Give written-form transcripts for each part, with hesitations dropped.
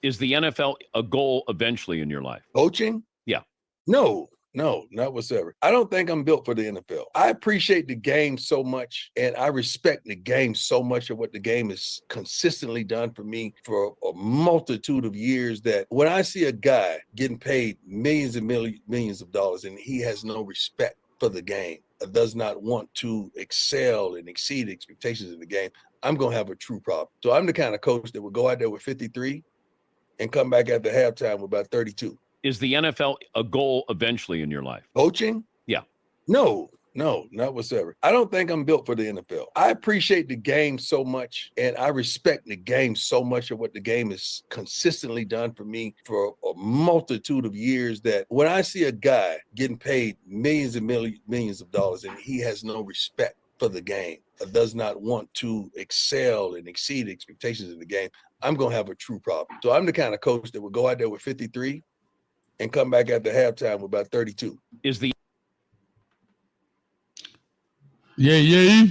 Is the NFL a goal eventually in your life? Coaching? Yeah. No, not whatsoever. I don't think I'm built for the NFL. I appreciate the game so much, and I respect the game so much of what the game has consistently done for me for a multitude of years, that when I see a guy getting paid millions and millions of dollars and he has no respect for the game, does not want to excel and exceed expectations in the game, I'm going to have a true problem. So I'm the kind of coach that would go out there with 53 and come back after halftime with about 32. Is the NFL a goal eventually in your life? Coaching? Yeah. No, not whatsoever. I don't think I'm built for the NFL. I appreciate the game so much, and I respect the game so much of what the game has consistently done for me for a multitude of years, that when I see a guy getting paid millions and millions of dollars and he has no respect for the game, does not want to excel and exceed expectations in the game, I'm going to have a true problem. So I'm the kind of coach that would go out there with 53 and come back after halftime with about 32. Is the Yeah.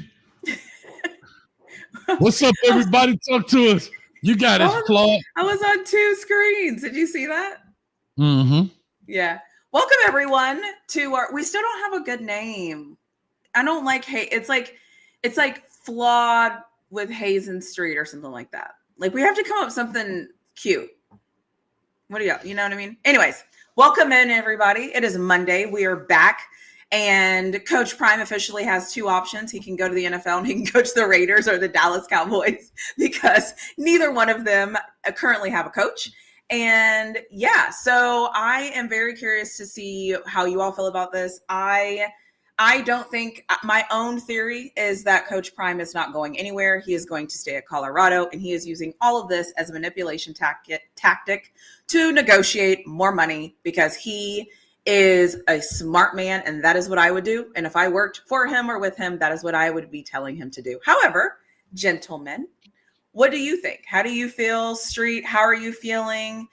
What's up, everybody? Talk to us. You got it, Claude. I was on two screens. Did you see that? Mm-hmm. Yeah. Welcome, everyone, to our. We still don't have a good name. I don't like hate. It's like flawed with Hazen Street or something like that. Like, we have to come up with something cute. What do you know what I mean? Anyways, welcome in, everybody. It is Monday. We are back. And Coach Prime officially has two options. He can go to the NFL and he can coach the Raiders or the Dallas Cowboys, because neither one of them currently have a coach. And yeah, so I am very curious to see how you all feel about this. I don't think, my own theory is that Coach Prime is not going anywhere. He is going to stay at Colorado, and he is using all of this as a manipulation tactic to negotiate more money, because he is a smart man, and that is what I would do. And if I worked for him or with him, that is what I would be telling him to do. However, gentlemen, what do you think? How do you feel, Street? How are you feeling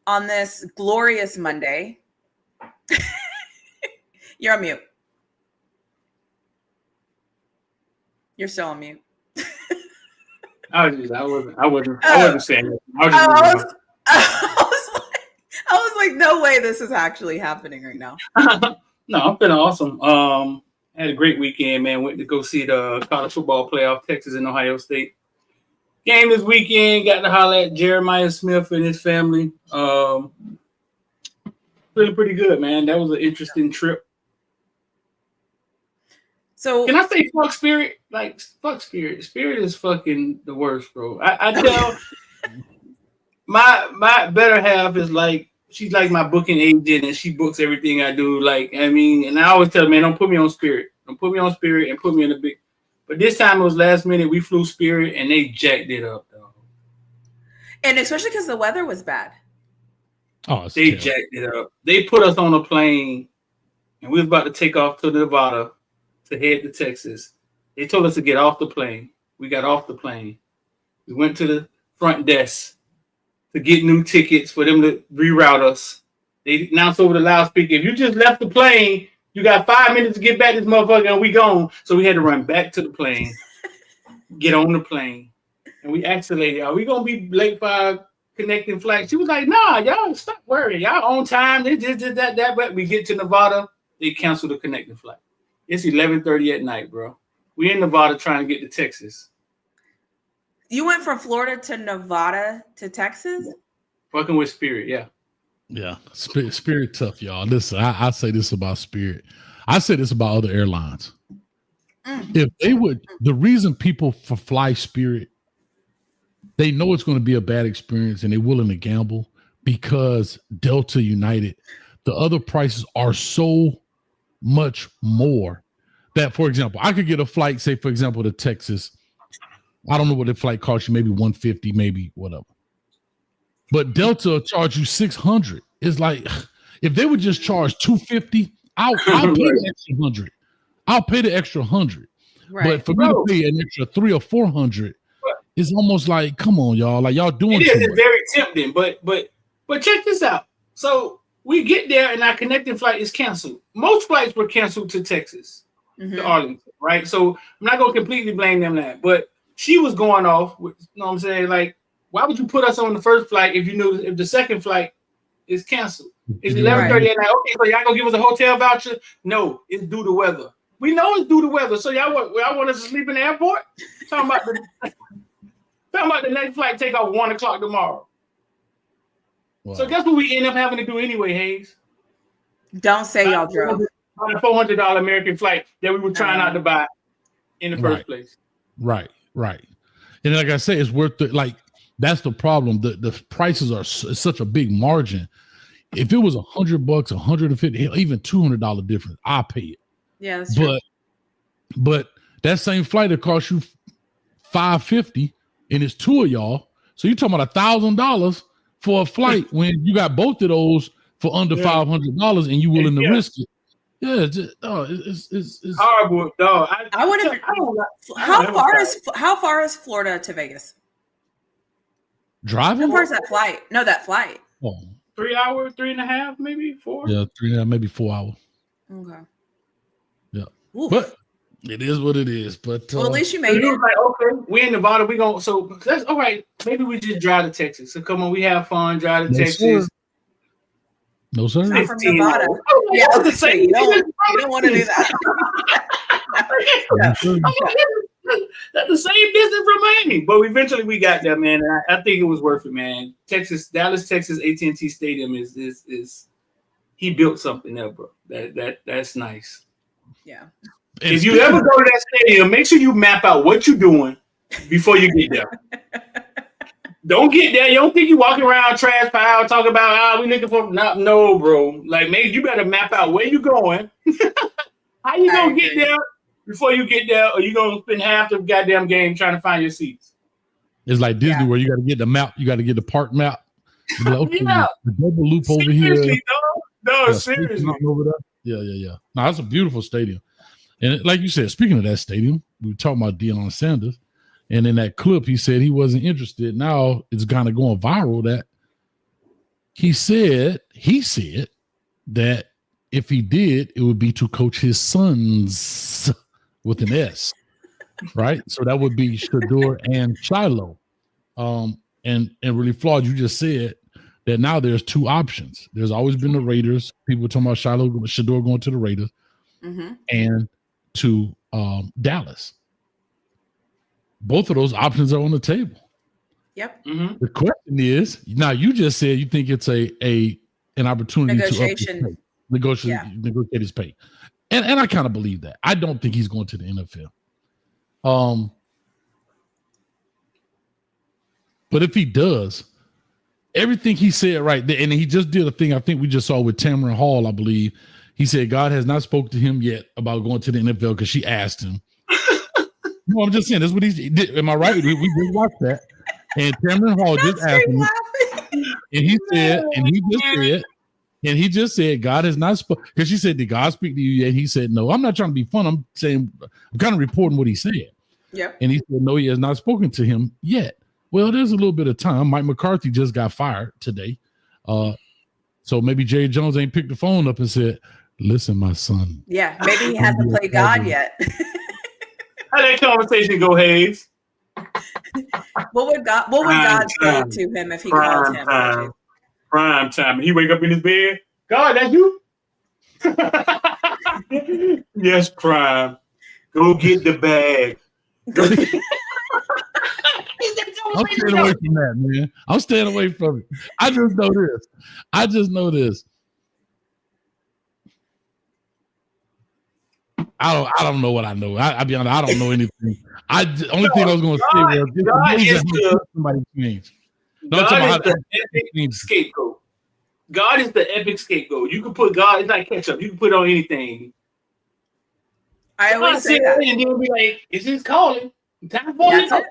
on this glorious Monday? You're on mute. You're still on mute. I wasn't saying it. I was like, no way this is actually happening right now. No, I'm feeling awesome. Had a great weekend, man. Went to go see the college football playoff, Texas and Ohio State. Game this weekend, got to holler at Jeremiah Smith and his family. Feeling pretty good, man. That was an interesting trip. So can I say fuck Spirit? Like, fuck Spirit. Spirit is fucking the worst, bro. I tell my better half is like, she's like my booking agent, and she books everything I do. Like, I mean, and I always tell her, man, don't put me on Spirit. Don't put me on Spirit and put me in a big. But this time it was last minute. We flew Spirit, and they jacked it up, though. And especially because the weather was bad. Oh, they jacked it up. They put us on a plane, and we was about to take off to Nevada to head to Texas. They told us to get off the plane. We got off the plane. We went to the front desk to get new tickets for them to reroute us. They announced over the loudspeaker, if you just left the plane, you got 5 minutes to get back this motherfucker, and we gone. So we had to run back to the plane, get on the plane, and we asked the lady, are we going to be late for our connecting flight? She was like, nah, y'all stop worrying. Y'all on time. They just did that. But we get to Nevada, they canceled the connecting flight. It's 11:30 at night, bro. We in Nevada trying to get to Texas. You went from Florida to Nevada to Texas? Fucking with Spirit, yeah. Yeah, Spirit tough, y'all. Listen, I say this about Spirit. I say this about other airlines. If they would, the reason people fly Spirit, they know it's going to be a bad experience and they're willing to gamble, because Delta, United, the other prices are so much more that, for example, I could get a flight, say, for example, to Texas. I don't know what the flight costs you, maybe $150, maybe whatever. But Delta will charge you $600. It's like, if they would just charge $250, I'll pay the extra $100. I'll pay the extra $100. Right. But for me to pay an extra $300 or $400, it's almost like, come on, y'all, like y'all doing. It is very tempting, but check this out. So we get there and our connecting flight is canceled. Most flights were canceled to Texas, to Arlington, right? So I'm not gonna completely blame them that, but she was going off with, you know what I'm saying, like, Why would you put us on the first flight if you knew if the second flight is canceled? It's You're 11:30 at night. Okay, so y'all gonna give us a hotel voucher? No, it's due to weather. We know it's due to weather. So y'all want us to sleep in the airport? Talking about the next flight take off 1 o'clock tomorrow. Wow. So guess what we end up having to do anyway, Hayes? Don't say y'all drove. On a $400 American flight that we were trying not to buy in the first place. Right. And like I say, it's worth it. Like that's the problem. The prices are such a big margin. If it was $100, $150, even $200 difference, I'll pay it. Yeah, that's true. But that same flight that cost you $550 and it's two of y'all. So you're talking about $1,000 for a flight when you got both of those for under $500 and you willing to risk it. Yeah, it's horrible. No, I would have. How far is Florida to Vegas? Driving? How far is that flight? No, that flight. Oh. 3 hours, 3.5, maybe 4. Yeah, 3.5, maybe 4 hours. Okay. Yeah, Oof. but it is what it is. But well, at least you made it. Like, okay, we in Nevada. We going so that's all right. Maybe we just drive to Texas. So come on, we have fun. Drive to Texas. Sir. No, sir. Not from Nevada. Yeah, I was gonna say you don't want to do that. That's the same distance from Miami, but eventually we got there, man. And I think it was worth it, man. Dallas, Texas, AT&T Stadium is he built something there, bro. That's nice. Yeah. If you ever go to that stadium, make sure you map out what you're doing before you get there. Don't get there. You don't think you walking around trash pile talking about we looking for no, bro. Like maybe you better map out where you going. How you gonna get there before you get there, or you gonna spend half the goddamn game trying to find your seats? It's like Disney where you got to get the map, you got to get the park map. Like, okay, the double loop over here. No, seriously. Over there. Yeah. No, that's a beautiful stadium. And like you said, speaking of that stadium, we were talking about Deion Sanders. And in that clip, he said he wasn't interested. Now it's kind of going viral that he said that if he did, it would be to coach his sons with an S, right? So that would be Shador and Shiloh. And really flawed. You just said that now there's two options. There's always been the Raiders. People talking about Shador going to the Raiders and to Dallas. Both of those options are on the table. Yep. Mm-hmm. The question is, now you just said you think it's an opportunity to negotiate his pay. And I kind of believe that. I don't think he's going to the NFL. But if he does, everything he said right there, and he just did a thing I think we just saw with Tamron Hall, I believe. He said God has not spoken to him yet about going to the NFL because she asked him. No, I'm just saying that's what he did. Am I right? We did watch that. And Tamron Hall just asked him. And he just said, God has not spoken. Because she said, did God speak to you yet? He said, no. I'm not trying to be fun. I'm saying, I'm kind of reporting what he said. Yep. And he said, no, he has not spoken to him yet. Well, there's a little bit of time. Mike McCarthy just got fired today. So maybe Jerry Jones ain't picked the phone up and said, listen, my son. Yeah, maybe he hasn't played God yet. How that conversation go, Hayes? What would God say to him if he called him? Prime time. He wake up in his bed. God, that's you? Yes, Prime. Go get the bag. I'm staying away from that, man. I'm staying away from it. I just know this. I don't know what I know. I'll be honest. I don't know anything. Only thing I was going to say was God is somebody changed. The epic scapegoat. God is the epic scapegoat. You can put God. It's like ketchup. You can put it on anything. I always say that. And you'll be like, "It's his calling. Time for it."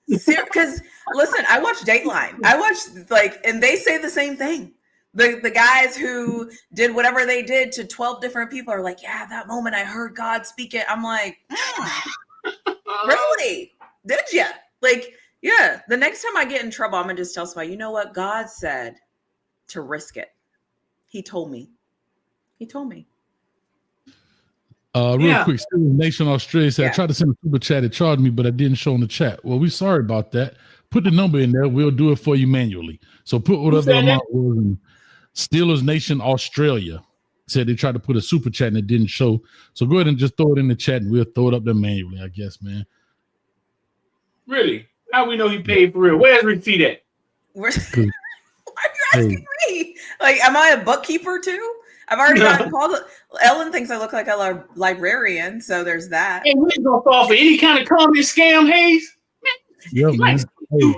Because listen, I watch Dateline. I watch and they say the same thing. The guys who did whatever they did to 12 different people are like, yeah, that moment I heard God speak it. I'm like, really? Did you? Like, yeah. The next time I get in trouble, I'm gonna just tell somebody, you know what? God said to risk it. He told me. Real quick, Nation Australia said, I tried to send a super chat, it charged me, but I didn't show in the chat. Well, we're sorry about that. put the number in there. We'll do it for you manually. So put whatever the amount was in Steelers Nation Australia. Said they tried to put a super chat and it didn't show. So go ahead and just throw it in the chat and we'll throw it up there manually, I guess, man. Really? How we know he paid for real? Where's receipt at? Why are you asking me? Like, am I a bookkeeper too? I've already gotten called. Ellen thinks I look like a librarian, so there's that. Hey, we ain't gonna fall for any kind of comment scam, Hayes. Yeah, man. Hey,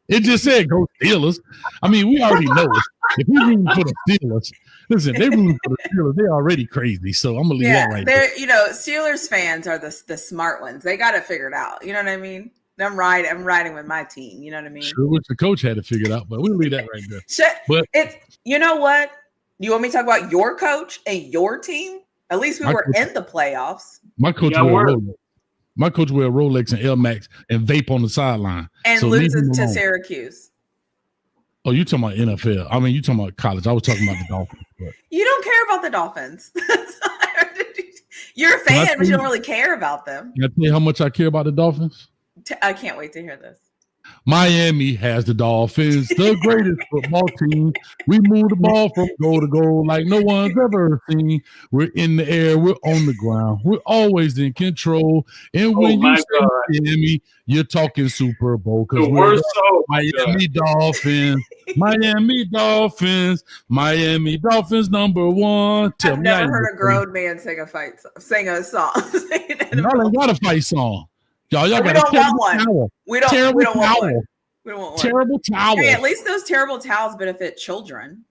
it just said go Steelers. I mean, we already know it. If we rooting for the Steelers, listen, they rooting for the Steelers. They're already crazy, so I'm gonna leave that right there. You know, Steelers fans are the smart ones. They got it figured out. You know what I mean? I'm riding with my team. You know what I mean? Sure, wish the coach had it figured out, but we'll leave that right there. But it's, you know what? You want me to talk about your coach and your team? At least we were in the playoffs. My coach wear Rolex. My coach wear Rolex and Air Max and vape on the sideline and so loses to Syracuse. Oh, you talking about NFL? I mean, you talking about college? I was talking about the Dolphins. But. You don't care about the Dolphins. You're a fan, but you don't really care about them. Can I tell you how much I care about the Dolphins? I can't wait to hear this. Miami has the Dolphins, the greatest football team. We move the ball from goal to goal like no one's ever seen. We're in the air. We're on the ground. We're always in control. And when you say Miami, you're talking Super Bowl because we're Miami Dolphins. Miami Dolphins. Miami Dolphins #1. I've never heard a grown man sing a song. Y'all ain't got a fight song. Y'all got a terrible towel. We don't want one. We don't want one. Terrible towel. Hey, at least those terrible towels benefit children.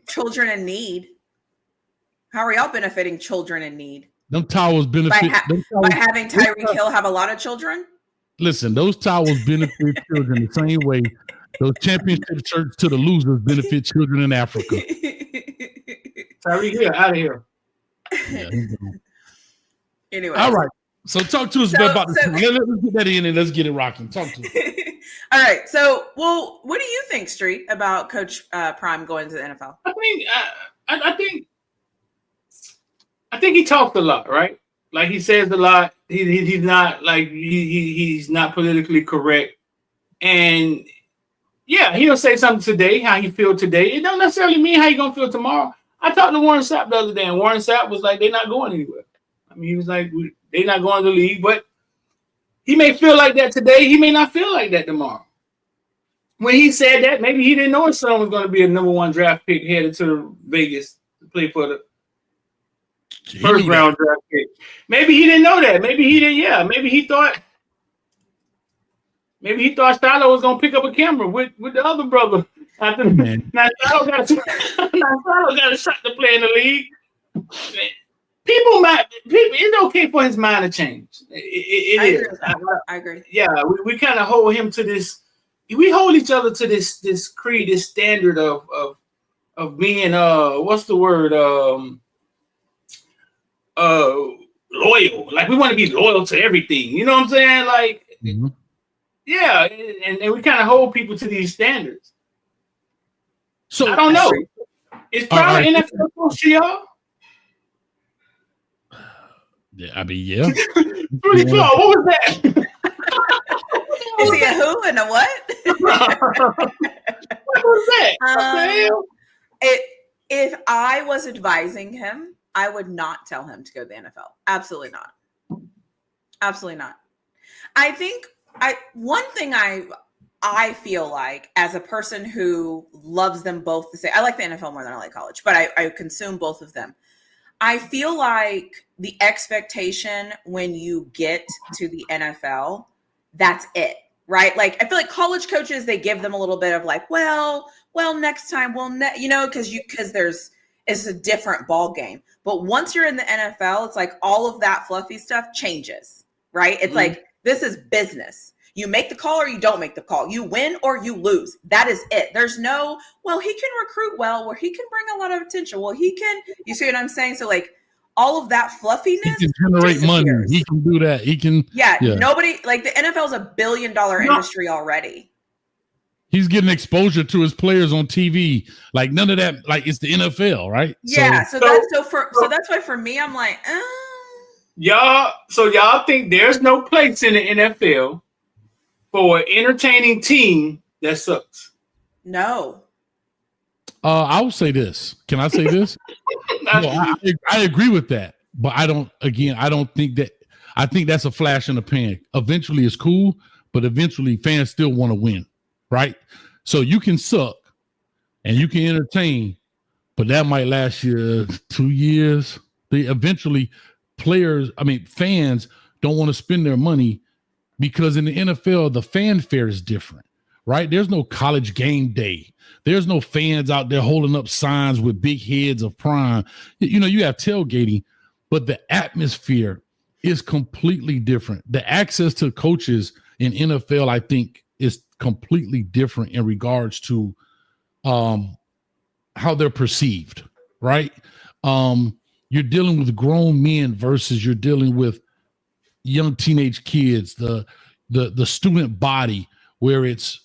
Children in need. How are y'all benefiting children in need? Them towels benefit by having Tyreek Hill have a lot of children? Listen, those towels benefit children the same way those championship shirts to the losers benefit children in Africa. Tyreek Hill, out of here. Yeah, anyway. All right. So talk to us about this. Let's get that in and let's get it rocking. Talk to us. All right. So, what do you think, Street, about Coach Prime going to the NFL? I think he talks a lot, right? Like he says a lot. He's not like he's not politically correct, and yeah, he'll say something today, how he feel today. It don't necessarily mean how you gonna feel tomorrow. I talked to Warren Sapp the other day, and Warren Sapp was like, "They're not going anywhere." I mean, he was like, "They're not going to the league," but he may feel like that today. He may not feel like that tomorrow. When he said that, maybe he didn't know his son was going to be a #1 draft pick headed to Vegas to play for the first round draft pick. Maybe he didn't know that. Maybe he didn't. Yeah. Maybe he thought Shiloh was going to pick up a camera with the other brother. Now Shiloh got a shot to play in the league. It's okay for his mind to change. It is. I agree. Yeah, we kind of hold him to this. We hold each other to this creed, this standard of being what's the word? Loyal. Like we want to be loyal to everything. You know what I'm saying? Like, yeah, and we kind of hold people to these standards. So I don't know. Is Prime NFL coach to y'all? Yeah, I mean, yeah. Pretty cool. What was that? Is he a who and a what? What was that? If I was advising him, I would not tell him to go to the NFL. Absolutely not. Absolutely not. I think one thing I feel like as a person who loves them both the same. I like the NFL more than I like college, but I consume both of them. I feel like the expectation when you get to the NFL, that's it, right? Like I feel like college coaches, they give them a little bit of like, well, next time, because it's a different ball game. But once you're in the NFL, it's like all of that fluffy stuff changes, right? It's like this is business. You make the call or you don't make the call. You win or you lose. That is it. There's no, well, he can recruit well, or he can bring a lot of attention. Well, he can, you see what I'm saying? So like all of that fluffiness. He can generate money. He can do that. He can. Yeah. Nobody, like the NFL is $1 billion industry already. He's getting exposure to his players on TV. Like none of that, like it's the NFL, right? Yeah. So that's why for me, I'm like, y'all think there's no place in the NFL for an entertaining team that sucks? No. I will say this. Can I say this? No, I agree with that, but I don't think that. I think that's a flash in the pan. Eventually, it's cool, but eventually, fans still want to win, right? So you can suck and you can entertain, but that might last you 2 years. Eventually, fans don't want to spend their money because in the NFL, the fanfare is different, right? There's no college game day. There's no fans out there holding up signs with big heads of prime. You have tailgating, but the atmosphere is completely different. The access to coaches in NFL, I think, is completely different in regards to how they're perceived, right? You're dealing with grown men versus you're dealing with young teenage kids, the student body, where it's,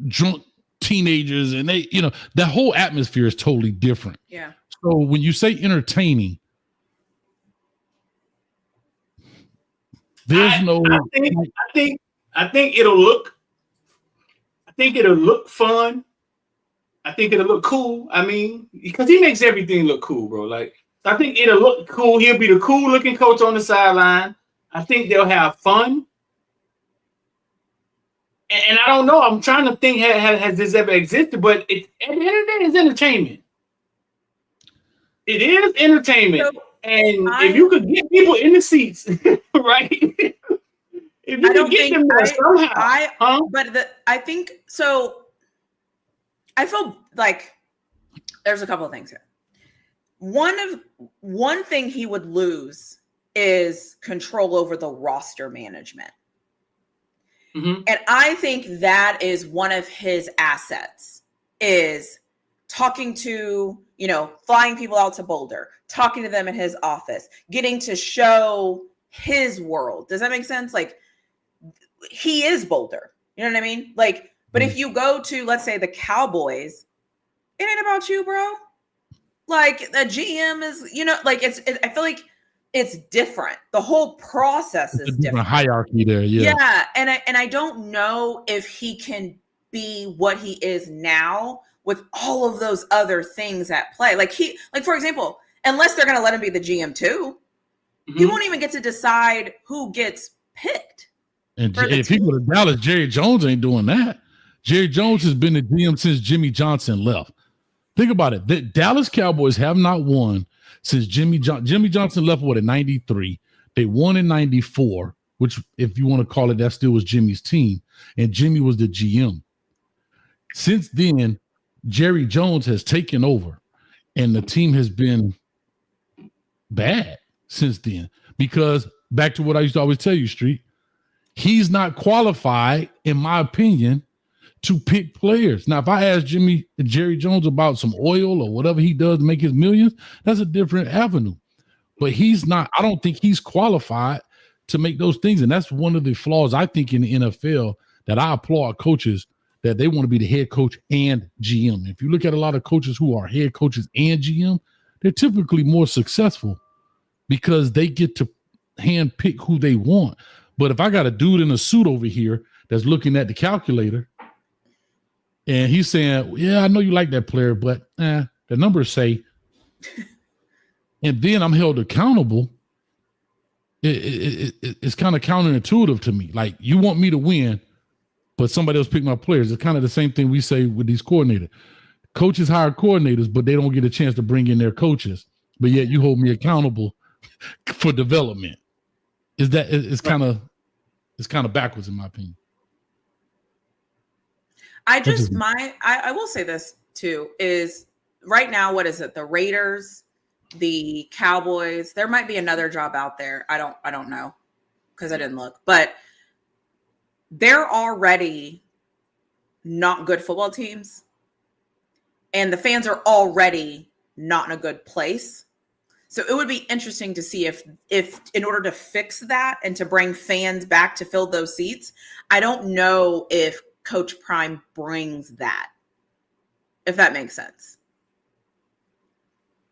drunk teenagers, and they, the whole atmosphere is totally different. Yeah. So when you say entertaining, there's I think it'll look fun. I think it'll look cool. I mean, because he makes everything look cool, bro. Like, I think it'll look cool. He'll be the cool looking coach on the sideline. I think they'll have fun. And I don't know. I'm trying to think, has this ever existed? But at the end of the day, it's entertainment. It is entertainment. So if you could get people in the seats, right? If you could get them there somehow. I think so. I feel like there's a couple of things here. One thing he would lose is control over the roster management. Mm-hmm. And I think that is one of his assets, is talking to, flying people out to Boulder, talking to them in his office, getting to show his world. Does that make sense? Like, he is Boulder. You know what I mean? Like, but if you go to, let's say, the Cowboys, it ain't about you, bro. Like, the GM is, I feel like it's different. The whole process is different. Hierarchy there, yeah. Yeah, and I don't know if he can be what he is now with all of those other things at play. Like, for example, unless they're going to let him be the GM too, he won't even get to decide who gets picked. And if he go to Dallas, Jerry Jones ain't doing that. Jerry Jones has been the GM since Jimmy Johnson left. Think about it. The Dallas Cowboys have not won since Jimmy Johnson left, in 93. They won in 94, which, if you want to call it, that still was Jimmy's team. And Jimmy was the GM. Since then, Jerry Jones has taken over, and the team has been bad since then. Because, back to what I used to always tell you, Street, he's not qualified, in my opinion, to pick players. Now, if I ask Jerry Jones about some oil or whatever he does to make his millions, that's a different avenue. But he's not, I don't think he's qualified to make those things. And that's one of the flaws, I think, in the NFL, that I applaud coaches, that they want to be the head coach and GM. If you look at a lot of coaches who are head coaches and GM, they're typically more successful because they get to hand pick who they want. But if I got a dude in a suit over here that's looking at the calculator, and he's saying, yeah, I know you like that player, but the numbers say, and then I'm held accountable, it's kind of counterintuitive to me. Like, you want me to win, but somebody else pick my players. It's kind of the same thing we say with these coordinators. Coaches hire coordinators, but they don't get a chance to bring in their coaches. But yet you hold me accountable for development. It's kind of backwards, in my opinion. I will say this too, is right now, what is it? The Raiders, the Cowboys, there might be another job out there. I don't know, because I didn't look, but they're already not good football teams, and the fans are already not in a good place. So it would be interesting to see if in order to fix that and to bring fans back to fill those seats, I don't know if Coach Prime brings that, if that makes sense.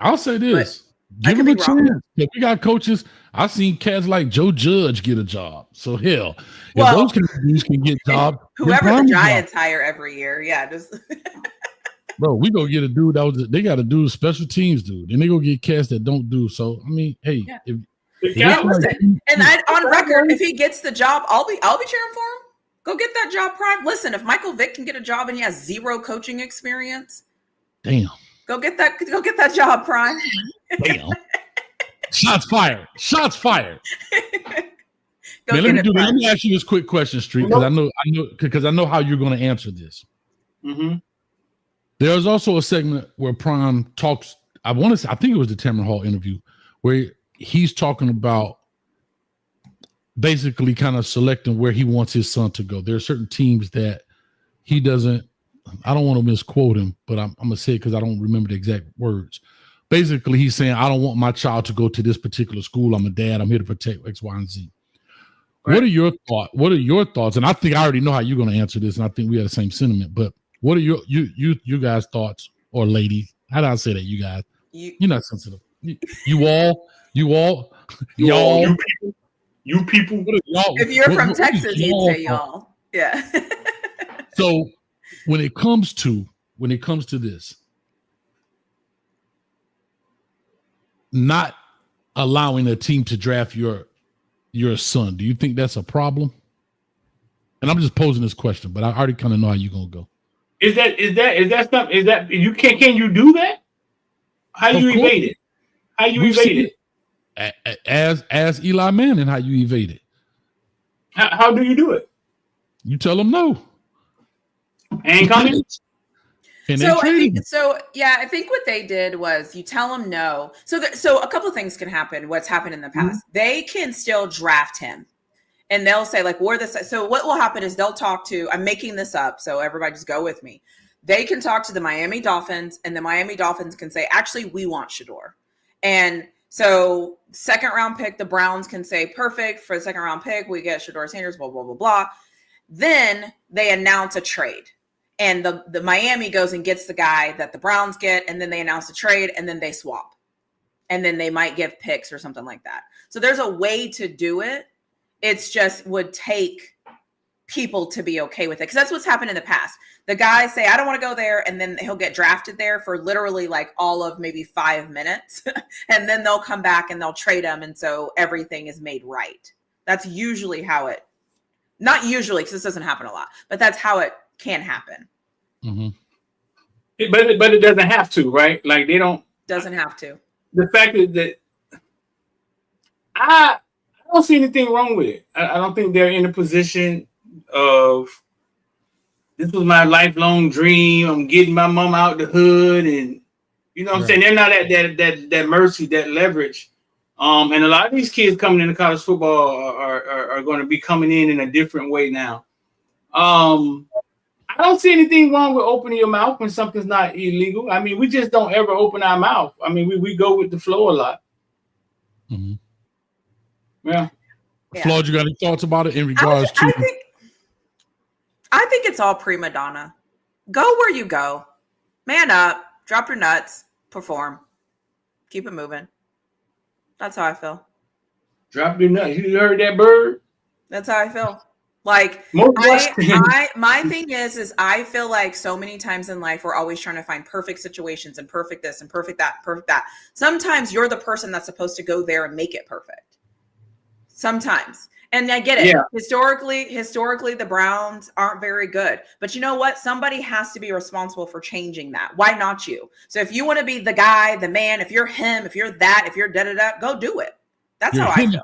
I'll say this. Give him a chance. Yeah, we got coaches. I've seen cats like Joe Judge get a job. So hell, if those kind of dudes can get jobs, whoever the Giants hire every year, just bro, we go get a dude they got to do special teams, dude, and they go get cats that don't do. So I mean, hey, listen, and on record, if he gets the job, I'll be cheering for him. Go get that job, Prime. Listen, if Michael Vick can get a job and he has zero coaching experience, damn. Go get that job, Prime. Damn. Shots fired. Man, let me ask you this quick question, Street, because I know how you're going to answer this. Mm-hmm. There's also a segment where Prime talks. I think it was the Tamron Hall interview where he's talking about basically kind of selecting where he wants his son to go. There are certain teams that he doesn't. I don't want to misquote him, but I'm going to say it because I don't remember the exact words. Basically, he's saying, I don't want my child to go to this particular school. I'm a dad. I'm here to protect X, Y, and Z. Right. What are your thoughts? And I think I already know how you're going to answer this, and I think we have the same sentiment. But what are you guys' thoughts, or ladies? How do I say that, you guys? You're not sensitive. You all. You people. If you're from Texas, you'd say y'all. Yeah. So when it comes to this, not allowing a team to draft your son, do you think that's a problem? And I'm just posing this question, but I already kind of know how you're gonna go. Is that something? Is that you can you do that? How do you evade it? How you evade it? As Eli Manning, how you evade it? How do you do it? You tell them no. Ain't coming. I think what they did was you tell them no. So a couple of things can happen. What's happened in the past, they can still draft him, and they'll say like, "We're this." So what will happen is they'll talk to. I'm making this up, so everybody just go with me. They can talk to the Miami Dolphins, and the Miami Dolphins can say, "Actually, we want Shedeur," and so second round pick, the Browns can say, "Perfect for the second round pick, we get Shedeur Sanders." Blah blah blah blah. Then they announce a trade. And the Miami goes and gets the guy that the Browns get, and then they announce a trade, and then they swap. And then they might give picks or something like that. So there's a way to do it. It's just would take people to be okay with it. Because that's what's happened in the past. The guys say, I don't want to go there, and then he'll get drafted there for literally like all of maybe 5 minutes. And then they'll come back and they'll trade him, and so everything is made right. That's usually how it, not usually, because this doesn't happen a lot, but that's how it can happen. Mm-hmm. But it doesn't have to, right? Like they don't. Doesn't have to. The fact that I don't see anything wrong with it. I don't think they're in a position of this was my lifelong dream. I'm getting my mom out the hood, and you know what I'm saying. They're not at that mercy, that leverage. And a lot of these kids coming into college football are going to be coming in a different way now. I don't see anything wrong with opening your mouth when something's not illegal. I mean, we just don't ever open our mouth. I mean, we go with the flow a lot. Mm-hmm. Yeah. Floyd, you got any thoughts about it in regards to? I think it's all prima donna. Go where you go. Man up. Drop your nuts. Perform. Keep it moving. That's how I feel. Drop your nuts. You heard that bird? That's how I feel. Like my thing is I feel like so many times in life we're always trying to find perfect situations and perfect this and perfect that, perfect that. Sometimes you're the person that's supposed to go there and make it perfect. Sometimes. And I get it. Yeah. Historically, the Browns aren't very good. But you know what? Somebody has to be responsible for changing that. Why not you? So if you want to be the guy, the man, if you're him, if you're that, if you're da-da-da, go do it. That's how I feel.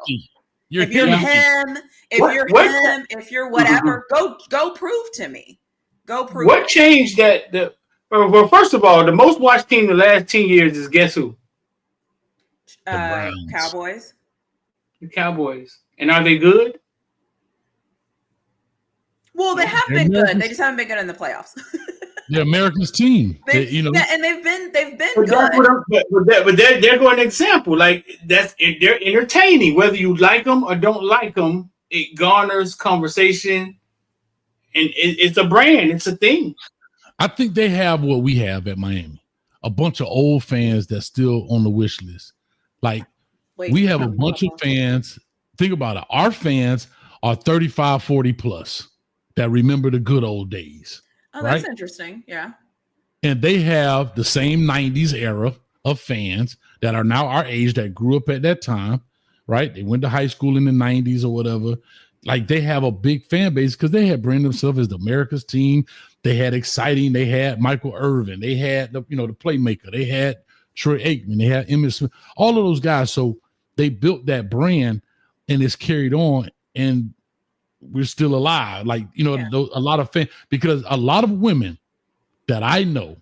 If you're him, if you're whatever, go prove to me. Go prove. What changed that? Well, first of all, the most watched team the last 10 years is guess who? Cowboys. The Cowboys. And are they good? Well, they have been good. They just haven't been good in the playoffs. The Americans team, and they've been good. But they're going an example. Like they're entertaining. Whether you like them or don't like them, it garners conversation, and it's a brand. It's a thing. I think they have what we have at Miami: a bunch of old fans that's still on the wish list. Like Wait, we have a bunch of fans. Think about it. Our fans are 35, 40 plus that remember the good old days. Oh, right? that's interesting. Yeah. And they have the same 90s era of fans that are now our age that grew up at that time, right? They went to high school in the 90s or whatever. Like they have a big fan base because they had branded themselves as the America's team. They had exciting. They had Michael Irvin. They had the playmaker. They had Troy Aikman. They had Emmitt Smith. All of those guys. So they built that brand, and it's carried on. And we're still alive. Like a lot of fans, because a lot of women that I know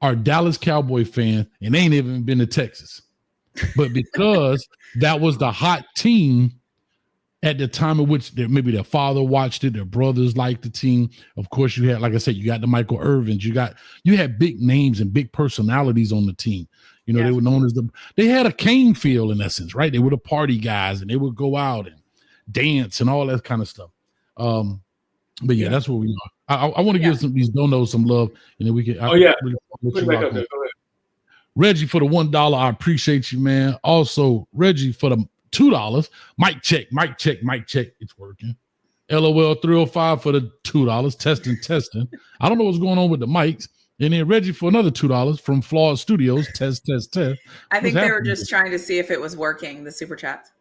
are Dallas Cowboy fans, and they ain't even been to Texas. But because that was the hot team at the time in which maybe their father watched it, their brothers liked the team. Of course, you had, like I said, you got the Michael Irvins, you had big names and big personalities on the team. They were known as they had a Kane feel in essence, right? They were the party guys, and they would go out and dance and all that kind of stuff. But that's what we are. I want to give these donos some love, and then we can. Put it back up there. Go ahead. Reggie for the $1, I appreciate you, man. Also, Reggie for the $2. Mic check. It's working. LOL 305 for the $2. Testing. I don't know what's going on with the mics. And then Reggie for another $2 from Flawed Studios. Test. I think they were just trying to see if it was working, the super chats.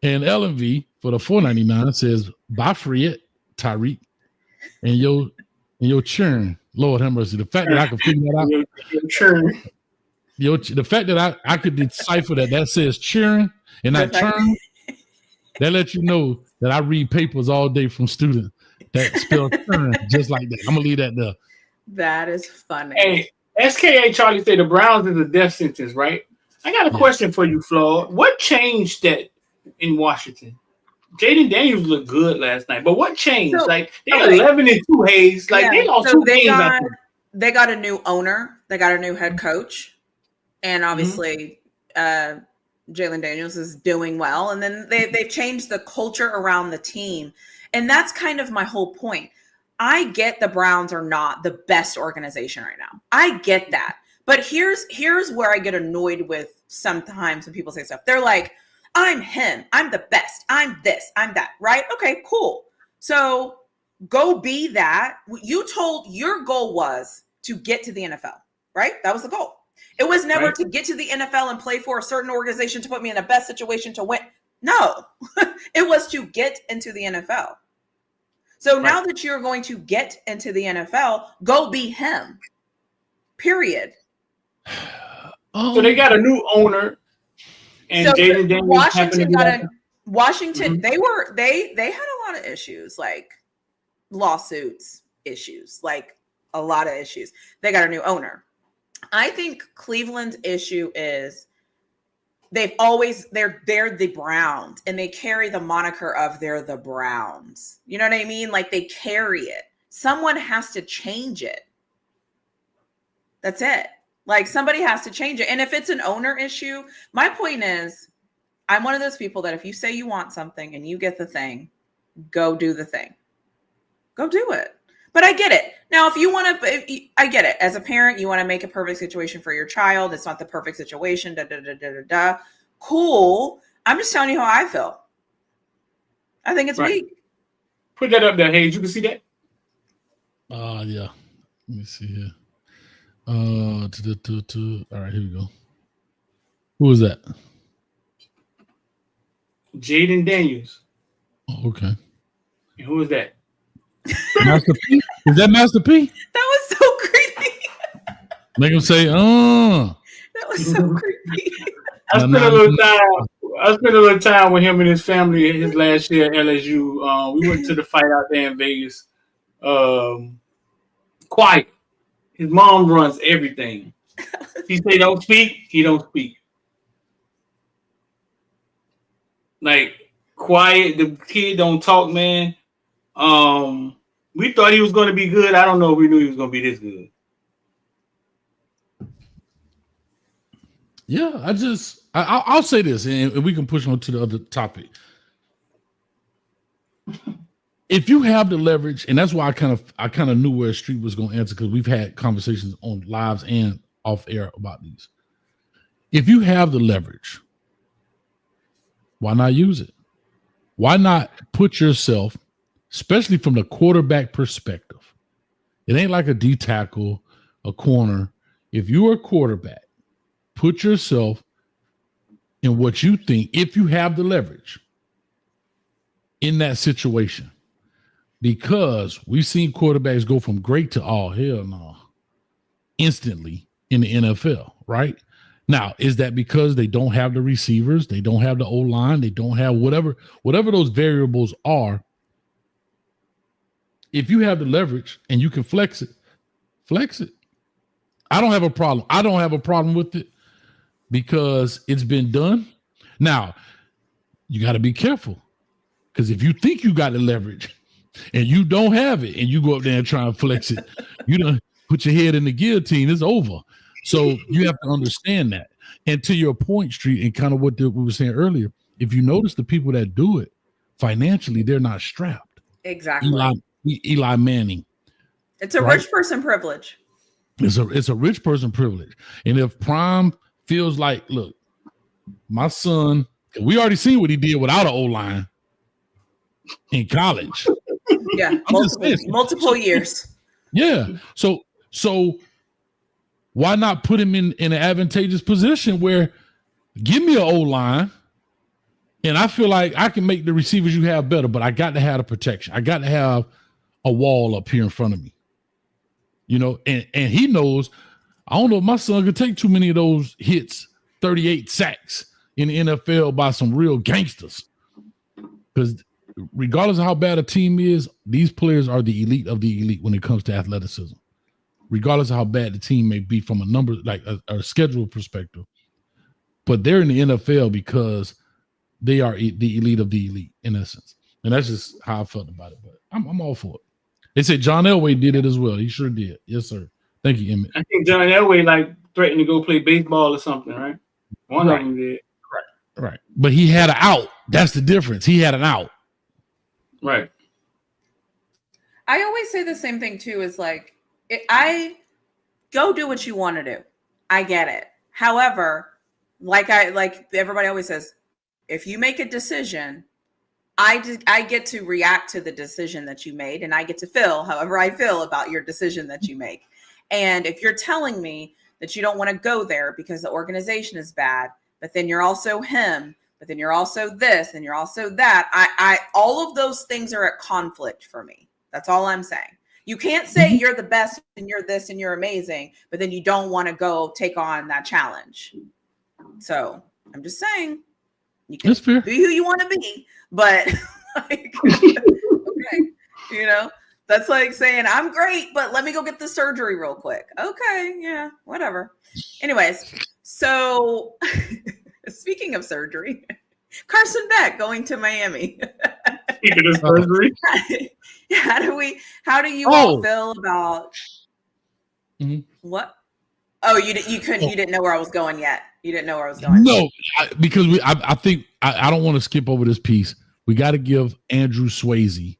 And LMV for the $4.99 says, "Bye Friet, Tyreek, and your churn." Lord have mercy. The fact that I can figure that out. Your churn. The fact that I could decipher that says churn and not churn, that lets you know that I read papers all day from students that spell churn just like that. I'm gonna leave that there. That is funny. Hey, SKA Charlie said the Browns is a death sentence, right? I got a question for you, Flo. What changed that in Washington? Jaden Daniels looked good last night, but what changed? So, like they're 11-2 Hayes. Like they lost two games. They got a new owner. They got a new head coach, and obviously, Jalen Daniels is doing well. And then they've changed the culture around the team, and that's kind of my whole point. I get the Browns are not the best organization right now. I get that, but here's where I get annoyed with sometimes when people say stuff. They're like, "I'm him. I'm the best. I'm this. I'm that." Right? Okay, cool. So go be that. You told your goal was to get to the NFL, right? That was the goal. It was never to get to the NFL and play for a certain organization to put me in the best situation to win. No, it was to get into the NFL. So now that you're going to get into the NFL, go be him. Period. So they got a new owner. And so Jaden Daniels Washington, they had a lot of issues, like lawsuits issues, like a lot of issues. They got a new owner. I think Cleveland's issue is they're the Browns, and they carry the moniker of they're the Browns. You know what I mean? Like they carry it. Someone has to change it. That's it. Like somebody has to change it. And if it's an owner issue, my point is I'm one of those people that if you say you want something and you get the thing, go do the thing. Go do it. But I get it. Now, if you want to, I get it. As a parent, you want to make a perfect situation for your child. It's not the perfect situation. Cool. I'm just telling you how I feel. I think it's weak. Put that up there, Hayes. You can see that? Yeah. Let me see here. All right, here we go. Who is that? Jaden Daniels. Oh, okay. And who is that? Master P? Is that Master P? That was so creepy. Make him say, That was so creepy. I spent a little time with him and his family his last year at LSU. We went to the fight out there in Vegas. Quiet. His mom runs everything. He say don't speak, he don't speak. Like quiet, the kid don't talk, man. We thought he was going to be good. I don't know if we knew he was going to be this good. Yeah, I'll say this, and we can push on to the other topic. If you have the leverage, and that's why I kind of knew where Street was going to answer, because we've had conversations on lives and off air about these. if you have the leverage, why not use it? Why not put yourself, especially from the quarterback perspective? It ain't like a D tackle, a corner. If you're a quarterback, put yourself in what you think, if you have the leverage, in that situation. Because we've seen quarterbacks go from great to hell no instantly in the NFL, right? Now, is that because they don't have the receivers, they don't have the O-line, they don't have whatever those variables are? If you have the leverage and you can flex it, flex it. I don't have a problem. I don't have a problem with it because it's been done. Now, you got to be careful, because if you think you got the leverage and you don't have it and you go up there and try and flex it, you don't put your head in the guillotine, it's over. So you have to understand that. And to your point, Street, and kind of what we were saying earlier, if you notice the people that do it financially, they're not strapped. Exactly. Eli Manning. It's a rich person privilege. It's a rich person privilege. And if Prime feels like, look, my son, we already seen what he did without an O-line in college. Yeah, multiple years. Yeah. So why not put him in an advantageous position where give me an O-line and I feel like I can make the receivers you have better, but I got to have the protection. I got to have a wall up here in front of me. You know, and he knows, I don't know if my son could take too many of those hits, 38 sacks in the NFL by some real gangsters. Because regardless of how bad a team is, these players are the elite of the elite when it comes to athleticism. Regardless of how bad the team may be from a number, like a schedule perspective. But they're in the NFL because they are the elite of the elite, in essence. And that's just how I felt about it. But I'm all for it. They said John Elway did it as well. He sure did. Yes, sir. Thank you, Emmett. I think John Elway threatened to go play baseball or something, right? One of them did. Right. But he had an out. That's the difference. He had an out. Right. I always say the same thing too, is like, I go do what you want to do. I get it. However, like everybody always says, if you make a decision, I get to react to the decision that you made, and I get to feel however I feel about your decision that you make. And if you're telling me that you don't want to go there because the organization is bad, but then you're also him, but then you're also this, and you're also that, I all of those things are at conflict for me. That's all I'm saying. You can't say you're the best and you're this and you're amazing, but then you don't want to go take on that challenge. So I'm just saying, you can be who you want to be, but like, okay, you know, that's like saying I'm great, but let me go get the surgery real quick. Okay, yeah, whatever. Anyways, so speaking of surgery, Carson Beck going to Miami. Speaking of surgery, how do you all feel about what? Oh, you didn't know where I was going yet. You didn't know where I was going. No, because I think I don't want to skip over this piece. We got to give Andrew Swayze,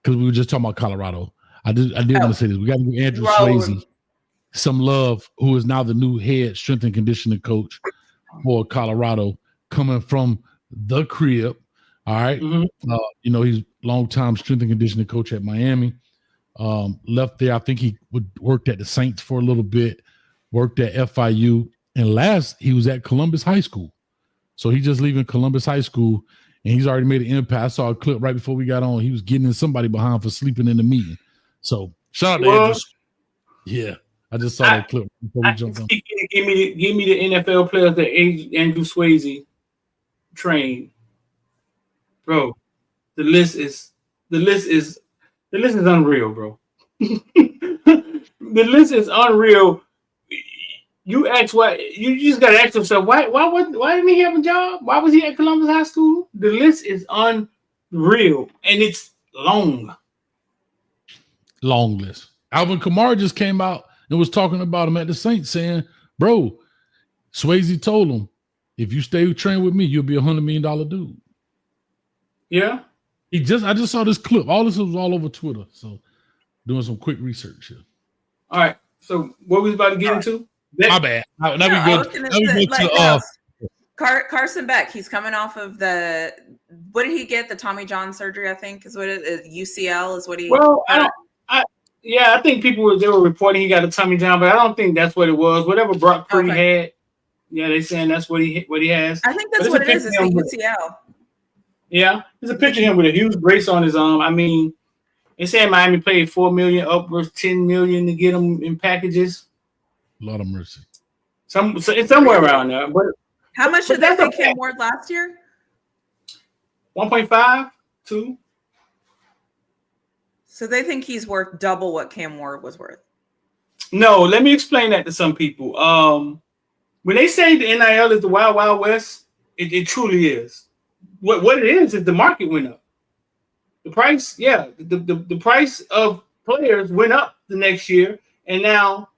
because we were just talking about Colorado. I did want to say this. We got to give Andrew Swayze some love, who is now the new head strength and conditioning coach for Colorado, coming from the crib. All right. You know, he's longtime strength and conditioning coach at Miami. Left there. I think he worked at the Saints for a little bit, worked at FIU, and last he was at Columbus High School. So he's just leaving Columbus High School, and he's already made an impact. I saw a clip right before we got on. He was getting somebody behind for sleeping in the meeting. So shout out to Andrew. Yeah, I just saw that clip before we jumped on. Give me the NFL players that Andrew Swayze trained. Bro, the list is unreal, bro. The list is unreal. You ask you just gotta ask yourself why didn't he have a job? Why was he at Columbus High School? The list is unreal, and it's long list. Alvin Kamara just came out and was talking about him at the Saints, saying, "Bro, Swayze told him, if you stay trained with me, you'll be $100 million dude." Yeah. I just saw this clip. All this was all over Twitter. So doing some quick research here. All right. So what we about to get into? My bad. Now we go to Carson Beck. He's coming off of what did he get? The Tommy John surgery, I think, is what it is. UCL is what he. Well, I think people were reporting he got a Tommy John, but I don't think that's what it was. Whatever Brock Purdy had, yeah, they saying that's what he has. I think that's what it is. It's the UCL. Yeah, there's a picture of him with a huge brace on his arm. I mean, they say Miami paid $4 million, upwards $10 million to get him in packages. A lot of mercy. It's somewhere around there. But how much did they pay Cam Ward last year? 1.5, 2. So they think he's worth double what Cam Ward was worth. No, let me explain that to some people. When they say the NIL is the Wild Wild West, it truly is. What it is the market went up. The price, the price of players went up the next year, and now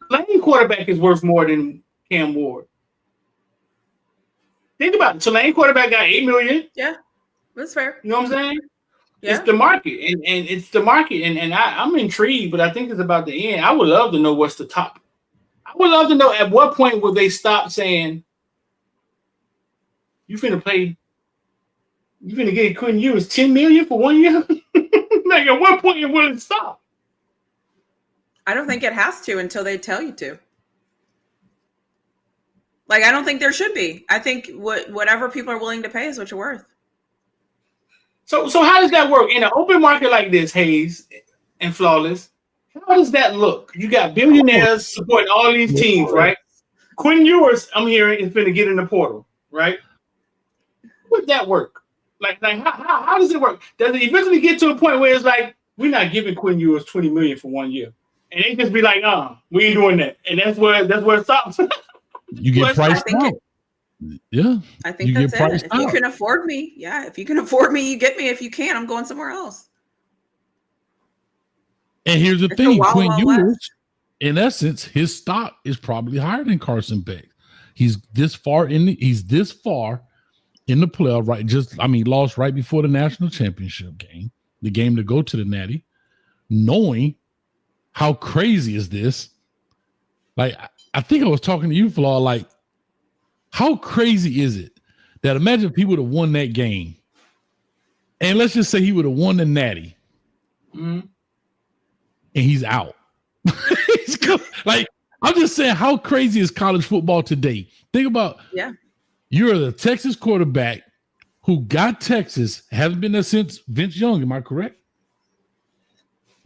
Tulane quarterback is worth more than Cam Ward. Think about it. Tulane quarterback got $8 million. Yeah, that's fair. You know what I'm saying? Yeah. It's the market, and it's the market, and I'm intrigued, but I think it's about the end. I would love to know what's the top. I would love to know at what point will they stop saying, you finna get Quinn Ewers $10 million for 1 year? Like, at what point will it stop? I don't think it has to until they tell you to. Like, I don't think there should be. I think whatever people are willing to pay is what you're worth. So how does that work in an open market like this, Hayes and Flawless? How does that look? You got billionaires supporting all these teams, right? Quinn Ewers, I'm hearing, is going to get in the portal, right? Would that work? Like how does it work? Does it eventually get to a point where it's like, we're not giving Quinn Ewers $20 million for 1 year, and they just be like, we ain't doing that, and that's where it stops. You get priced out. Yeah, I think that's it. If you can afford me, if you can afford me, you get me. If you can't, I'm going somewhere else. And here's the thing, Quinn Ewers, in essence, his stock is probably higher than Carson Beck. He's this far in the playoff, right? Lost right before the national championship game, the game to go to the Natty, knowing how crazy is this. Like, I think I was talking to you, Flaw, like, how crazy is it that imagine if he would have won that game, and let's just say he would have won the Natty, and he's out. Like, I'm just saying, how crazy is college football today? Think about, you're the Texas quarterback who got Texas, hasn't been there since Vince Young. Am I correct?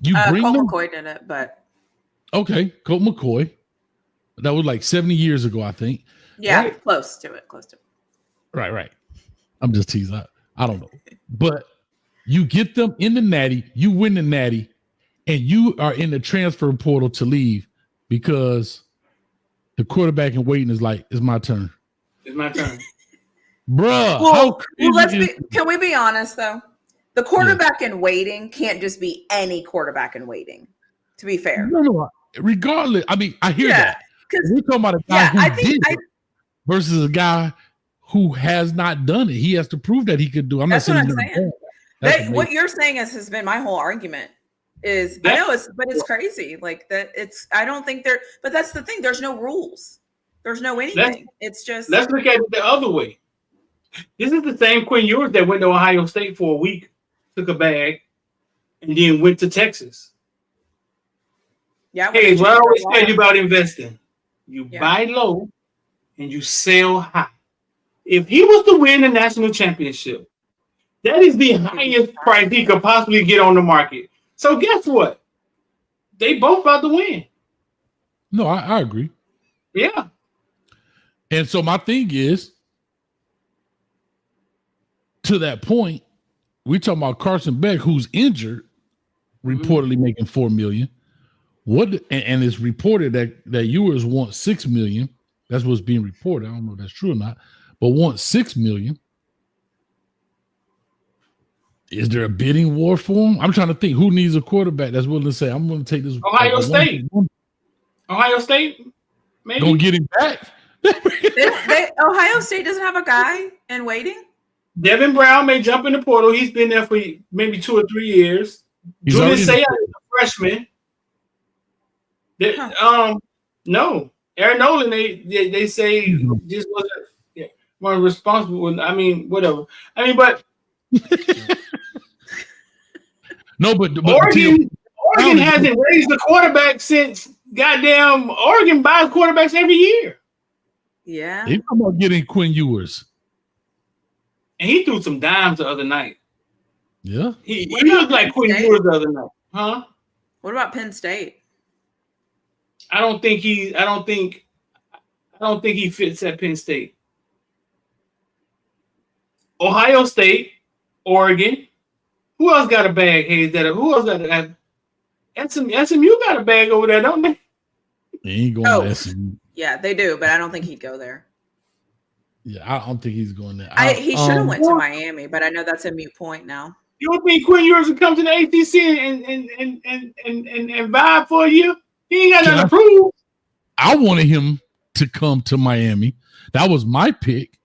You bring Colt McCoy did it, but okay, Colt McCoy. That was like 70 years ago, I think. Yeah, right? Close to it. Right. I'm just teasing. I don't know. But you get them in the Natty, you win the Natty, and you are in the transfer portal to leave because the quarterback in waiting is like, it's my turn. It's my turn. Bruh. Can we be honest, though? The quarterback in waiting can't just be any quarterback in waiting, to be fair. No. Regardless, I hear that. We're talking about a guy who did it versus a guy who has not done it. He has to prove that he could do it. That's what I'm saying. What you're saying has been my whole argument. I know it's crazy. Like that, I don't think but that's the thing. There's no rules. There's no anything. It's just. Let's look at it the other way. This is the same Quinn Ewers that went to Ohio State for a week, took a bag, and then went to Texas. Yeah. Hey, what I always tell you about investing. You buy low and you sell high. If he was to win the national championship, that is the highest price he could possibly get on the market. So guess what? They both about to win. No, I agree. Yeah. And so my thing is, to that point, we talking about Carson Beck, who's injured, reportedly making $4 million. And it's reported that Ewers wants $6 million. That's what's being reported. I don't know if that's true or not, but wants $6 million. Is there a bidding war for him? I'm trying to think who needs a quarterback that's willing to say, I'm going to take this. Ohio State. Ohio State, maybe. Gonna get him back. Ohio State doesn't have a guy in waiting. Devin Brown may jump in the portal. He's been there for maybe 2 or 3 years. Julius Sayers is a freshman. No, Aaron Nolan. They say just wasn't responsible. I mean, whatever. I mean, but no, but Oregon hasn't raised the quarterback since goddamn Oregon buys quarterbacks every year. Yeah. They talking about getting Quinn Ewers. And he threw some dimes the other night. Yeah. He looked like Quinn Ewers the other night. Huh? What about Penn State? I don't think he fits at Penn State. Ohio State, Oregon. Who else got a bag? Hey, who else got a SMU got a bag over there, don't they? They ain't going to SMU. Yeah, they do, but I don't think he'd go there. Yeah, I don't think he's going there. He should have went to Miami, but I know that's a moot point now. You don't think Quinn Ewers would come to the ACC and vibe for you? He ain't got nothing to prove. I wanted him to come to Miami. That was my pick,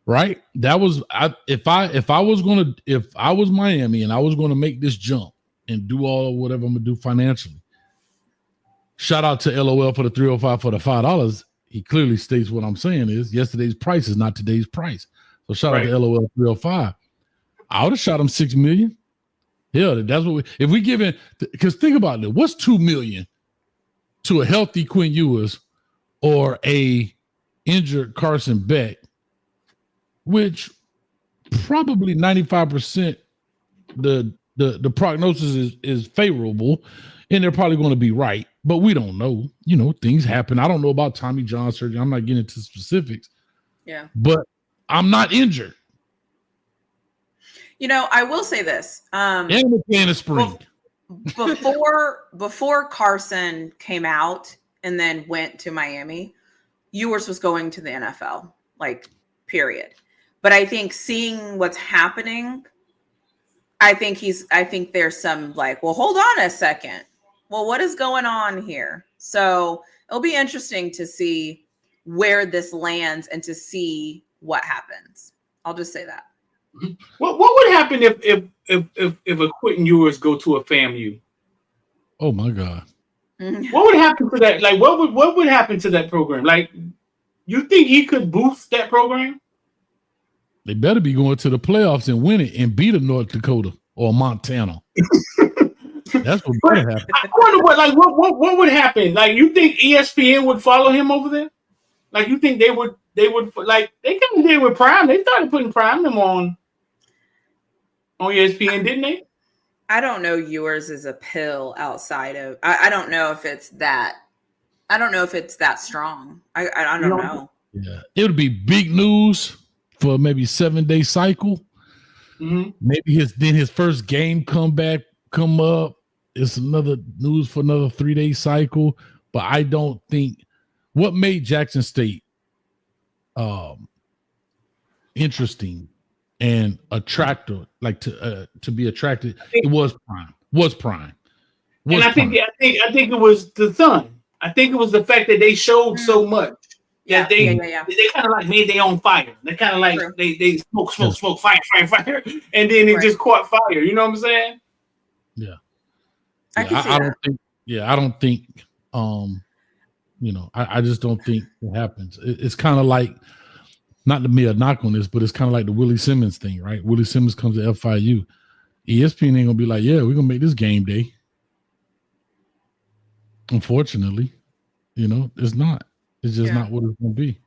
right? That was if I was Miami and I was gonna make this jump and do all whatever I'm gonna do financially. Shout out to LOL for the 305 for the $5. He clearly states what I'm saying is yesterday's price is not today's price. So shout out to LOL 305. I would have shot him $6 million. Yeah, that's what if we give in, because think about it. What's $2 million to a healthy Quinn Ewers or a injured Carson Beck, which probably 95% the prognosis is favorable, and they're probably going to be right, but we don't know. You know, things happen. I don't know about Tommy John surgery. I'm not getting into specifics. Yeah. But I'm not injured. You know, I will say this. And we're playing a spring. Before Carson came out and then went to Miami, Ewers was going to the NFL, like, period. But I think seeing what's happening, I think there's some like, well, hold on a second. Well, what is going on here? So it'll be interesting to see where this lands and to see what happens. I'll just say that. What would happen if a Quentin Ewers go to a FAMU? Oh my God! What would happen to that? Like, what would happen to that program? Like, you think he could boost that program? They better be going to the playoffs and win it and beat a North Dakota or Montana. That's what better happen. I wonder what would happen? Like, you think ESPN would follow him over there? Like, you think they would like they came there with Prime? They started putting Prime them on ESPN, didn't they? I don't know Ewers is a pill outside of. I don't know if it's that. I don't know if it's that strong. I don't know. Yeah, it would be big news for maybe 7-day cycle. Mm-hmm. Maybe his first game come up. It's another news for another 3-day cycle. But I don't think what made Jackson State interesting and attractive, like to be attracted. It was prime. And I think it was the sun. I think it was the fact that they showed so much that they kind of like made their own fire. They kind of like they smoke, fire, and then it just caught fire. You know what I'm saying? Yeah. I don't think. I just don't think it happens. It's kind of like, not to be a knock on this, but it's kind of like the Willie Simmons thing, right? Willie Simmons comes to FIU. ESPN ain't gonna be like, yeah, we're gonna make this game day. Unfortunately, it's not. It's just not what it's gonna be.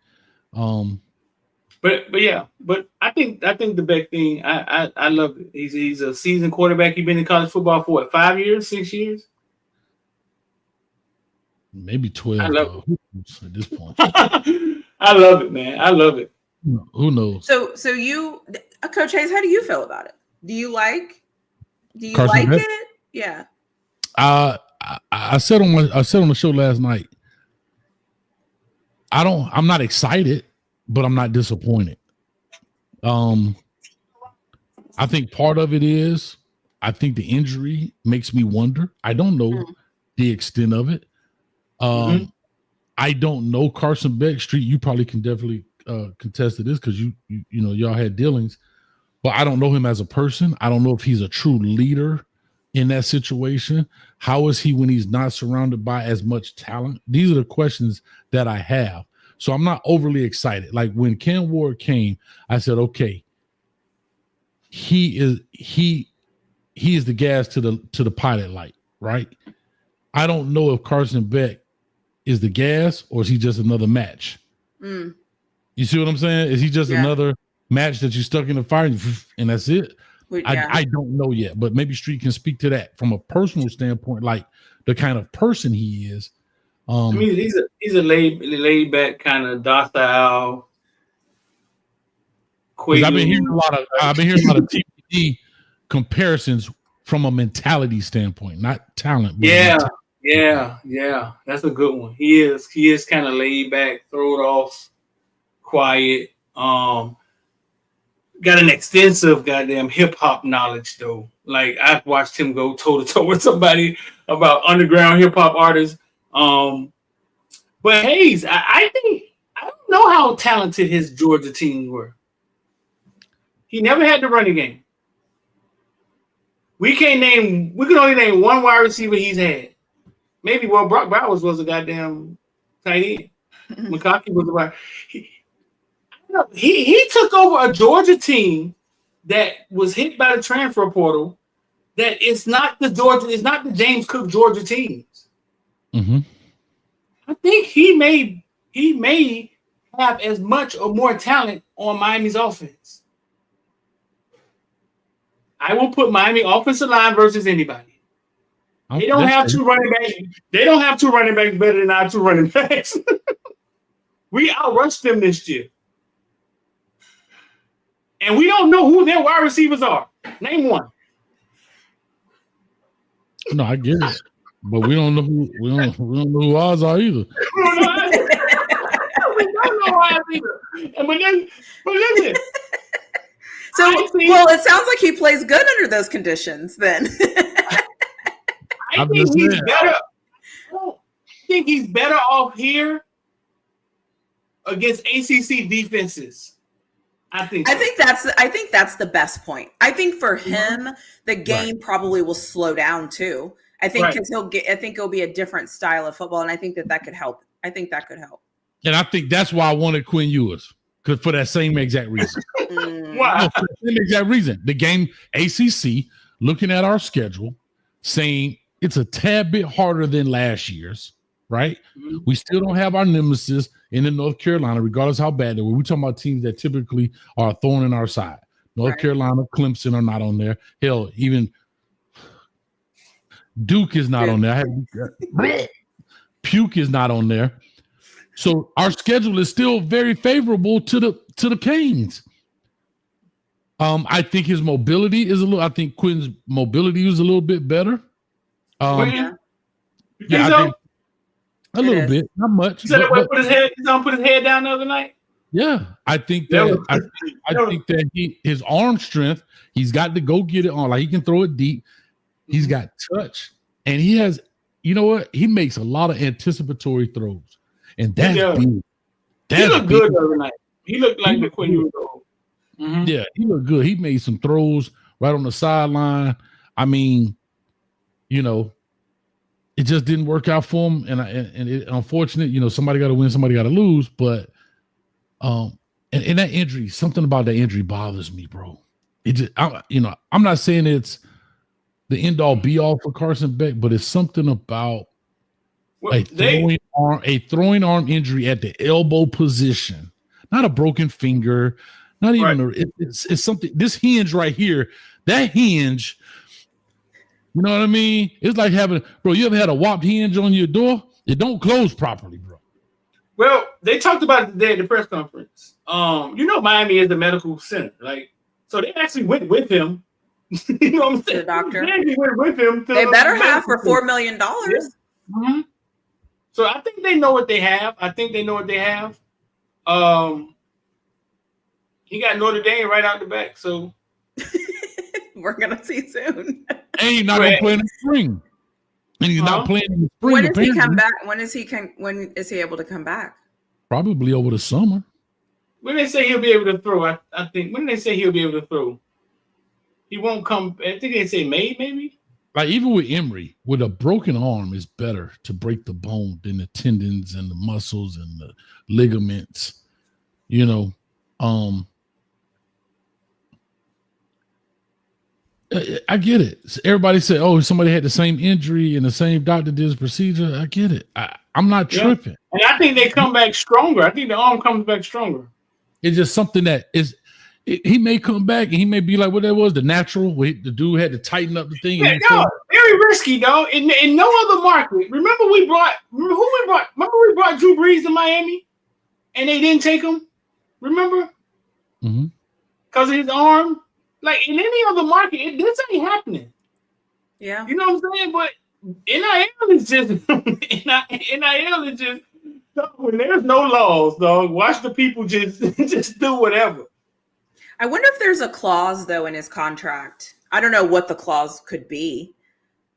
But I think the big thing, I love it. He's a seasoned quarterback. He's been in college football for what, 5 years, 6 years? Maybe 12 at this point. I love it, man. I love it. Who knows? So you, Coach Hayes, how do you feel about it? Do you like Carson Beck? it? Yeah. I said on the show last night, I'm not excited, but I'm not disappointed. I think part of it is I think the injury makes me wonder. I don't know the extent of it. I don't know Carson Beck. Street, you probably can definitely contest to this because y'all had dealings, but I don't know him as a person. I don't know if he's a true leader in that situation? How is he when he's not surrounded by as much talent? These are the questions that I have. So I'm not overly excited. Like when Ken Ward came, I said, okay, he is the gas to the pilot light, right? I don't know if Carson Beck is the gas or is he just another match? You see what I'm saying? Is he just another match that you stuck in the fire and that's it? I don't know yet, but maybe Street can speak to that from a personal standpoint, like the kind of person he is. I mean, he's a laid back kind of docile. I've been hearing a lot of TPD comparisons from a mentality standpoint, not talent. But yeah, that's a good one. He is kind of laid back, throw it off, quiet. Got an extensive goddamn hip hop knowledge though. Like I've watched him go toe to toe with somebody about underground hip hop artists. But Hayes, I don't know how talented his Georgia teams were. He never had the running game. We can only name one wide receiver he's had. Maybe Brock Bowers was a goddamn tight end. McConkey was a wide. He took over a Georgia team that was hit by the transfer portal. That it's not the James Cook Georgia teams. Mm-hmm. I think he may have as much or more talent on Miami's offense. I will put Miami offensive line versus anybody. They don't have two running backs. They don't have two running backs better than our two running backs. We outrushed them this year. And we don't know who their wide receivers are. Name one. No, I get it. But we don't know who ours are either. We don't know ours either. But listen. So, it sounds like he plays good under those conditions then. I think he's better. I think he's better off here against ACC defenses. I think that's the best point. I think for him, the game probably will slow down too. I think because I think it'll be a different style of football, and I think that could help. I think that could help. And I think that's why I wanted Quinn Ewers, because for that same exact reason. Why? No, for the same exact reason. The game ACC, looking at our schedule, saying it's a tad bit harder than last year's, right? Mm-hmm. We still don't have our nemesis in North Carolina, regardless how bad they were. We're talking about teams that typically are a thorn in our side. North Carolina, Clemson are not on there. Hell, even Duke is not on there. Puke is not on there. So our schedule is still very favorable to the Canes. I think his mobility is I think Quinn's mobility is a little bit better. I think a little bit, not much. He put his head down the other night. Yeah, I think that I think that his arm strength, he's got to go get it on. Like he can throw it deep. He's got touch, and he has. You know what? He makes a lot of anticipatory throws, and that's big. He looked good the other night. He looked like the Quinn Ewers. Mm-hmm. Yeah, he looked good. He made some throws right on the sideline. I mean, it just didn't work out for him, and it unfortunate. Somebody got to win, somebody got to lose. But and that injury, something about that injury bothers me, bro. It just, I'm not saying it's the end all be all for Carson Beck, but it's something about a throwing arm injury at the elbow position, not a broken finger, not even it's something. This hinge right here, that hinge. You know what I mean? It's like having, bro, you ever had a whopped hinge on your door? It don't close properly, bro. Well, they talked about it today at the press conference. Miami is the medical center. So they actually went with him. You know what I'm saying? The doctor. They went with him. They better have for $4 million. Yeah. Mm-hmm. So I think they know what they have. He got Notre Dame right out the back, so we're gonna see soon. And he's not gonna play in the spring. And he's not playing in the spring. When does he come back? When is he able to come back? Probably over the summer. When they say he'll be able to throw, I think when they say he'll be able to throw, he won't come. I think they say May, maybe. like even with Emery, with a broken arm, it's better to break the bone than the tendons and the muscles and the ligaments. You know, I get it. Everybody said, "Oh, somebody had the same injury and the same doctor did his procedure." I get it. I'm not tripping. And I think they come back stronger. I think the arm comes back stronger. It's just something that is. He may come back and he may be like what that was, the natural. The dude had to tighten up the thing. Yeah, no, very risky, though. In no other market. Remember we brought Drew Brees to Miami, and they didn't take him. Remember? Because of his arm. Like in any other market, this ain't happening. Yeah, you know what I'm saying. But NIL is just NIL is just when there's no laws, dog. Watch the people just do whatever. I wonder if there's a clause though in his contract. I don't know what the clause could be,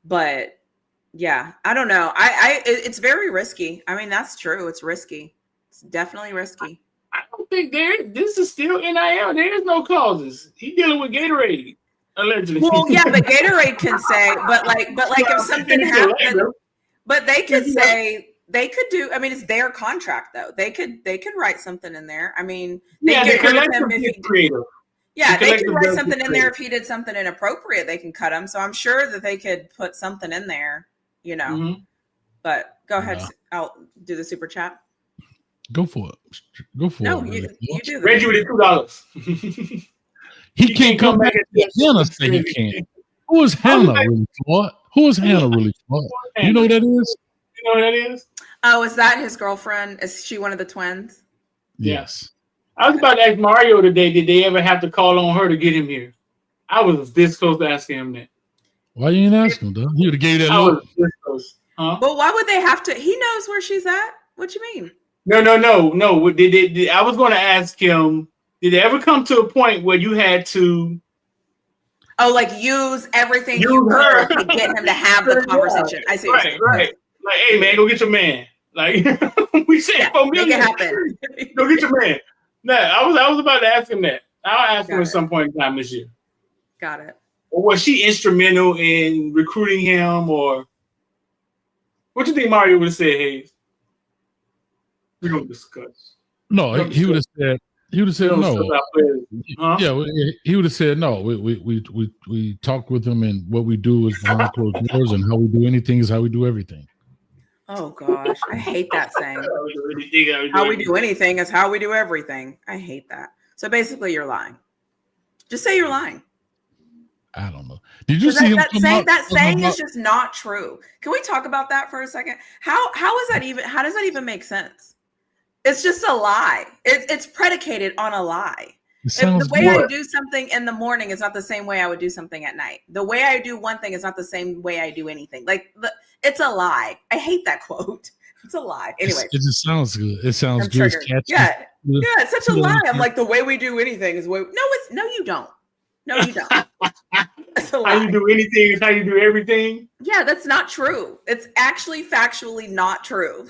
but yeah, I don't know. It's very risky. I mean, that's true. It's risky. It's definitely risky. I don't think this is still NIL. There is no clauses. He's dealing with Gatorade, allegedly. Well, yeah, but Gatorade can say, but like if something happened, but they could say they could do. I mean, it's their contract though. They could write something in there. I mean, they get rid of him if he creative. Yeah, they could write something in there if he did something inappropriate. They can cut him. So I'm sure that they could put something in there. You know, but go ahead. I'll do the super chat. Go for it. Go for it. No, you do. Reggie with $2. He can't come back. Hannah say he can't. Who is Hannah really for? Who is Hannah really for? You know who that is? You know who that is? Oh, is that his girlfriend? Is she one of the twins? Yes. I was about to ask Mario today, did they ever have to call on her to get him here? I was this close to asking him that. Why you didn't ask him, though? He would have gave that look. This close. Huh? But why would they have to? He knows where she's at. What you mean? No. Did I was going to ask him, did it ever come to a point where you had to use everything you could to get him to have the conversation? I see what you're saying. Right. Like, hey, man, go get your man. Like, we said $4 million. Make it happen. Go get your man. No, I was about to ask him that. I'll ask him at some point in time this year. Got it. Or was she instrumental in recruiting him, or what do you think Mario would have said, Hayes? We don't discuss. No, he would have said. He would have said no. Huh? Yeah, he would have said no. We talk with him, and what we do is behind closed doors, and how we do anything is how we do everything. Oh gosh, I hate that saying. How we do anything is how we do everything. I hate that. So basically, you're lying. Just say you're lying. I don't know. Did you see that saying is just not true. Can we talk about that for a second? How does that even make sense? It's just a lie. It's predicated on a lie. The way I do something in the morning is not the same way I would do something at night. The way I do one thing is not the same way I do anything. It's a lie. I hate that quote. It's a lie. Anyway, it just sounds good. It sounds good. Yeah, it's such a lie. I'm like, the way we do anything is no, you don't. No, you don't. It's a lie. How you do anything is how you do everything. Yeah, that's not true. It's actually factually not true.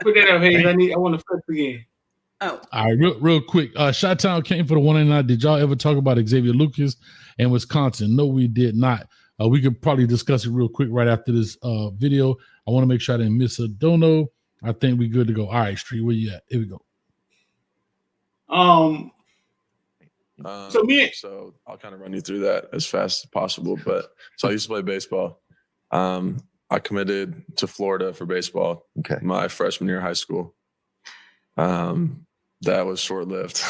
Put that up, Hayes. I want to flip again. Oh. All right, real quick. Chi-Town came for the 199. Did y'all ever talk about Xavier Lucas and Wisconsin? No, we did not. We could probably discuss it real quick right after this video. I want to make sure I didn't miss a dono. I think we're good to go. All right, Street, where you at? Here we go. So I'll kind of run you through that as fast as possible. But so I used to play baseball. I committed to Florida for baseball. Okay. My freshman year of high school. That was short-lived.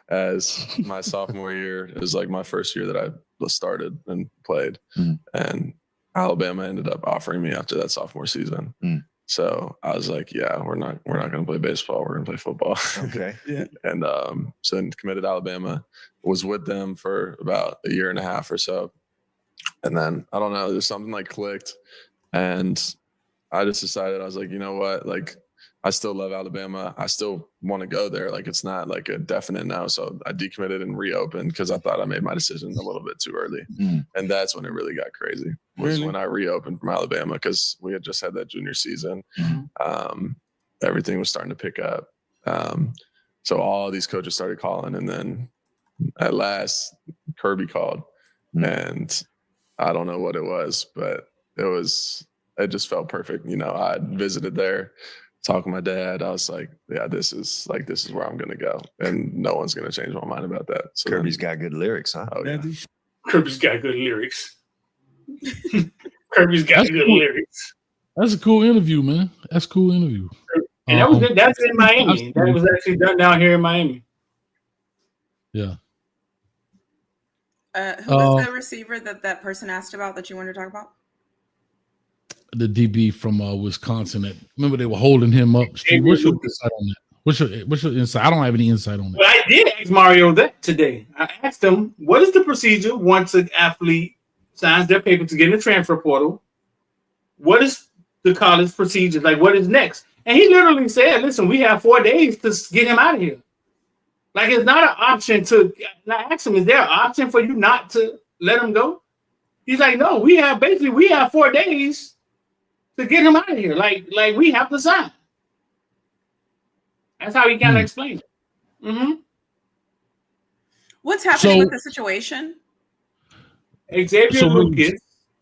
As my sophomore year is like my first year that I started and played, and Alabama ended up offering me after that sophomore season. So I was like, yeah, we're not going to play baseball. We're going to play football. Okay. Yeah. And so then committed to Alabama, was with them for about a year and a half or so. And then I don't know, there's something like clicked, and I just decided, I was like, you know what? Like, I still love Alabama. I still want to go there. Like, it's not like a definite no. So I decommitted and reopened because I thought I made my decision a little bit too early. And that's when it really got crazy, was when I reopened from Alabama, because we had just had that junior season. Everything was starting to pick up. So all these coaches started calling. And then at last, Kirby called. And I don't know what it was, but it just felt perfect. You know, I visited there, talked to my dad. I was like, yeah, this is where I'm gonna go, and no one's gonna change my mind about that. So Kirby's got good lyrics, huh? Oh yeah. Kirby's got good lyrics. Kirby's got That's good cool. lyrics. That's a cool interview, man. That's a cool interview. And that was good. That's in Miami. That was actually done down here in Miami. Yeah. Who was the receiver that person asked about that you wanted to talk about? The DB from Wisconsin. Remember they were holding him up. Steve, what's your insight on that? What's your insight? I don't have any insight on that. Well, I did ask Mario that today. I asked him, what is the procedure once an athlete signs their paper to get in the transfer portal? What is the college procedure? Like, what is next? And he literally said, listen, we have 4 days to get him out of here. Like, it's not an option to, and I asked him, is there an option for you not to let him go? He's like, no, we have 4 days to get him out of here. Like we have to sign. That's how he kind of explained it. Mm-hmm. What's happening with the situation? Xavier Lucas.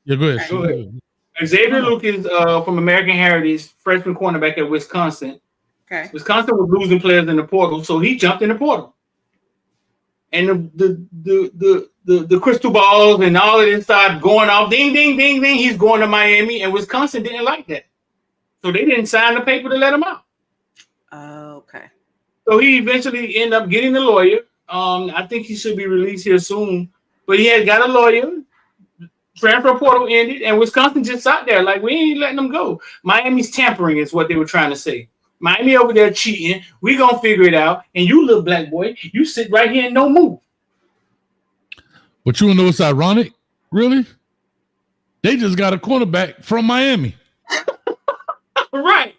Yeah, go ahead. Go ahead. Xavier Lucas from American Heritage, freshman cornerback at Wisconsin. Okay. Wisconsin was losing players in the portal, so he jumped in the portal. And the crystal balls and all of this started going off. Ding, ding, ding, ding. He's going to Miami, and Wisconsin didn't like that. So they didn't sign the paper to let him out. Okay. So he eventually ended up getting a lawyer. I think he should be released here soon. But he had got a lawyer. Transfer portal ended, and Wisconsin just sat there like, we ain't letting them go. Miami's tampering is what they were trying to say. Miami over there cheating. We gonna figure it out. And you little black boy, you sit right here and don't move. But you know what's ironic? Really? They just got a cornerback from Miami. Right.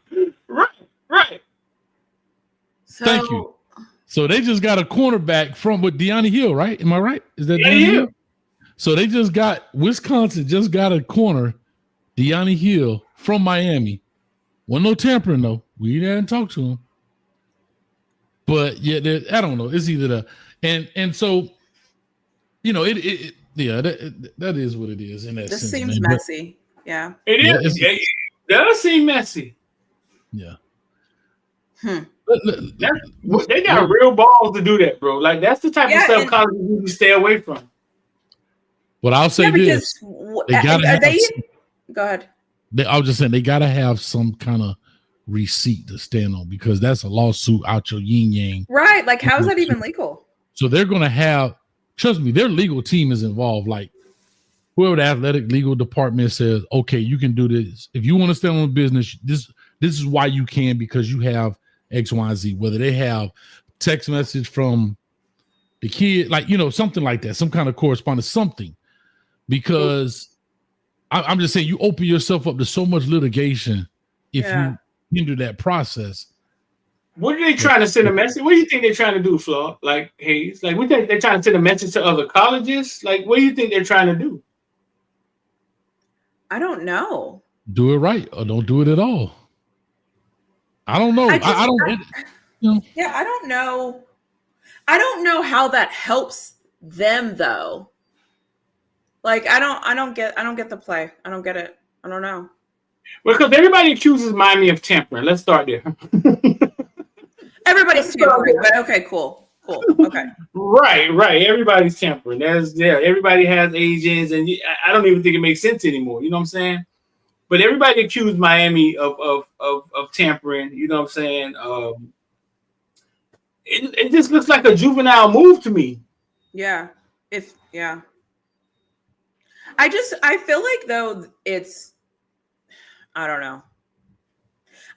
So, Thank you. So they just got a cornerback from with De'Ani Hill, right? Am I right? Is that De'Ani Hill? So they just got Wisconsin just got a corner, De'Ani Hill from Miami. Well, no tampering though. We didn't talk to him. But yeah, I don't know. It's either the and so you know that is what it is. In that this sense, seems man. messy. Yeah. It is. It does seem messy. Yeah. They got real balls to do that, bro. Like that's the type of stuff colleges need to stay away from. But I'll say this: they gotta go ahead. I was just saying they gotta have some kind of receipt to stand on because that's a lawsuit out your yin yang. Right? Like, how is that even legal? So they're gonna have. Trust me, their legal team is involved. Like whoever the athletic legal department says, okay, you can do this. If you want to stay on business, this is why you can because you have X, Y, and Z. Whether they have text message from the kid, like something like that, some kind of correspondence, something. Because I'm just saying, you open yourself up to so much litigation if you hinder that process. What are they trying to send a message? What do you think they're trying to do, Flaw? Like Hayes? Like, what they're trying to send a message to other colleges? Like, what do you think they're trying to do? I don't know. Do it right or don't do it at all. I don't know. I don't. Yeah, I don't know. I don't know how that helps them though. Like, I don't get the play. I don't get it. I don't know. Well, because everybody accuses Miami of tampering. Let's start there. Everybody's tampering, but okay, cool. Okay. Right. Everybody's tampering. Everybody has agents, and I don't even think it makes sense anymore. You know what I'm saying? But everybody accused Miami of tampering. You know what I'm saying? It just looks like a juvenile move to me. Yeah. I feel like though I don't know.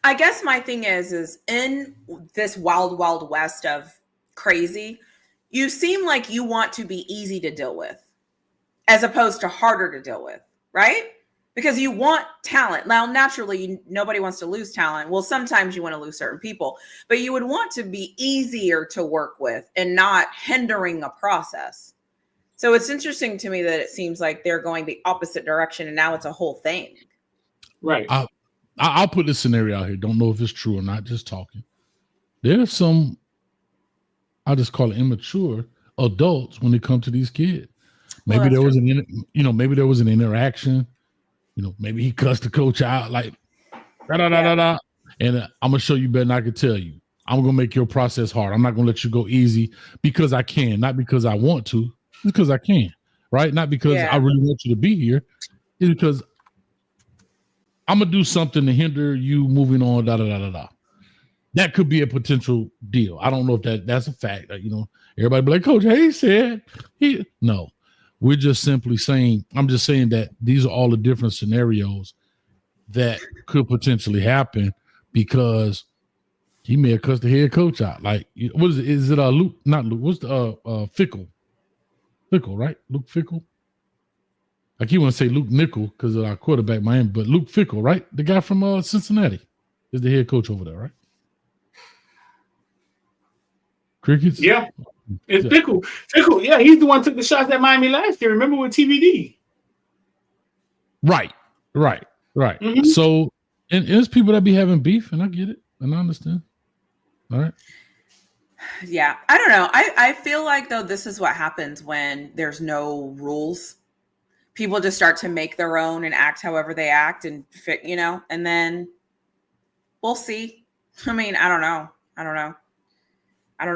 I guess my thing is in this wild, wild west of crazy, you seem like you want to be easy to deal with as opposed to harder to deal with, right? Because you want talent. Now, naturally, nobody wants to lose talent. Well, sometimes you want to lose certain people, but you would want to be easier to work with and not hindering a process. So it's interesting to me that it seems like they're going the opposite direction and now it's a whole thing. Right. I'll put this scenario out here. Don't know if it's true or not, just talking. There's some, I'll just call it immature adults when it comes to these kids. Maybe there was maybe there was an interaction. Maybe he cussed the coach out like da da da da da. And I'm gonna show you better than I could tell you. I'm gonna make your process hard. I'm not gonna let you go easy because I can, not because I want to, because I can, right? Not because I really want you to be here. It's because I'm gonna do something to hinder you moving on. Da da da da da. That could be a potential deal. I don't know if that's a fact. Everybody be like, Coach Hayes said he. No, we're just simply saying. I'm just saying that these are all the different scenarios that could potentially happen because he may have cussed the head coach out. Like, what is it? Is it Luke? Not Luke. What's the Fickle? Fickle, right? Luke Fickle. I keep want to say Luke Nickel because of our quarterback, Miami, but Luke Fickle, right? The guy from Cincinnati is the head coach over there, right? Crickets? Yeah. It's Fickle. Fickle, yeah, he's the one who took the shots at Miami last year. Remember with TBD? Right. Mm-hmm. So, and there's people that be having beef, and I get it, and I understand. All right. Yeah, I don't know. I feel like, though, this is what happens when there's no rules. People just start to make their own and act however they act and fit, and then we'll see. I mean, I don't know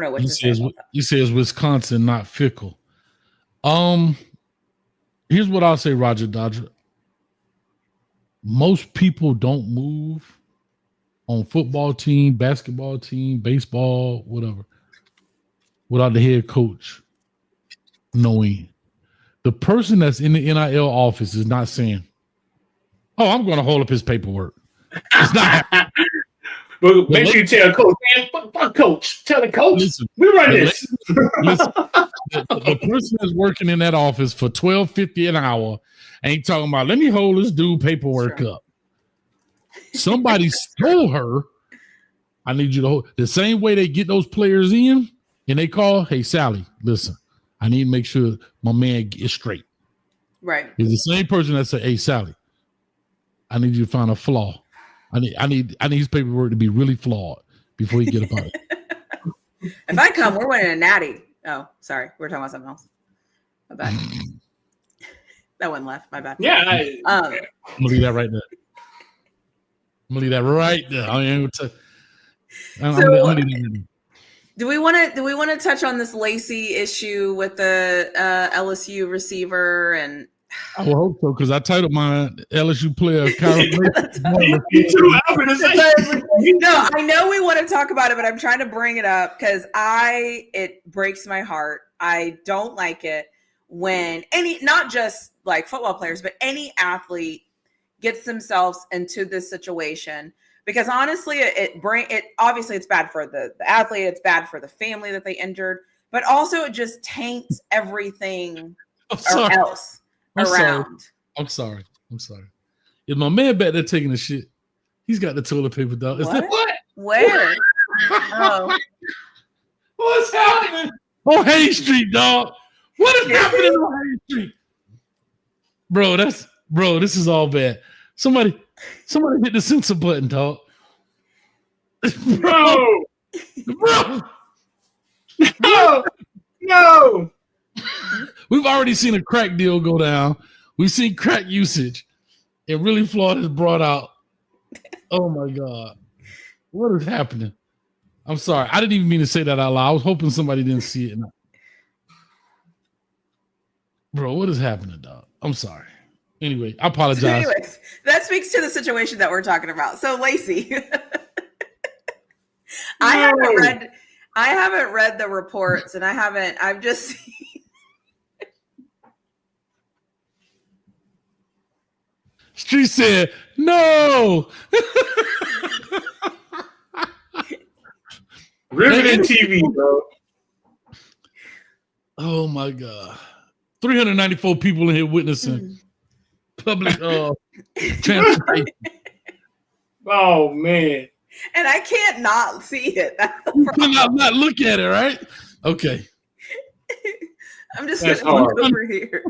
what to say about that. You say it's Wisconsin, not Fickle. Here's what I'll say, Roger Dodger. Most people don't move on football team, basketball team, baseball, whatever, without the head coach knowing. The person that's in the NIL office is not saying, "Oh, I'm going to hold up his paperwork." It's not happening. Well, make sure you tell coach, man, fuck coach. Tell the coach. Listen, we run this. Listen, the person that's working in that office for $12.50 an hour ain't talking about, let me hold this dude paperwork up. Somebody stole her. I need you to hold the same way they get those players in and they call, hey, Sally, listen, I need to make sure my man is straight. Right. It's the same person that said, hey, Sally, I need you to find a flaw. I need his paperwork to be really flawed before he get up on it. If I come, we're winning a natty. Oh, sorry. We're talking about something else. My bad. That one left. My bad. Yeah. I'm going to leave that right there. Do we want to touch on this Lacy issue with the LSU receiver? And I will hope so, because I titled my LSU player Kyren Lacy. No, I know we want to talk about it, but I'm trying to bring it up because it breaks my heart. I don't like it when not just like football players, but any athlete gets themselves into this situation. Because honestly, obviously it's bad for the athlete, it's bad for the family that they injured, but also it just taints everything else around. I'm sorry. Is my man back there taking the shit? He's got the toilet paper, dog. What? Where? Oh. What's happening? On Hay Street, dog. What is happening on Hay Street? Bro, this is all bad. Somebody hit the censor button, dog. Bro. No. We've already seen a crack deal go down. We've seen crack usage. And really flawed is brought out. Oh my God. What is happening? I'm sorry. I didn't even mean to say that out loud. I was hoping somebody didn't see it. Bro, what is happening, dog? I'm sorry. Anyway, I apologize. Anyways, that speaks to the situation that we're talking about. So Lacy, I haven't read the reports, and I've just seen. She said, no. Riveting TV, bro. Oh my God. 394 people in here witnessing public transportation. Oh man. And I can't not see it. You cannot not look at it, right? Okay. I'm just going to look over here.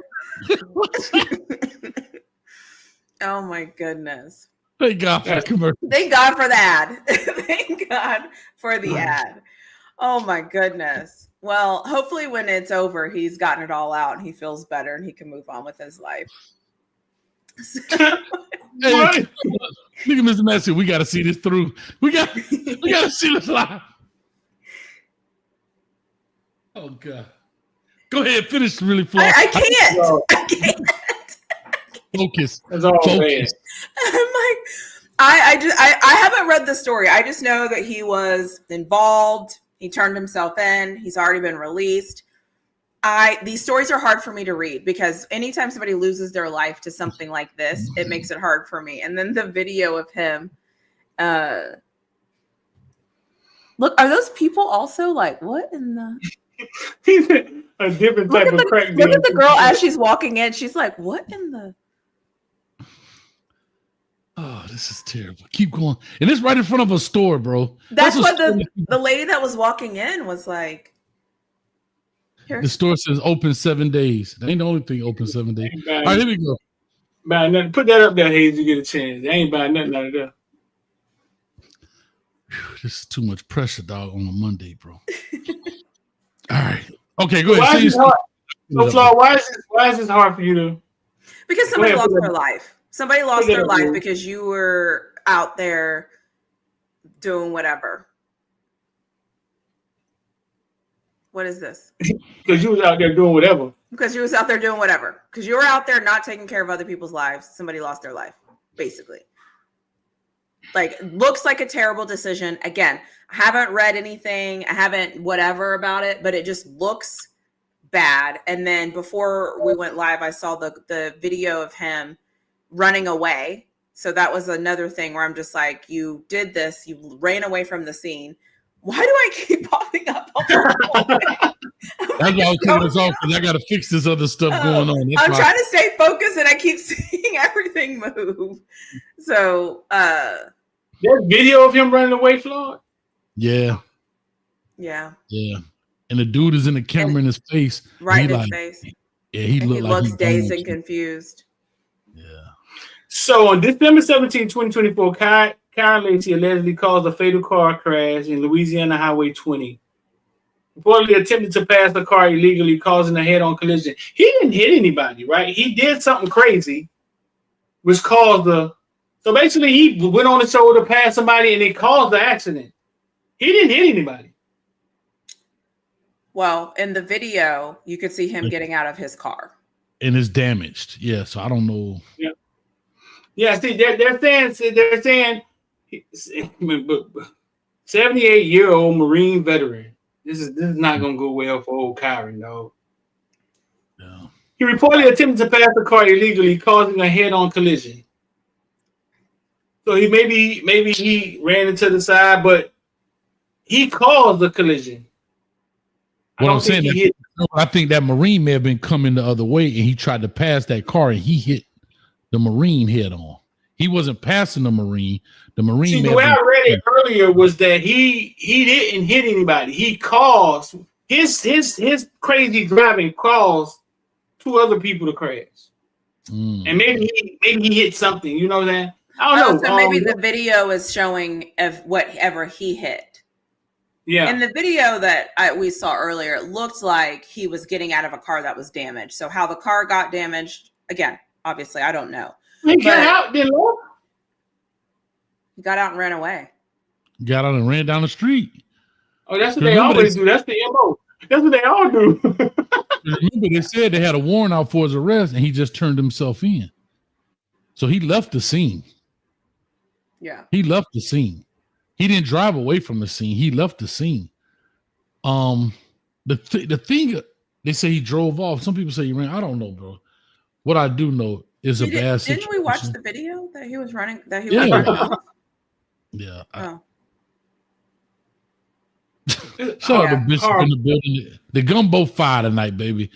Oh my goodness. Thank God for the commercial. Thank God for the ad. Thank God for the ad. Oh my goodness. Well, hopefully when it's over, he's gotten it all out and he feels better and he can move on with his life. Hey, look at Mr. Massey. We got to see this through. We got to see this live. Oh God! Go ahead, finish really far. I can't. I can't. Focus. That's all Focus. I'm like, I haven't read the story. I just know that he was involved. He turned himself in. He's already been released. These stories are hard for me to read because anytime somebody loses their life to something like this, it makes it hard for me. And then the video of him, look, are those people also like, what in the? He's a different type of crack. Look at the girl as she's walking in. She's like, what in the? Oh, this is terrible. Keep going. And it's right in front of a store, bro. That's what the lady that was walking in was like. The store says open 7 days. That ain't the only thing open 7 days. All right, here we go. Put that up there, Hayes. You get a chance. They ain't buying nothing out of there. This is too much pressure, dog, on a Monday, bro. All right. Okay, go ahead. So, Flaw, why is this hard for you to? Because somebody lost their life. Somebody lost their life because you were out there doing whatever. What is this? Because you was out there doing whatever. Because you was out there doing whatever. Because you were out there not taking care of other people's lives. Somebody lost their life, basically. Like, looks like a terrible decision. Again, I haven't read anything. I haven't whatever about it, but it just looks bad. And then before we went live, I saw the video of him running away. So that was another thing where I'm just like, you did this. You ran away from the scene. Why do I keep popping up? I gotta turn this off because I gotta fix this other stuff going on. I'm trying to stay focused and I keep seeing everything move. So there's video of him running away, Floyd? Yeah. Yeah. Yeah. And the dude is in the camera in his face. Right in his face. Yeah, he looks dazed and confused. Yeah. So on December 17, 2024, Kyren Lacy allegedly caused a fatal car crash in Louisiana Highway 20. Reportedly attempted to pass the car illegally, causing a head-on collision. He didn't hit anybody, right? He did something crazy, which caused the... So basically, he went on the shoulder, passed somebody, and it caused the accident. He didn't hit anybody. Well, in the video, you could see him getting out of his car. And it's damaged. Yeah, so I don't know. Yeah. Yeah, see, they're saying 78-year-old Marine veteran. This is not gonna go well for old Kyren, though. No. He reportedly attempted to pass the car illegally, causing a head-on collision. So he maybe he ran into the side, but he caused the collision. What I'm saying, I think that Marine may have been coming the other way, and he tried to pass that car, and he hit the Marine head on. He wasn't passing the Marine. The Marine. See, the way I read it earlier was that he didn't hit anybody. He caused his crazy driving caused two other people to crash, and maybe he hit something. You know what I'm saying? I don't know. So maybe the video is showing of whatever he hit. Yeah. In the video that we saw earlier, it looked like he was getting out of a car that was damaged. So how the car got damaged, again, obviously, I don't know. He got out, didn't he? He got out and ran away. Got out and ran down the street. Oh, that's what they always do. That's the MO. That's what they all do. Remember, they said they had a warrant out for his arrest, and he just turned himself in. So he left the scene. Yeah. He left the scene. He didn't drive away from the scene. He left the scene. The thing, they say he drove off. Some people say he ran. I don't know, bro. What I do know is a bad situation. Didn't we watch the video that he was running? That he was running off? Yeah. Oh. Shout out to Bishop in the building. The gumbo fire tonight, baby.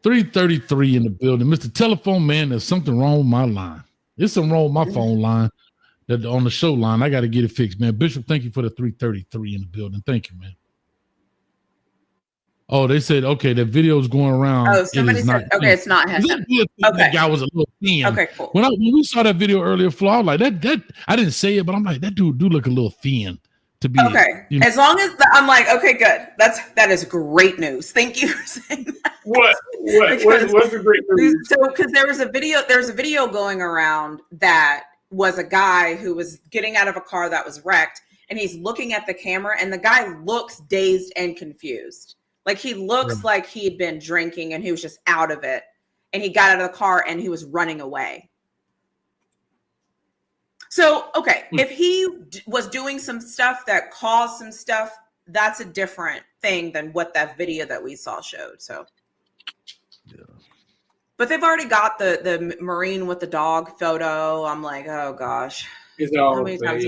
333 in the building. Mr. Telephone Man, there's something wrong with my line. There's something wrong with my phone line. That on the show line. I got to get it fixed, man. Bishop, thank you for the 333 in the building. Thank you, man. Oh, they said, okay, that video's going around. Oh, somebody said, okay, it's not him. Okay. That guy was a little thin. Okay, cool. When we saw that video earlier, Flo, I was like, that I didn't say it, but I'm like, that dude do look a little thin to be Okay. you know, As long as I'm like, okay, good. That is great news. Thank you for saying that. What's the great news? So, because there's a video going around that was a guy who was getting out of a car that was wrecked, and he's looking at the camera, and the guy looks dazed and confused. Like he looks like he'd been drinking and he was just out of it, and he got out of the car and he was running away. So, okay, if he was doing some stuff that caused some stuff, that's a different thing than what that video that we saw showed. So, yeah. But they've already got the Marine with the dog photo. I'm like, oh gosh. It's all, how many times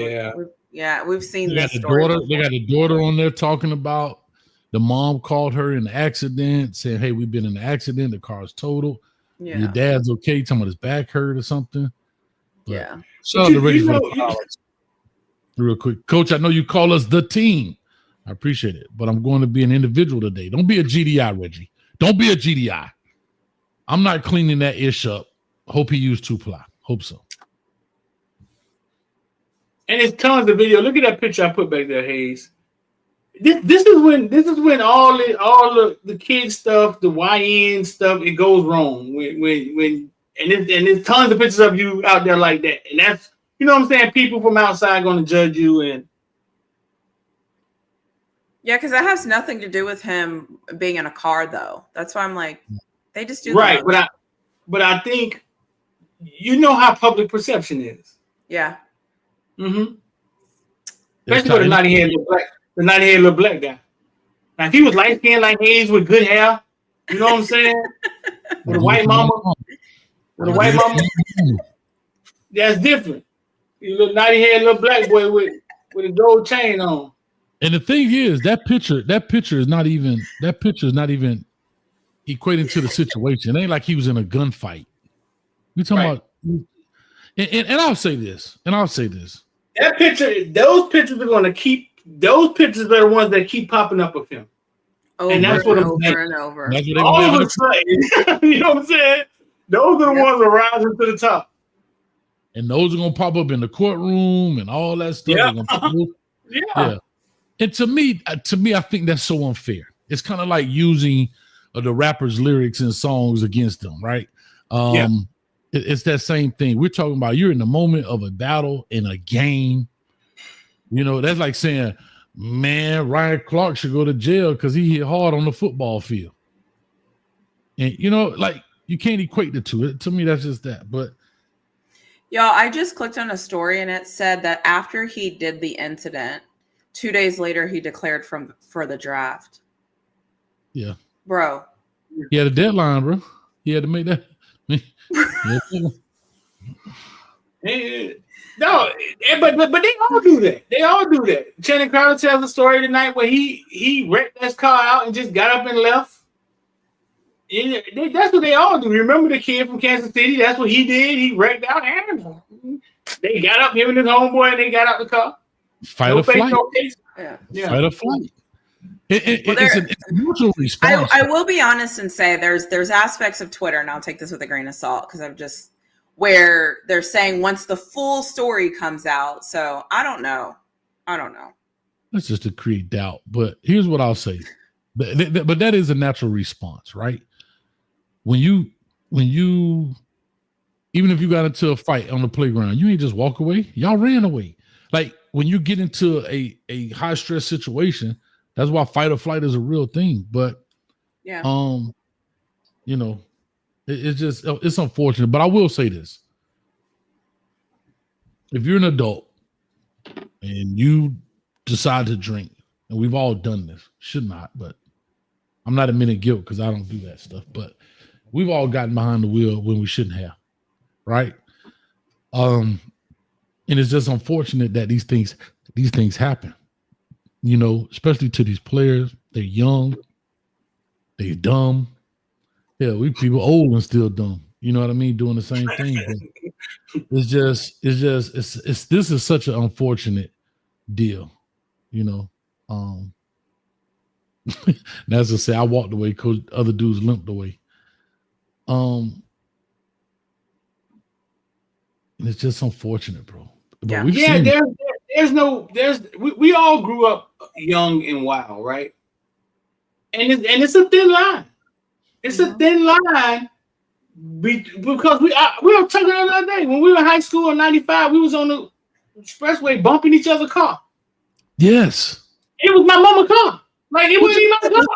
we've seen they this got story. They got a daughter on there talking about the mom called her in an accident, saying, "Hey, we've been in an accident. The car is totaled. Yeah. Your dad's okay. Talking about his back hurt or something." But yeah. shout out to Reggie for the real quick, Coach. I know you call us the team. I appreciate it, but I'm going to be an individual today. Don't be a GDI, Reggie. Don't be a GDI. I'm not cleaning that ish up. Hope he used 2-ply. Hope so. And it's tons of video. Look at that picture I put back there, Hayes. This is when all the kids stuff, the YN stuff, it goes wrong. When there's tons of pictures of you out there like that, and that's, you know what I'm saying. People from outside going to judge you, and yeah, because that has nothing to do with him being in a car, though. That's why I'm like, they just do right. But I think you know how public perception is. Yeah. Mm-hmm. Especially with the 90-head little black guy. Now, if he was light skinned like Hayes with good hair, you know what I'm saying? With a white mama, that's different. You little 90-head little black boy with a gold chain on. And the thing is, that picture is not even equating to the situation. It ain't like he was in a gunfight. We talking about, and I'll say this. That picture, those pictures are going to keep. Those pictures are the ones that keep popping up of him. And that's what I'm saying. And over. All of a sudden, you know what I'm saying? Those are the ones that are rising to the top. And those are gonna pop up in the courtroom and all that stuff. Yeah. And to me, I think that's so unfair. It's kind of like using the rappers' lyrics and songs against them, right? It's that same thing. We're talking about you're in the moment of a battle in a game. You know, that's like saying, man, Ryan Clark should go to jail because he hit hard on the football field. And, you know, like, you can't equate the two. To me, that's just that. But y'all, I just clicked on a story and it said that after he did the incident, 2 days later, he declared for the draft. Yeah. Bro. He had a deadline, bro. He had to make that. No, but they all do that. They all do that. Channing Crowder tells a story tonight where he wrecked his car out and just got up and left. That's what they all do. Remember the kid from Kansas City? That's what he did. He wrecked out and they got up, him and his homeboy, and they got out the car. Fight or flight. Yeah. Fight or flight. It's a mutual response. I will be honest and say there's aspects of Twitter, and I'll take this with a grain of salt because I'm just where they're saying once the full story comes out. So I don't know. That's just to create doubt. But here's what I'll say. But that is a natural response, right? When you even if you got into a fight on the playground, you ain't just walk away. Y'all ran away. Like when you get into a high stress situation, that's why fight or flight is a real thing. But yeah, you know, it's unfortunate. But I will say this: if you're an adult and you decide to drink, and we've all done this, should not, but I'm not admitting guilt because I don't do that stuff. But we've all gotten behind the wheel when we shouldn't have, right? And it's just unfortunate that these things happen. You know, especially to these players. They're young, they're dumb. Yeah, we people old and still dumb. You know what I mean? Doing the same thing. But this is such an unfortunate deal. You know, that's to say, I walked away because other dudes limped away. And it's just unfortunate, bro. But yeah, there's we all grew up young and wild, right? And it's a thin line. It's a thin line because we were talking the other day when we were in high school in '95. We was on the expressway bumping each other's car. Yes. It was my mama's car. Like it wasn't even my car.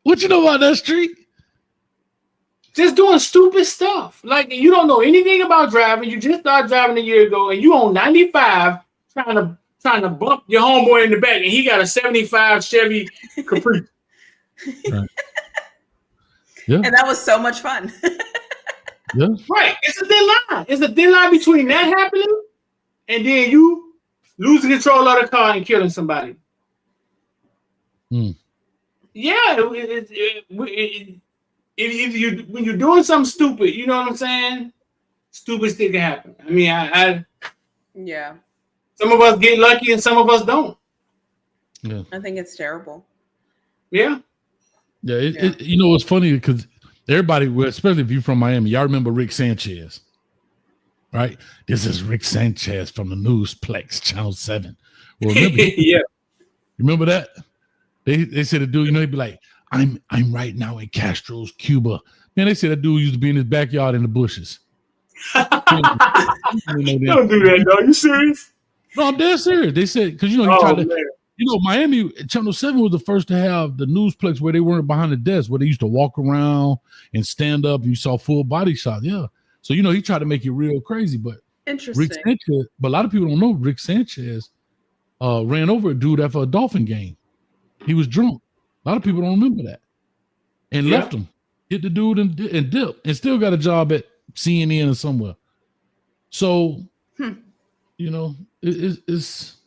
What you know about that street? Just doing stupid stuff. Like you don't know anything about driving. You just started driving a year ago, and you on 95 trying to bump your homeboy in the back, and he got a 75 Chevy Caprice. Right. Yeah. And that was so much fun. Yeah. Right. It's a thin line. It's a thin line between that happening and then you losing control of the car and killing somebody. Yeah. If when you're doing something stupid, you know what I'm saying? Stupid shit can happen. I mean, yeah. Some of us get lucky and some of us don't. Yeah. I think it's terrible. Yeah. Yeah. You know, it's funny because everybody, especially if you're from Miami, y'all remember Rick Sanchez, right? This is Rick Sanchez from the Newsplex, Channel 7. Well, remember, yeah. Remember that? They said the dude, you know, he'd be like, I'm right now in Castro's Cuba. Man, they said that dude used to be in his backyard in the bushes. Don't do that, though. You serious? No, I'm dead serious. They said, because, you know, he tried to, you know, Miami, Channel 7 was the first to have the newsplex where they weren't behind the desk, where they used to walk around and stand up. You saw full body shots. Yeah. So, you know, he tried to make it real crazy, but Interesting. Rick Sanchez, but a lot of people don't know Rick Sanchez ran over a dude after a Dolphin game. He was drunk. A lot of people don't remember that. And left him. Hit the dude and dipped. And still got a job at CNN or somewhere. So, you know, it's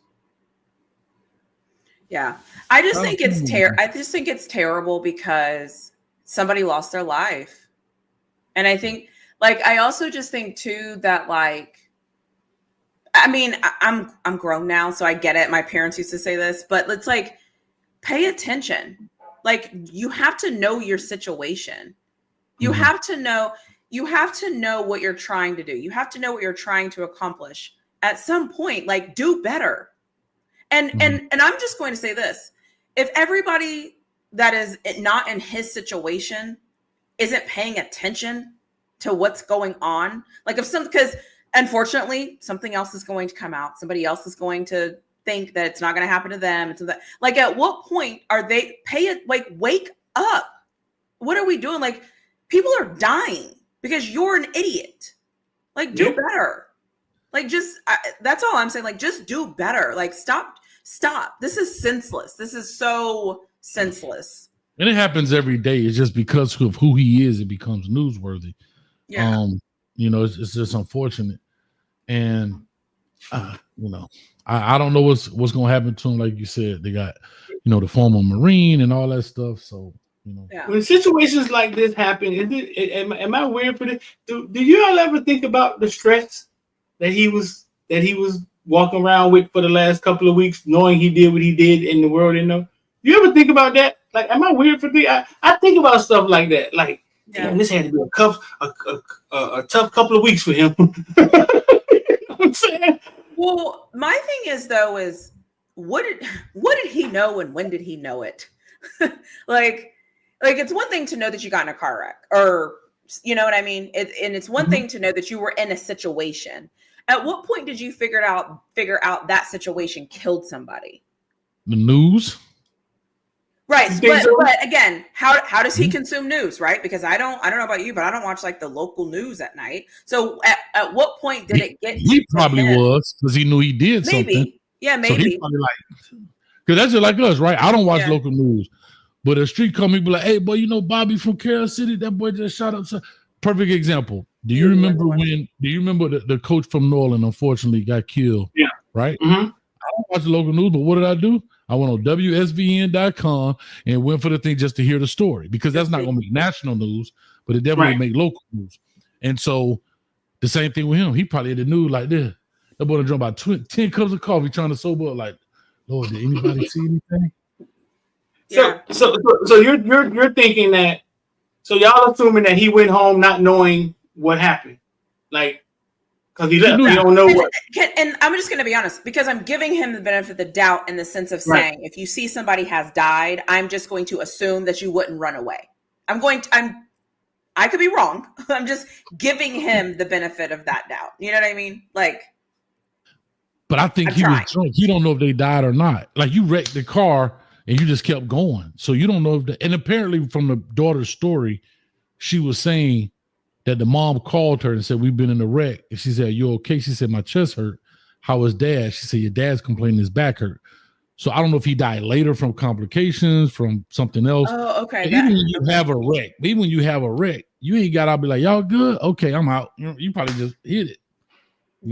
yeah. I just think it's terrible because somebody lost their life. And I think, like, I also just think too that, like, I mean, I'm grown now, so I get it. My parents used to say this, but it's like, pay attention. Like, you have to know your situation. You have to know what you're trying to do. You have to know what you're trying to accomplish. At some point, like, do better. And I'm just going to say this. If everybody that is not in his situation isn't paying attention to what's going on, like because unfortunately something else is going to come out. Somebody else is going to think that it's not going to happen to them. It's that, like, at what point are they wake up? What are we doing? Like, people are dying because you're an idiot. Like, do better. Like, that's all I'm saying. Like, just do better. Like, stop. This is senseless. This is so senseless. And it happens every day. It's just because of who he is, it becomes newsworthy. Yeah. You know, it's just unfortunate. And you know, I don't know what's going to happen to him. Like you said, they got, you know, the former Marine and all that stuff. So, you know, when situations like this happen, am I weird for this? Do you all ever think about the stress that he was walking around with for the last couple of weeks, knowing he did what he did in the world? You know, you ever think about that? Like, am I weird for this? I think about stuff like that. Like, damn, this had to be a tough couple of weeks for him. You know what I'm saying? Well, my thing is, though, is what did he know and when did he know it? like it's one thing to know that you got in a car wreck, or, you know what I mean? And it's one thing to know that you were in a situation. At what point did you figure out that situation killed somebody? The news. Right. But again, how does he consume news? Right. Because I don't know about you, but I don't watch, like, the local news at night. So at what point did it get he probably was, because he knew he did something. Yeah, maybe. So he's probably like, because that's just like us, right? I don't watch local news. But a street come, he be like, hey, boy, you know Bobby from Carroll City? That boy just shot up. Perfect example. Do you remember the coach from New Orleans, unfortunately, got killed? Yeah. Right? I don't watch the local news, but what did I do? I went on WSVN.com and went for the thing just to hear the story, because that's not going to make national news, but it definitely make local news. And so the same thing with him. He probably had the news like this. That boy done drunk about 10 cups of coffee trying to sober up. Like, Lord, did anybody see anything? So you're thinking that, so y'all assuming that he went home not knowing what happened, like, because he left. We don't know what. And I'm just going to be honest, because I'm giving him the benefit of the doubt in the sense of Right. saying, if you see somebody has died, I'm just going to assume that you wouldn't run away. I could be wrong. I'm just giving him the benefit of that doubt. You know what I mean? Like, but I think I'm he trying. was drunk. You don't know if they died or not. Like you wrecked the car and you just kept going. So you don't know if and apparently from the daughter's story, she was saying that the mom called her and said, we've been in a wreck. And she said, you okay? She said, my chest hurt. How was dad? She said, your dad's complaining his back hurt. So I don't know if he died later from complications, from something else. Oh, okay. Even when you have a wreck, you ain't got to be like, y'all good? Okay, I'm out. You probably just hit it.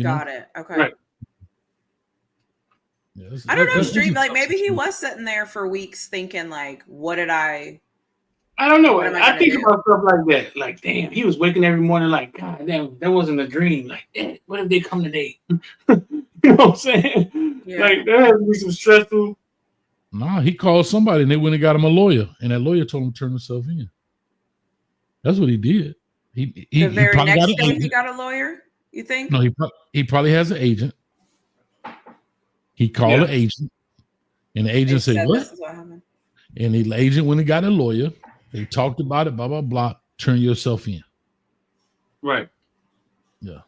Got it. Okay. Right. Yeah, I don't know, Street. Like maybe he was sitting there for weeks thinking, like, what did I? I don't know. What am I I gonna think do? about stuff like that. Like, damn, he was waking every morning like, God damn, that wasn't a dream. Like, damn, what if they come today? You know what I'm saying? Yeah. Like, that has to be some stressful. Nah, he called somebody and they went and got him a lawyer. And that lawyer told him to turn himself in. That's what he did. He The very probably got next an day, he agent. got a lawyer. You think? No, he probably has an agent. He called an agent. And the agent said, what? This is what happened. And the agent went and got a lawyer. They talked about it, blah, blah, blah. Turn yourself in. Right. Yeah.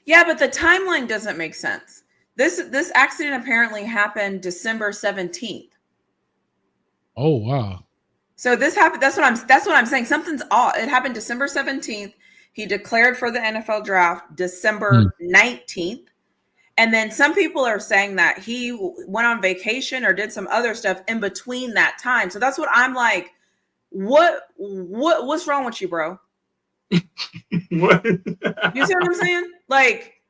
Yeah, but the timeline doesn't make sense. This accident apparently happened December 17th. Oh, wow. So this happened. That's what I'm saying. Something's off. It happened December 17th. He declared for the NFL draft December 19th. And then some people are saying that he went on vacation or did some other stuff in between that time. So that's what I'm like, what's wrong with you, bro? What? You see what I'm saying? Like,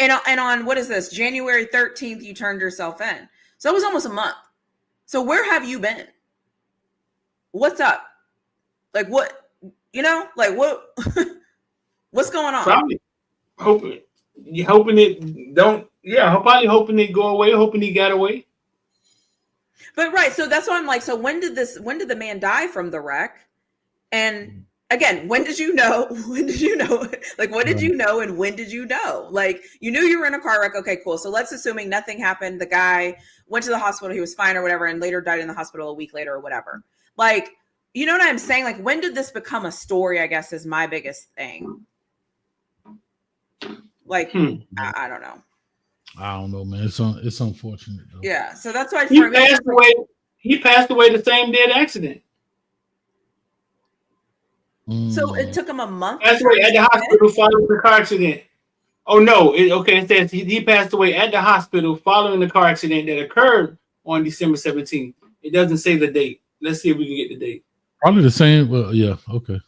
and on what is this? January 13th, you turned yourself in. So it was almost a month. So where have you been? What's up? Like what, like what, what's going on? Probably hoping it don't. Yeah, probably hoping it go away. Hoping he got away. But right, so that's why I'm like, so when did the man die from the wreck? And again, when did you know? When did you know? Like, what did you know and when did you know? Like, you knew you were in a car wreck. Okay, cool. So let's assuming nothing happened. The guy went to the hospital, he was fine or whatever, and later died in the hospital a week later or whatever. Like, you know what I'm saying? Like, when did this become a story, I guess, is my biggest thing. Like, I don't know. I don't know, man. It's unfortunate, though. Yeah, so that's why He passed away the same day of the accident. So it took him a month. Passed away at the hospital following the car accident. Oh no! It says he passed away at the hospital following the car accident that occurred on December 17th. It doesn't say the date. Let's see if we can get the date. Probably the same. Well, yeah, okay.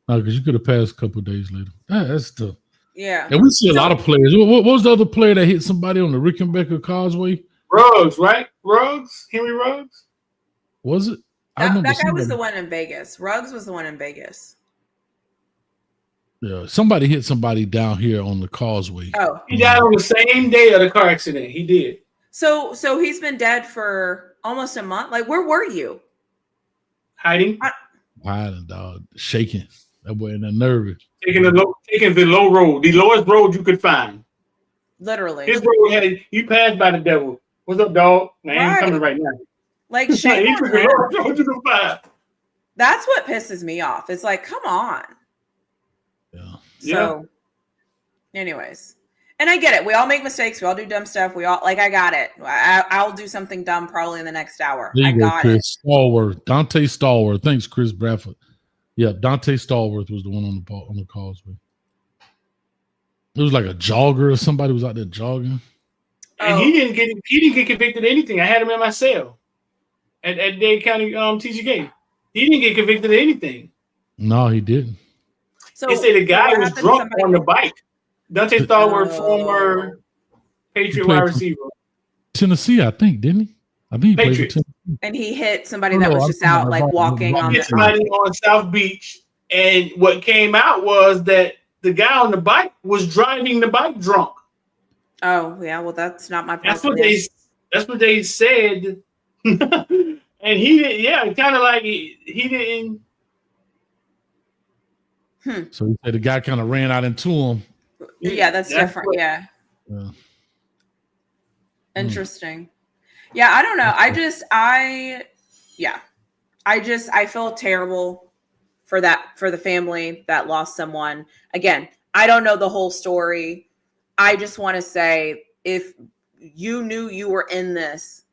No, because you could have passed a couple of days later. That's tough. Yeah. And we see a lot of players. What was the other player that hit somebody on the Rickenbacker Causeway? Ruggs, right? Henry Ruggs. Was it? That guy was the one in Vegas. Ruggs was the one in Vegas. Yeah, somebody hit somebody down here on the Causeway. Oh, he died on the same day of the car accident. He did. So he's been dead for almost a month. Like, where were you? Hiding. Hiding, dog. Shaking. That boy in that nervous. Taking the low road, the lowest road you could find. Literally. His road you passed by the devil. What's up, dog? Man, I'm coming right now. Like, shame He on took the him. lowest road you could find. That's what pisses me off. It's like, come on. Yeah. So, anyways, and I get it. We all make mistakes. We all do dumb stuff. We all I got it. I'll do something dumb probably in the next hour. There you go, got Chris. Stallworth. Dante Stallworth. Thanks, Chris Bradford. Yeah, Dante Stallworth was the one on the Causeway. It was like a jogger or somebody was out there jogging. And he didn't get convicted of anything. I had him in my cell at Dade County TGK. He didn't get convicted of anything. No, he didn't. So they say the guy was drunk on the bike. Dante Stallworth, former Patriot wide receiver. Tennessee, I think, didn't he? I think he played for Tennessee. And he hit somebody that was just out, like walking on hit somebody on South Beach. And what came out was that the guy on the bike was driving the bike drunk. Oh, yeah. Well, that's not my problem. That's what they said. And he didn't, yeah, kind of like he didn't. So he said the guy kind of ran out into him. Yeah, that's different. what- Yeah. Yeah. Interesting. Yeah, I don't know. I feel terrible for the family that lost someone. Again, I don't know the whole story. I just want to say, if you knew you were in this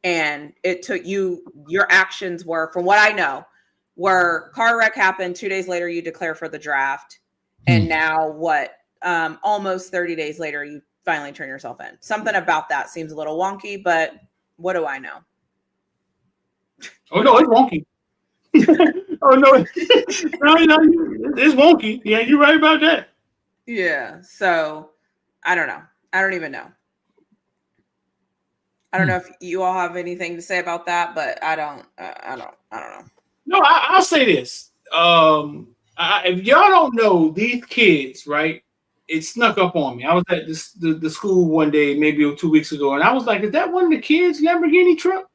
and it took you, your actions were, from what I know, were car wreck happened 2 days later, you declare for the draft. And now what? Almost 30 days later, you finally turn yourself in. Something about that seems a little wonky, but what do I know? Oh no, it's wonky. Oh no, it's wonky. Yeah, you're right about that. Yeah. So I don't know. I don't even know. I don't know if you all have anything to say about that, but I don't know. No, I'll say this. If y'all don't know, these kids, right? It snuck up on me. I was at the school one day, maybe 2 weeks ago, and I was like, "Is that one of the kids' Lamborghini truck?"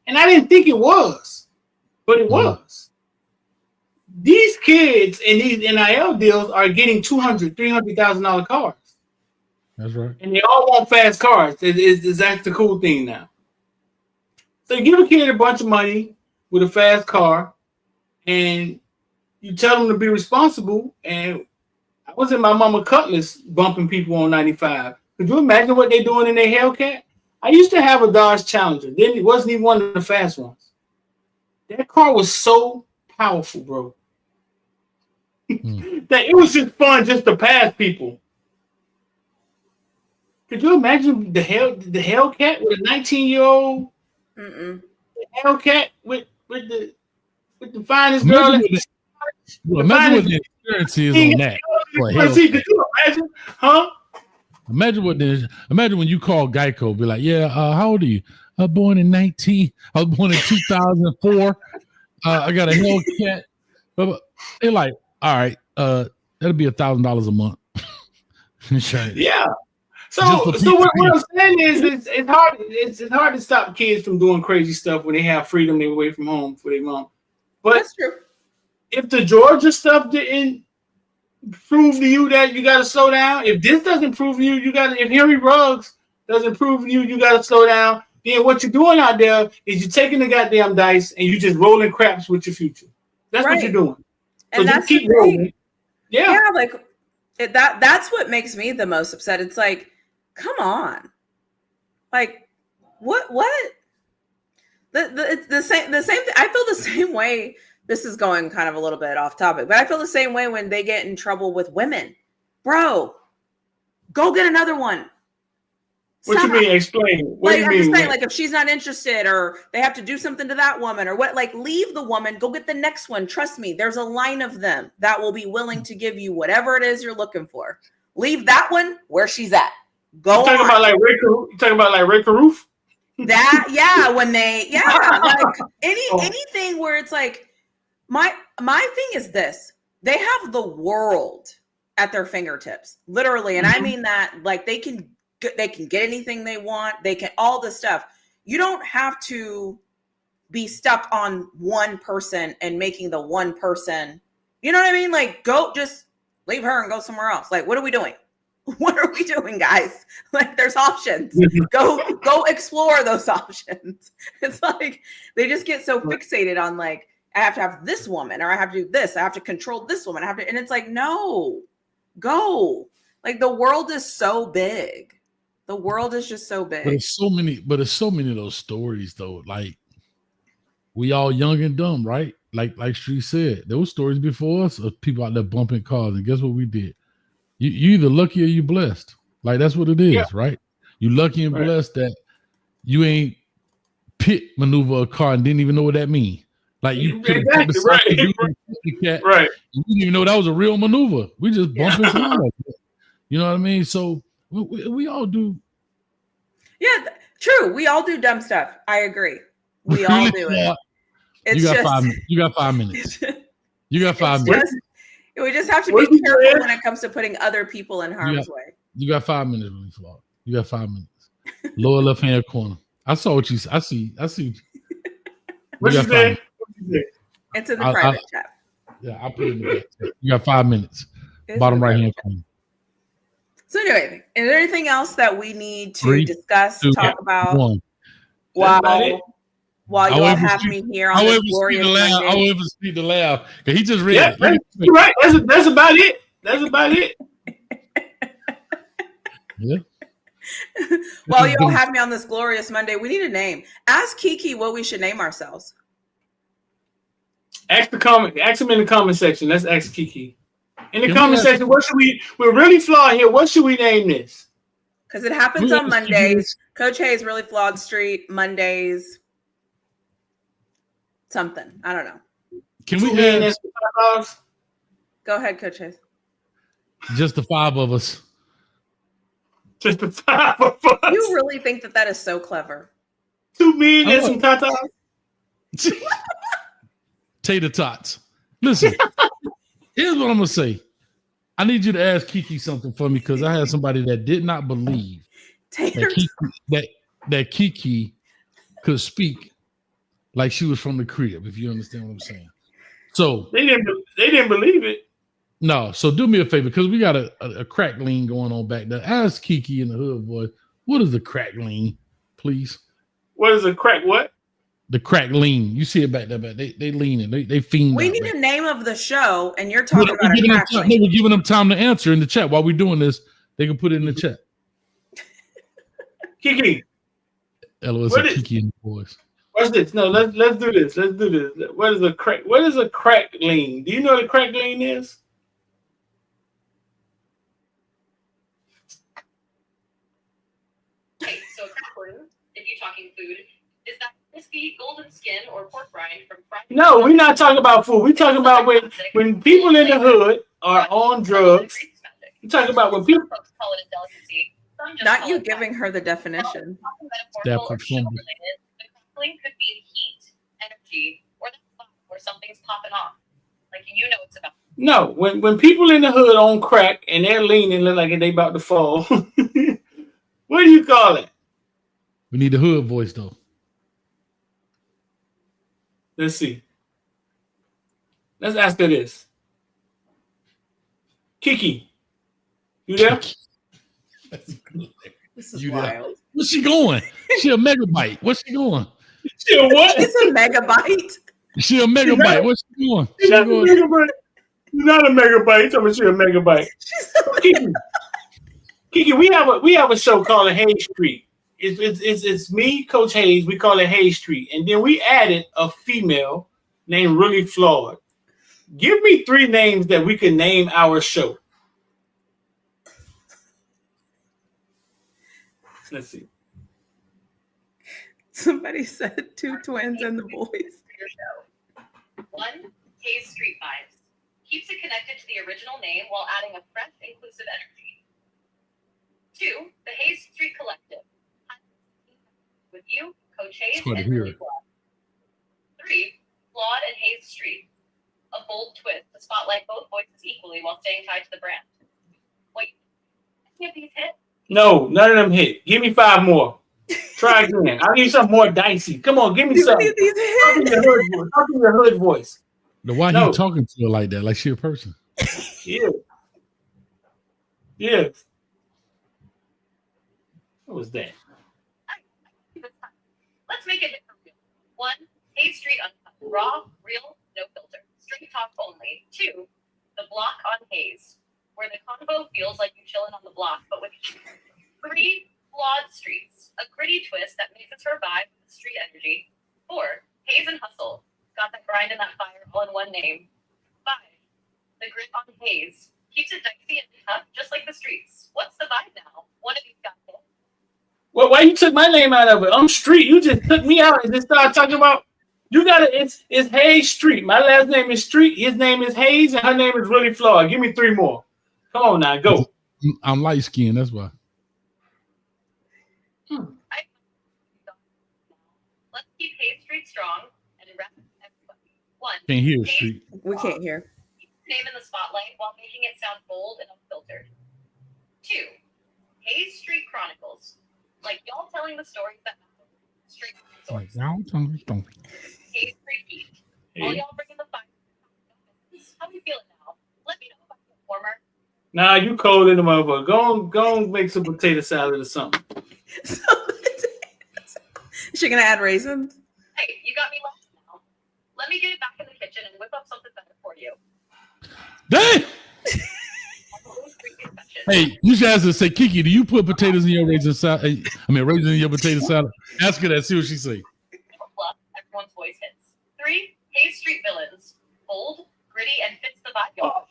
And I didn't think it was, but it was. These kids in these NIL deals are getting $200,000, $300,000 cars. That's right. And they all want fast cars. That's the cool thing now. So you give a kid a bunch of money with a fast car, and you tell them to be responsible. And I was in my mama Cutlass bumping people on 95. Could you imagine what they're doing in their Hellcat? I used to have a Dodge Challenger. Then it wasn't even one of the fast ones. That car was so powerful, bro. That it was just fun just to pass people. Could you imagine the Hellcat with a 19-year-old Hellcat with the finest girl? Imagine what the experience is on that. Could you imagine? Huh? Imagine when you call Geico, be like, "Yeah, how old are you?" I was born in 2004. I got a Hellcat. They're like, "All right, that'll be $1,000 a month." Yeah. So what I'm saying is, it's hard. It's hard to stop kids from doing crazy stuff when they have freedom. They're away from home for their mom. But that's true. If the Georgia stuff didn't prove to you that you got to slow down, if this doesn't prove to you, if Henry Ruggs doesn't prove to you, you got to slow down. Then what you're doing out there is you're taking the goddamn dice and you just rolling craps with your future. That's what you're doing. So and that's keep rolling. Yeah, like that's what makes me the most upset. It's like, come on, like what? It's the same thing. I feel the same way. This is going kind of a little bit off topic, but I feel the same way when they get in trouble with women. Bro, go get another one. What you mean? Explain. What do you mean? I'm just saying, like, if she's not interested or they have to do something to that woman or what, like, leave the woman, go get the next one. Trust me, there's a line of them that will be willing to give you whatever it is you're looking for. Leave that one where she's at. Go you talking about like Ray Caruth? That, yeah, when they, like anything where it's like, my thing is this: they have the world at their fingertips, literally, and I mean that, like, they can get anything they want. They can all this stuff. You don't have to be stuck on one person and making the one person. You know what I mean? Like, go, just leave her and go somewhere else. Like, what are we doing? What are we doing, guys? Like, there's options. Go explore those options. It's like they just get so fixated on, like, I have to have this woman, or I have to do this. I have to control this woman. And it's like, no, go. Like, the world is so big. The world is just so big. But it's so many of those stories, though. Like, we all young and dumb, right? Like Street said, there were stories before us of people out there bumping cars, and guess what we did? You either lucky or you blessed. Like, that's what it is, right? You lucky and blessed that you ain't pit maneuver a car and didn't even know what that means. Like, you could have right. You didn't even know that was a real maneuver. We just bumped his car. You know what I mean? So we all do. Yeah, true. We all do dumb stuff. I agree. We all do it. You got 5 minutes. You got 5 minutes. You got 5 minutes. We just have to be careful when it comes to putting other people in harm's way. You got 5 minutes, Release Law. You got 5 minutes. Lower left hand corner. I saw what you said. I see. What you say? It's in the private chat. Yeah, I put it in the chat. You got 5 minutes. Bottom right hand corner. So anyway, is there anything else that we need to 3, discuss, 2, talk about 1. while you all have me here on this glorious Monday? I'll ever speak the laugh. He just read Yeah, it. you're right. That's about it. That's about it. Yeah. While you all have me on this glorious Monday, we need a name. Ask Kiki what we should name ourselves. Ask him in the comment section. Let's ask Kiki. In the comment section, we're really flawed here. What should we name this? Because it happens on Mondays. Coach Hayes really flawed street. Mondays. Something. I don't know. Can we ask? Go ahead, Coach Hayes. Just the 5 of us. Just the 5 of us. You really think that is so clever? 2 men and some tatas. Tater tots. Listen, here's what I'm gonna say. I need you to ask Kiki something for me because I had somebody that did not believe that Kiki could speak like she was from the crib. If you understand what I'm saying. So they didn't believe it. No. So do me a favor because we got a crack lean going on back there. Ask Kiki in the hood voice, what is a crack lean, please? What is a crack? What? The crack lean. You see it back there, but they leaning. They fiend. We need a name of the show, and you're talking about a crack lean. We're giving them time to answer in the chat. While we're doing this, they can put it in the chat. Kiki. LOS Kiki in the voice. What's this? No, let's do this. Let's do this. What is a crack lean? Do you know what a crack lean is? Okay, so a crack lean, if you're talking food, is that crispy golden skin or pork rind from fried? No, we're not talking about food. We're talking about when people in the hood are on drugs. We're talking about when people call it a delicacy. Not you giving her the definition. The crackling could be heat, energy, or that spot where something's popping off. Like you know it's about. No, when people in the hood on crack and they're leaning, look like they about to fall. What do you call it? We need the hood voice though. Let's see. Let's ask her this. Kiki, you there? This is wild. Where's she going? She a megabyte. What's she going? She a what? It's a megabyte. She a megabyte. What's she going? She's not a megabyte. Not a megabyte. Tell me she a megabyte. Kiki, we have a show called Hayes Street. It's me, Coach Hayes. We call it Hayes Street, and then we added a female named Really Flawed. Give me 3 names that we can name our show. Let's see. Somebody said 2 twins and the boys. 1, Hayes Street vibes. Keeps it connected to the original name while adding a fresh, inclusive energy. 2, the Hayes Street Collective. With you, Coach Hayes, and Really Flawed. 3, Flawed and Hayes Street. A bold twist to spotlight both voices equally while staying tied to the brand. Wait, any of these hit? No, none of them hit. Give me 5 more. Try again. I need something more dicey. Come on, give me something. Talk in your hood voice. Why are you talking to her like that? Like she a person? Yeah. Yeah. What was that? Let's make it real. 1, Hayes Street Uncut. Raw, real, no filter. Straight talk only. 2, the block on Hayes, where the convo feels like you chilling on the block, but with 3, Flawed Streets, a gritty twist that makes it survive with street energy. 4, Hayes and Hustle, got that grind and that fire all in one name. 5, the grit on Hayes, keeps it dicey and tough, just like the streets. What's the vibe now? One of these got hit. Well, why you took my name out of it? I'm Street. You just took me out and just started talking about. You got it. It's Hayes Street. My last name is Street. His name is Hayes, and her name is Really Flawed. Give me 3 more. Come on now, go. I'm light skinned. That's why. Let's keep Hayes Street strong and rep everybody. 1, can't hear Hayes, Street. We can't hear. Keep his name in the spotlight while making it sound bold and unfiltered. 2, Hayes Street Chronicles. Like y'all telling the stories that matter. Straight from the source. Hayes Street Heat. All y'all bringing the fire. How do you feel it now? Let me know if I'm a performer. Nah, you cold in the motherfucker. Go on, make some potato salad or something. Is she gonna add raisins? Hey, you got me left now. Let me get it back in the kitchen and whip up something better for you. Damn. Hey, you should ask her, say, Kiki, do you put potatoes in your raisin salad? I mean, raisins in your potato salad? Ask her that, see what she say. Everyone's voice hits. 3, Hayes Street villains. Bold, gritty, and fits the vibe.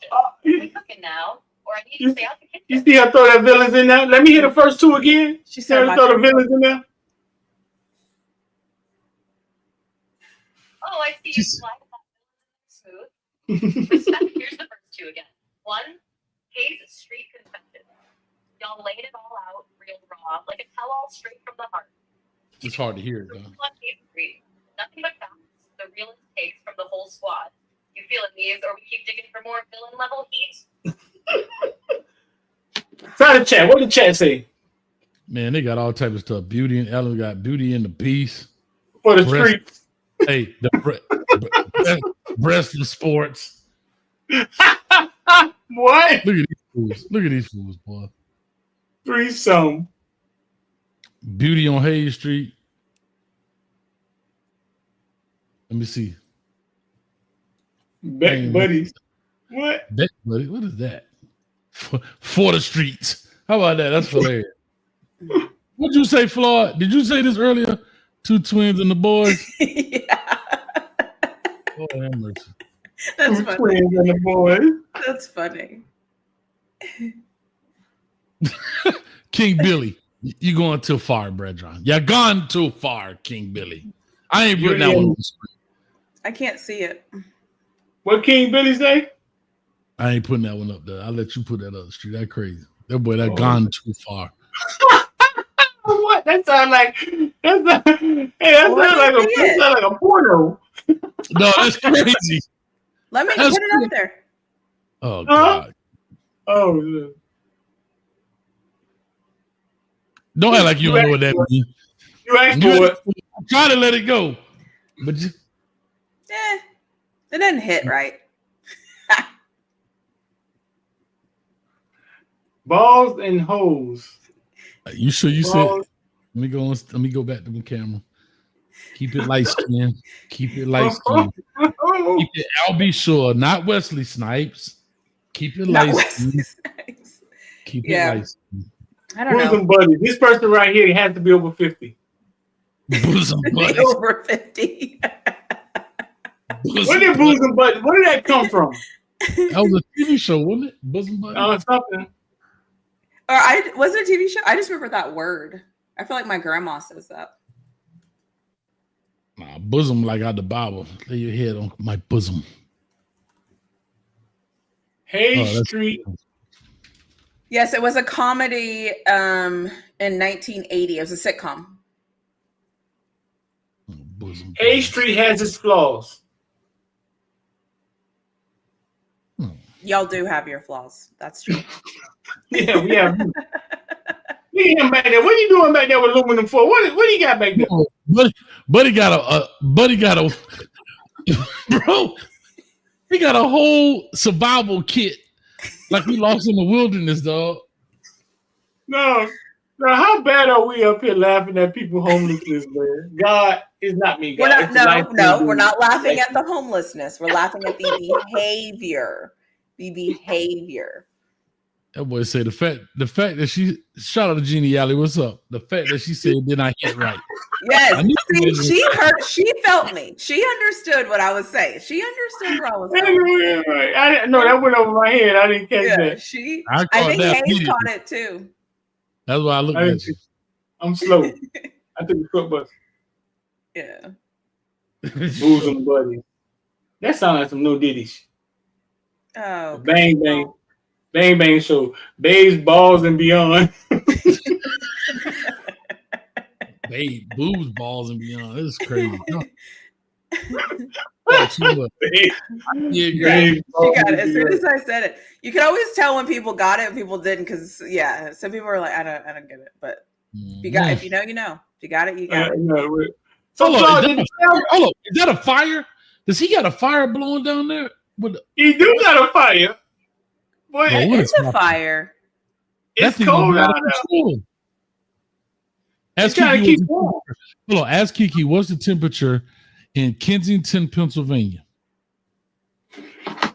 We cooking now, or I need to stay out the kitchen. You see her throw that villains in there? Let me hear the first two again. She said, throw the villains in there. Oh, I see you slide that smooth. Respect. Here's the first two again. 1, Hayes Street confession. Y'all laid it all out, real raw, like a tell-all straight from the heart. It's hard to hear, though. Hayes Street. Nothing but facts. The realest takes from the whole squad. You feeling these, or we keep digging for more villain level heat? Try the chat. What did the chat say? Man, they got all type of stuff. Beauty and Ellen got Beauty and the Beast. For the streets. Hey, the breast of sports. What? Look at these fools. Look at these fools, boy. Threesome. Beauty on Hayes Street. Let me see. Back buddies. What? Back buddy. What is that? For the streets. How about that? That's hilarious. What'd you say, Floyd? Did you say this earlier? 2 twins and the boys? Yeah. Oh, have mercy. That's 2 funny. twins and the boys. That's funny. King Billy, you going too far, brethren. You're gone too far, King Billy. I ain't putting that one on the screen. I can't see it. What King Billy say? I ain't putting that one up there. I'll let you put that up the street. That crazy. That boy, that gone too far. What? That sound like that sound like a porno. No, that's crazy. Let me That's put it up there. Oh God. Oh, Don't act like you don't know what that means. you asked for it. I'm trying to let it go. But just, It didn't hit right. Balls and hoes. you sure you said Balls. let me go back to the camera. Keep it light skin. Keep it light skin. Keep it Albie Shore, not Wesley Snipes. Keep it light skin. Keep it light skin. I don't know. Bosom buddy. This person right here has to be over 50. Bosom buddies. Over 50. Where did bosom buddy? Where did that come from? That was a TV show, wasn't it? Bosom buddies. Oh, something. Or was it a TV show? I just remember that word. I feel like my grandma says that. Nah, bosom like out the Bible. Lay your head on my bosom. Hayes Street. Yes, it was a comedy in 1980. It was a sitcom. Bosom. Hayes Street has its flaws. Y'all do have your flaws. That's true. Yeah, we have. Look at him back there. What are you doing back there with aluminum foil? What do you got back there? Buddy got a bro. He got a whole survival kit, like we lost in the wilderness, dog. No, how bad are we up here laughing at people homelessness, man? God is not me, God. We're not laughing at the homelessness. We're laughing at the behavior. The behavior. That boy said the fact that she shout out to Jeannie Alley. What's up? The fact that she said did not hit right. Yes, see, she felt me. She understood what I was saying. She understood what I was saying. I didn't know that went over my head. I didn't catch that. I think Hayes caught it too. That's why I looked at you. I'm slow. I took the foot bus. Yeah. Bosom buddy. That sounds like some no diddies. Oh. Bang bang. Bang bang show. Babes, balls, and beyond. Babe, boobs, balls, and beyond. This is crazy. She got it as soon as I said it. You can always tell when people got it and people didn't, because some people are like, I don't get it. But if you got, if you know, you know. If you got it, you got it. Hold on, is that a fire? Does he got a fire blowing down there? He do got a fire. Boy, Bro, It what is is a happening? fire. it's That thing cold gonna out be there. control. Ask Trying to Kiki, keep warm. hold on, ask Kiki, what's the temperature in Kensington, Pennsylvania?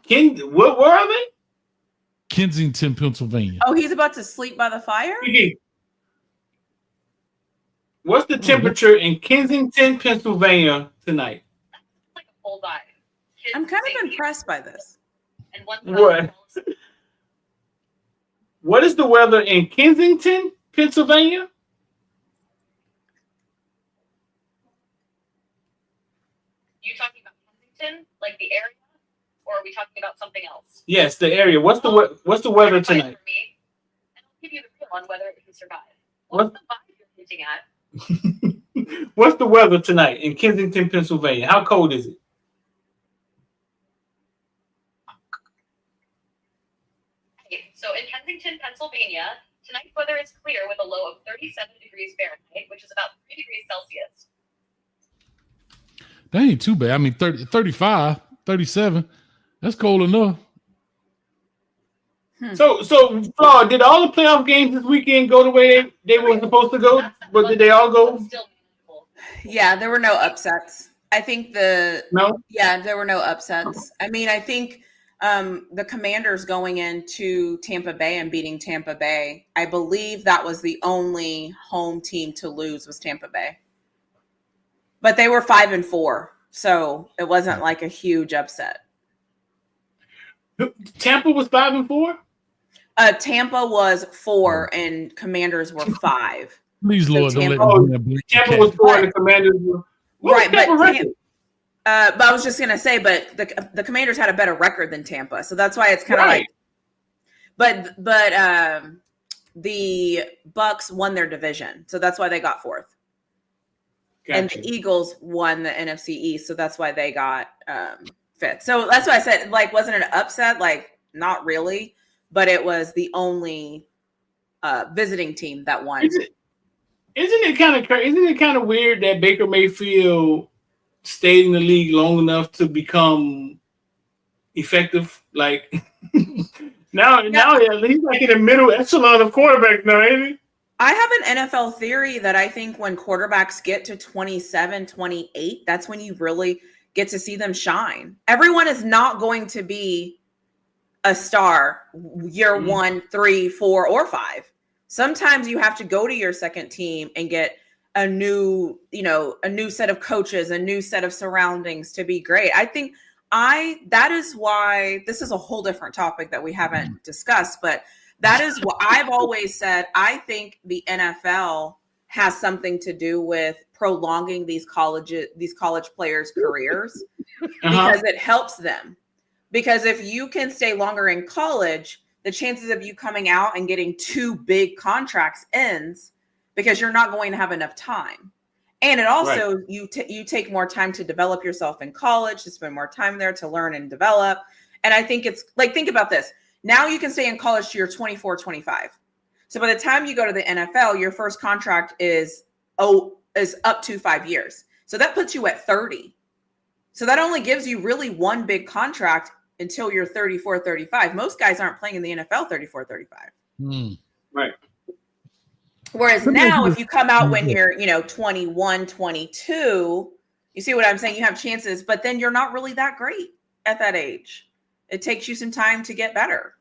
Where are they? Kensington, Pennsylvania. Oh, he's about to sleep by the fire? Kiki, what's the Oh, that- temperature in Kensington, Pennsylvania tonight? Like a full vibe. Kids I'm kind sing of impressed by this. And one What? What is the weather in Kensington, Pennsylvania? You talking about Kensington, like the area, or are we talking about something else? Yes, the area. What's the weather Clarify tonight? for me, and I'll give you the feel on whether it can survive. What? What's the vibe you're hinting at? What's the weather tonight in Kensington, Pennsylvania? How cold is it? Okay, so in Kensington, Pennsylvania, tonight's weather is clear with a low of 37 degrees Fahrenheit, which is about 3 degrees Celsius. That ain't too bad. I mean, 30, 35, 37. That's cold enough. So, Flaw, did all the playoff games this weekend go the way they were supposed to go? But did they all go? Still manageable. Yeah, there were no upsets. I think there were no upsets. I mean, I think the Commanders going into Tampa Bay and beating Tampa Bay, I believe that was the only home team to lose was Tampa Bay. But they were 5-4, so it wasn't like a huge upset. Tampa was 5-4. Tampa was 4 and Commanders were 5. Please, Lord, don't let Tampa- me win a blink. Tampa was 4 and the Commanders were. What was Right, but Tampa record? but I was just gonna say, but the Commanders had a better record than Tampa, so that's why it's kind of Right. like. But the Bucks won their division, so that's why they got 4th. And Gotcha. the Eagles won the NFC East, so that's why they got 5th. So that's why I said, like, wasn't it an upset? Like, not really, but it was the only visiting team that won. Isn't it kind of crazy? Isn't it kind of weird that Baker Mayfield stayed in the league long enough to become effective? Like now at least like in the middle echelon of quarterbacks now, ain't he? I have an NFL theory that I think when quarterbacks get to 27, 28, that's when you really get to see them shine. Everyone is not going to be a star year 1, 3, 4, or 5. Sometimes you have to go to your second team and get a new set of coaches, a new set of surroundings to be great. I think that is why this is a whole different topic that we haven't discussed, but that is what I've always said. I think the NFL has something to do with prolonging these college players' careers because it helps them. Because if you can stay longer in college, the chances of you coming out and getting 2 big contracts ends because you're not going to have enough time. And it also, you take more time to develop yourself in college, to spend more time there to learn and develop. And I think it's like, think about this. Now you can stay in college till you're 24, 25. So by the time you go to the NFL, your first contract is up to 5 years. So that puts you at 30. So that only gives you really one big contract until you're 34, 35. Most guys aren't playing in the NFL 34, 35. Right. Whereas now, if you come out when you're, 21, 22, you see what I'm saying? You have chances, but then you're not really that great at that age. It takes you some time to get better.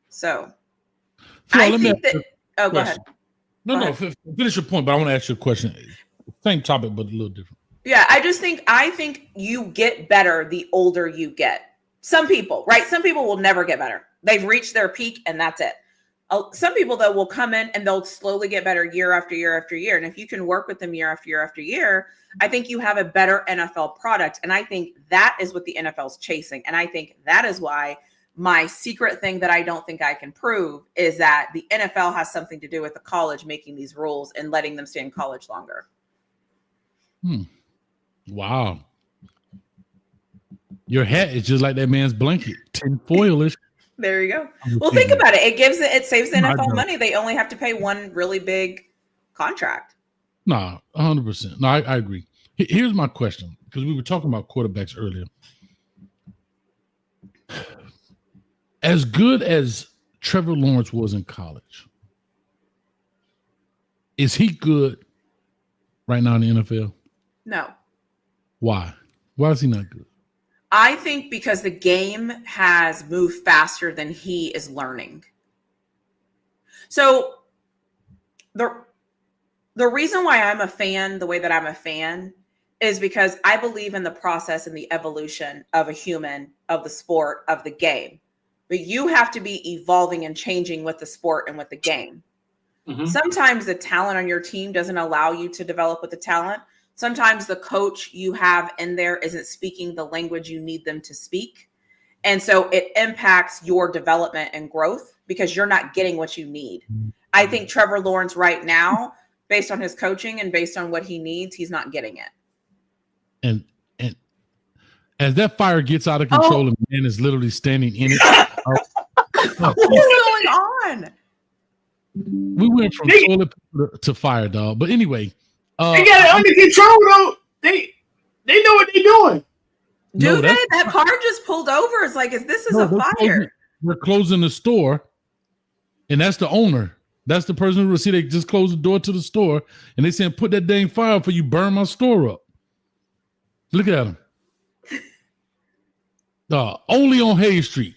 So I think that. Oh, go ahead. No, finish your point, but I want to ask you a question. Same topic, but a little different. Yeah, I think you get better the older you get. Some people, right? Some people will never get better. They've reached their peak and that's it. Some people, though, will come in and they'll slowly get better year after year after year. And if you can work with them year after year after year, I think you have a better NFL product. And I think that is what the NFL is chasing. And I think that is why my secret thing that I don't think I can prove is that the NFL has something to do with the college making these rules and letting them stay in college longer. Wow. Your hat is just like that man's blanket, tinfoilish. There you go. Well, think about it. It saves the NFL money. They only have to pay one really big contract. No, 100%. No, I agree. Here's my question, because we were talking about quarterbacks earlier. as good as Trevor Lawrence was in college, is he good right now in the NFL? No. Why? Why is he not good? I think because the game has moved faster than he is learning. So the reason why I'm a fan the way that I'm a fan is because I believe in the process and the evolution of a human, of the sport, of the game. But you have to be evolving and changing with the sport and with the game. Mm-hmm. Sometimes the talent on your team doesn't allow you to develop with the talent. Sometimes the coach you have in there isn't speaking the language you need them to speak. And so it impacts your development and growth because you're not getting what you need. I think Trevor Lawrence right now, based on his coaching and based on what he needs, he's not getting it. And as that fire gets out of control and man is literally standing in it. What is going on? We went from toilet paper to fire, dog. But anyway. They got it under control, though. They know what they're doing. Do they? That car just pulled over. It's like, this is a fire. We're closing the store, and that's the owner. That's the person who will see they just closed the door to the store, and they saying, put that dang fire up for you burn my store up. Look at them. Only on Hayes Street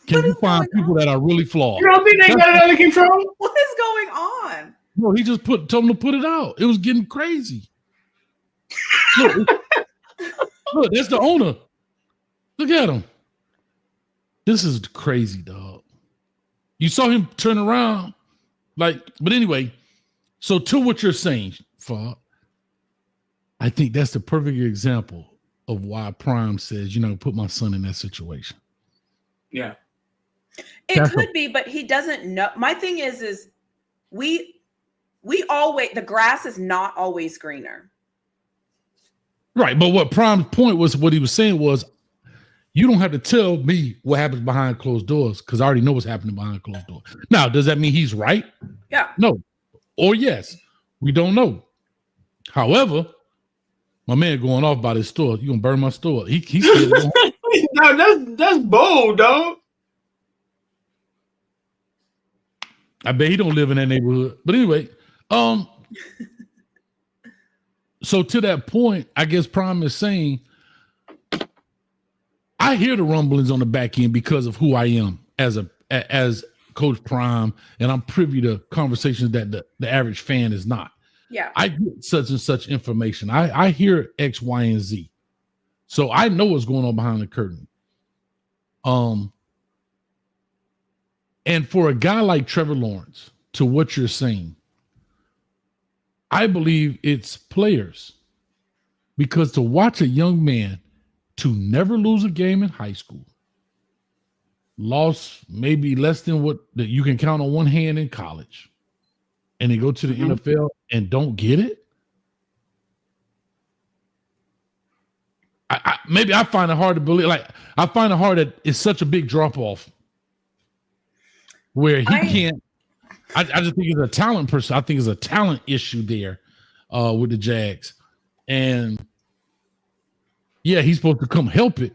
can you find people that are really flawed. You don't think they got it under control? What is going on? No, he just told them to put it out. It was getting crazy. Look, that's the owner. Look at him. This is crazy, dog. You saw him turn around. But anyway, so to what you're saying, Fog, I think that's the perfect example of why Prime says, put my son in that situation. Yeah. It could be, but he doesn't know. My thing is we always, the grass is not always greener. Right. But what Prime's point was, what he was saying was, you don't have to tell me what happens behind closed doors because I already know what's happening behind closed doors. Now, does that mean he's right? Yeah. No. Or yes. We don't know. However, my man going off about his store. You gonna burn my store? He said, no, that's bold, dog. I bet he don't live in that neighborhood. But anyway, so to that point, I guess Prime is saying, I hear the rumblings on the back end because of who I am as Coach Prime, and I'm privy to conversations that the average fan is not. Yeah. I get such and such information. I hear X, Y, and Z. So I know what's going on behind the curtain. And for a guy like Trevor Lawrence, to what you're saying, I believe it's players. Because to watch a young man to never lose a game in high school, lost maybe less than what that you can count on one hand in college, and they go to the NFL and don't get it. I find it hard to believe. I find it hard that it's such a big drop off where he can't. I just think it's a talent person. I think it's a talent issue there with the Jags, and yeah, he's supposed to come help it.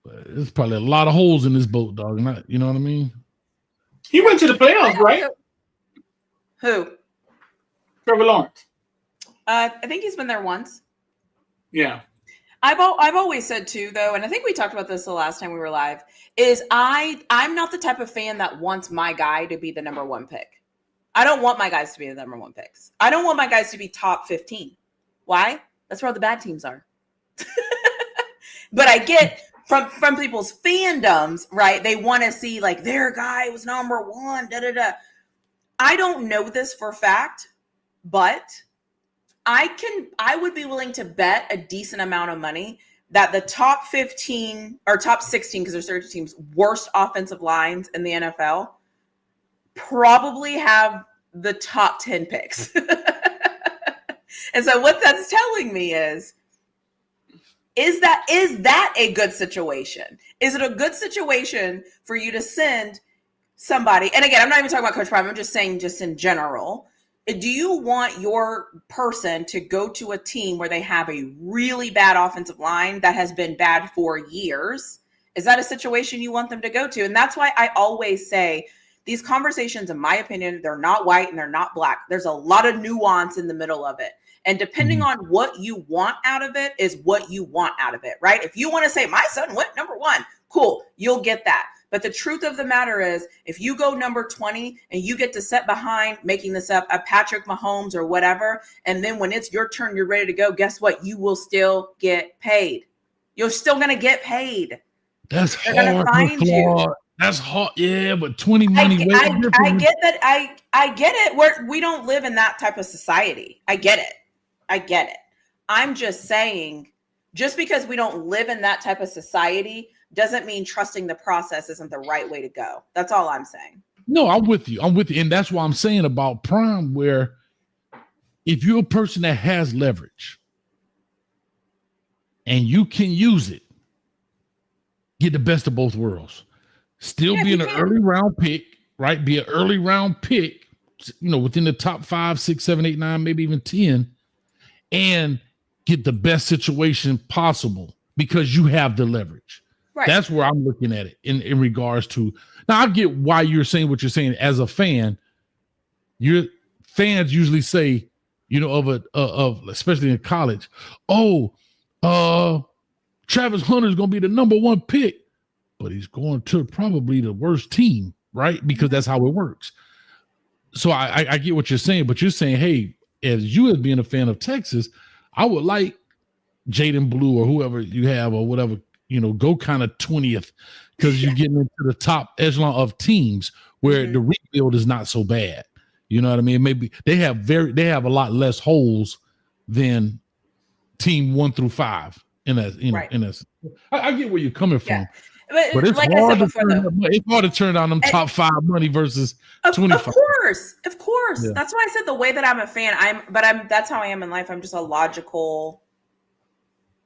But there's probably a lot of holes in this boat, dog. You know what I mean? He went to the playoffs, right? Who? Trevor Lawrence. I think he's been there once. Yeah. I've always said too, though, and I think we talked about this the last time we were live, is I'm not the type of fan that wants my guy to be the number one pick. I don't want my guys to be the number one picks. I don't want my guys to be top 15. Why? That's where all the bad teams are. But I get from people's fandoms, right? They want to see like their guy was number one, da-da-da. I don't know this for a fact, but I would be willing to bet a decent amount of money that the top 15 or top 16, because there's 30 teams, worst offensive lines in the NFL probably have the top 10 picks. And so what that's telling me is that a good situation? Is it a good situation for you to send somebody? And again, I'm not even talking about Coach Prime. I'm just saying just in general. Do you want your person to go to a team where they have a really bad offensive line that has been bad for years Is that a situation you want them to go to? And that's why I always say these conversations, in my opinion, they're not white and they're not black. There's a lot of nuance in the middle of it. And depending on what you want out of it is what you want out of it, right? If you want to say my son went number 1, cool, you'll get that. But the truth of the matter is, if you go number 20 and you get to sit behind, making this up, a Patrick Mahomes or whatever, and then when it's your turn, you're ready to go, guess what? You will still get paid. You're still going to get paid. That's They're hard. find you. That's hard. Yeah, but 20 money. I get that. I get it. We don't live in that type of society. I get it. I'm just saying, just because we don't live in that type of society doesn't mean trusting the process isn't the right way to go. That's all I'm saying. No, I'm with you. And that's what I'm saying about Prime, where if you're a person that has leverage and you can use it, get the best of both worlds. Still be an early round pick, right? Be an early round pick, within the top 5, 6, 7, 8, 9, maybe even 10, and get the best situation possible because you have the leverage. Right. That's where I'm looking at it in regards to. Now, I get why you're saying what you're saying. As a fan, your fans usually say, of especially in college, Travis Hunter is going to be the number 1 pick, but he's going to probably the worst team, right? Because that's how it works. So I get what you're saying, but you're saying, hey, as you as being a fan of Texas, I would like Jaden Blue or whoever you have or whatever, go kind of 20th because you're getting into the top echelon of teams where the rebuild is not so bad. You know what I mean? Maybe they have a lot less holes than team 1 through 5. I get where you're coming from. Yeah. But it's, like hard it's hard to turn down them top 5 money versus 25. Of course. Yeah. That's why I said the way that I'm a fan, that's how I am in life. I'm just a logical.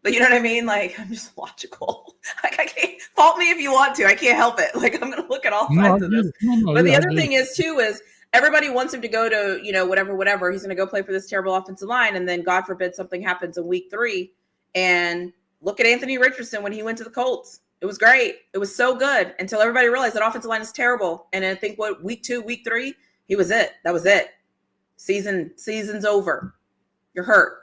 But you know what I mean? Like, I'm just logical. Like, I can't fault me if you want to. I can't help it. Like, I'm going to look at all sides of this. But the other thing is, too, is everybody wants him to go to, whatever. He's going to go play for this terrible offensive line. And then, God forbid, something happens in week 3. And look at Anthony Richardson when he went to the Colts. It was great. It was so good until everybody realized that offensive line is terrible. And I think week 2, week 3, he was it. That was it. Season's over. You're hurt.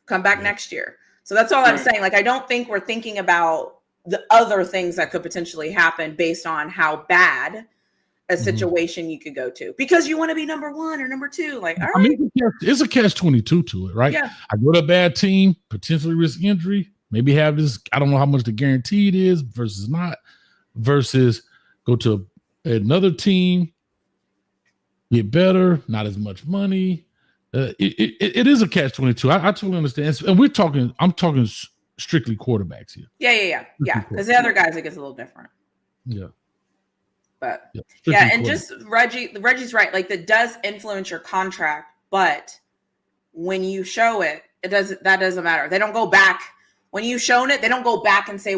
Come back next year. So that's all I'm saying. Like, I don't think we're thinking about the other things that could potentially happen based on how bad a situation you could go to because you want to be number 1 or number 2. Like, all right. I mean, it's a catch-22 to it, right? Yeah. I go to a bad team, potentially risk injury, maybe have this. I don't know how much the guaranteed is versus not, versus go to another team, get better, not as much money. It is a catch-22. I totally understand. And I'm talking strictly quarterbacks here. Yeah. Because the other guys, it gets a little different. Yeah. But and just Reggie's right. Like, that does influence your contract, but when you show it, that doesn't matter. They don't go back. When you've shown it, they don't go back and say,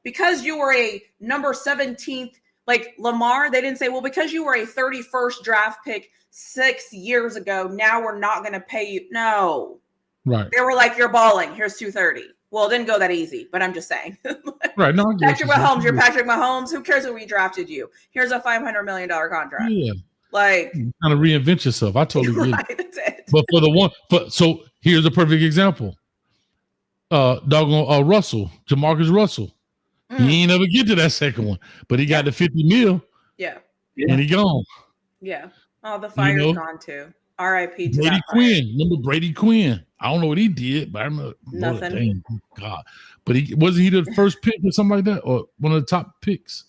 because you were a number 17th, like Lamar, they didn't say, because you were a 31st draft pick 6 years ago, now we're not going to pay you. No. Right. They were like, you're balling. Here's $230. Well, it didn't go that easy, but I'm just saying. Right. No, Patrick Mahomes, you're Patrick Mahomes. Who cares if we drafted you? Here's a $500 million contract. Yeah. Like, kind of reinvent yourself. I totally get it. That's it. But so here's a perfect example. Russell, Jamarcus Russell. He ain't never get to that second one, but he got the 50 mil. Yeah. And he gone. Yeah. Oh, the fire's gone too. R.I.P. to Brady Quinn. Remember Brady Quinn? I don't know what he did, but I remember nothing. Dang, God. But he the first pick or something like that, or one of the top picks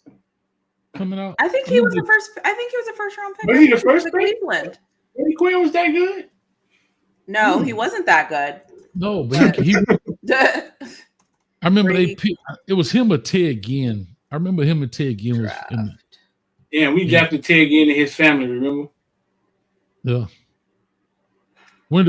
coming out. I think he was the first. I think he was a first round pick. Was he the first pick? Cleveland. Brady Quinn was that good? No, he wasn't that good. No, but he I remember Brady. They picked. It was him or Ted Ginn. I remember him and Ted Ginn was in the. Yeah, we drafted Ted Ginn and his family. Remember? Yeah. What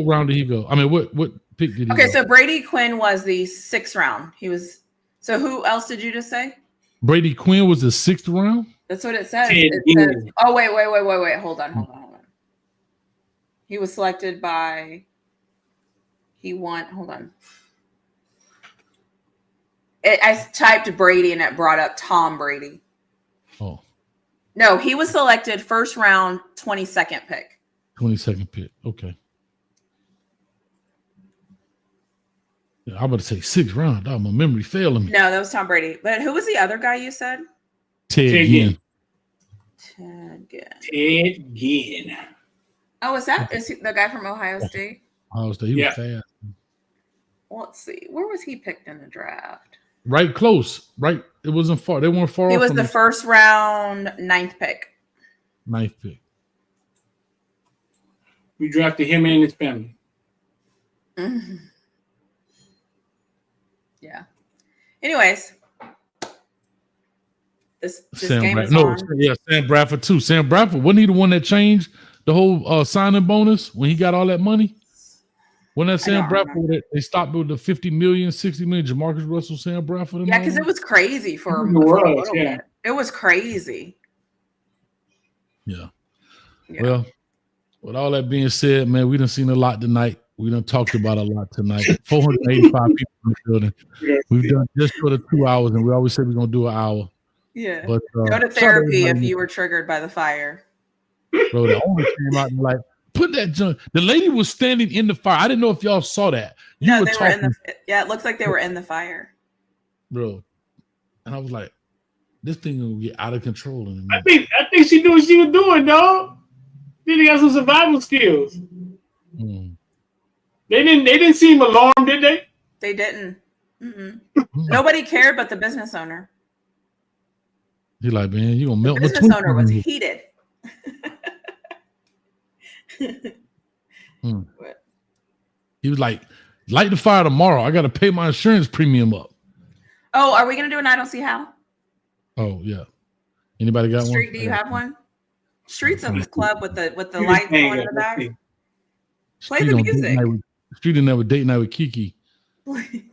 round did he go? I mean, what pick did he go? Okay, so Brady Quinn was the 6th round. He was. So who else did you just say? Brady Quinn was the 6th round? That's what it says. It says, oh, wait. Hold on. He was selected by. He won. Hold on. I typed Brady and it brought up Tom Brady. Oh, No, he was selected first round, 22nd pick. 22nd pick. Okay. Yeah, I'm about to say 6th round. Oh, my memory failing me. No, that was Tom Brady. But who was the other guy you said? Ted Ginn. Ted Ginn. Ted Ginn. Oh, is he the guy from Ohio State? Ohio State. He was fast. Well, let's see. Where was he picked in the draft? Right close. Right. It wasn't far. They weren't far off. He was the first round 9th pick. 9th pick. We drafted him and his family. Mm-hmm. Yeah. Anyways, this game is on. Sam Bradford too. Sam Bradford, wasn't he the one that changed the whole signing bonus when he got all that money? When that Sam Bradford, they stopped with the 50 million, 60 million, Jamarcus Russell, Sam Bradford. Yeah, because it was crazy for a little bit. It was crazy. Yeah. Well, with all that being said, man, we done seen a lot tonight. We done talked about a lot tonight. 485 people in the building. We've done just for the 2 hours, and we always say we're gonna do an hour. Yeah. But go to therapy if you were triggered by the fire. Bro, the owner came out and like, put that junk. The lady was standing in the fire. I didn't know if y'all saw that. They were in the. Yeah, it looked like they were in the fire, bro. And I was like, this thing will get out of control. I think she knew what she was doing, dog. Then he got some survival skills. Mm. They didn't seem alarmed, did they? They didn't. Nobody cared but the business owner. He's like, man, you gonna melt the business owner was heated. He was like, light the fire tomorrow. I got to pay my insurance premium up. Oh, are we gonna do an I don't see how? Oh yeah. Anybody got Street, one? do you have one? Street's in the club with the lights going in the back. Play the music. Street in there with date night with Kiki. Play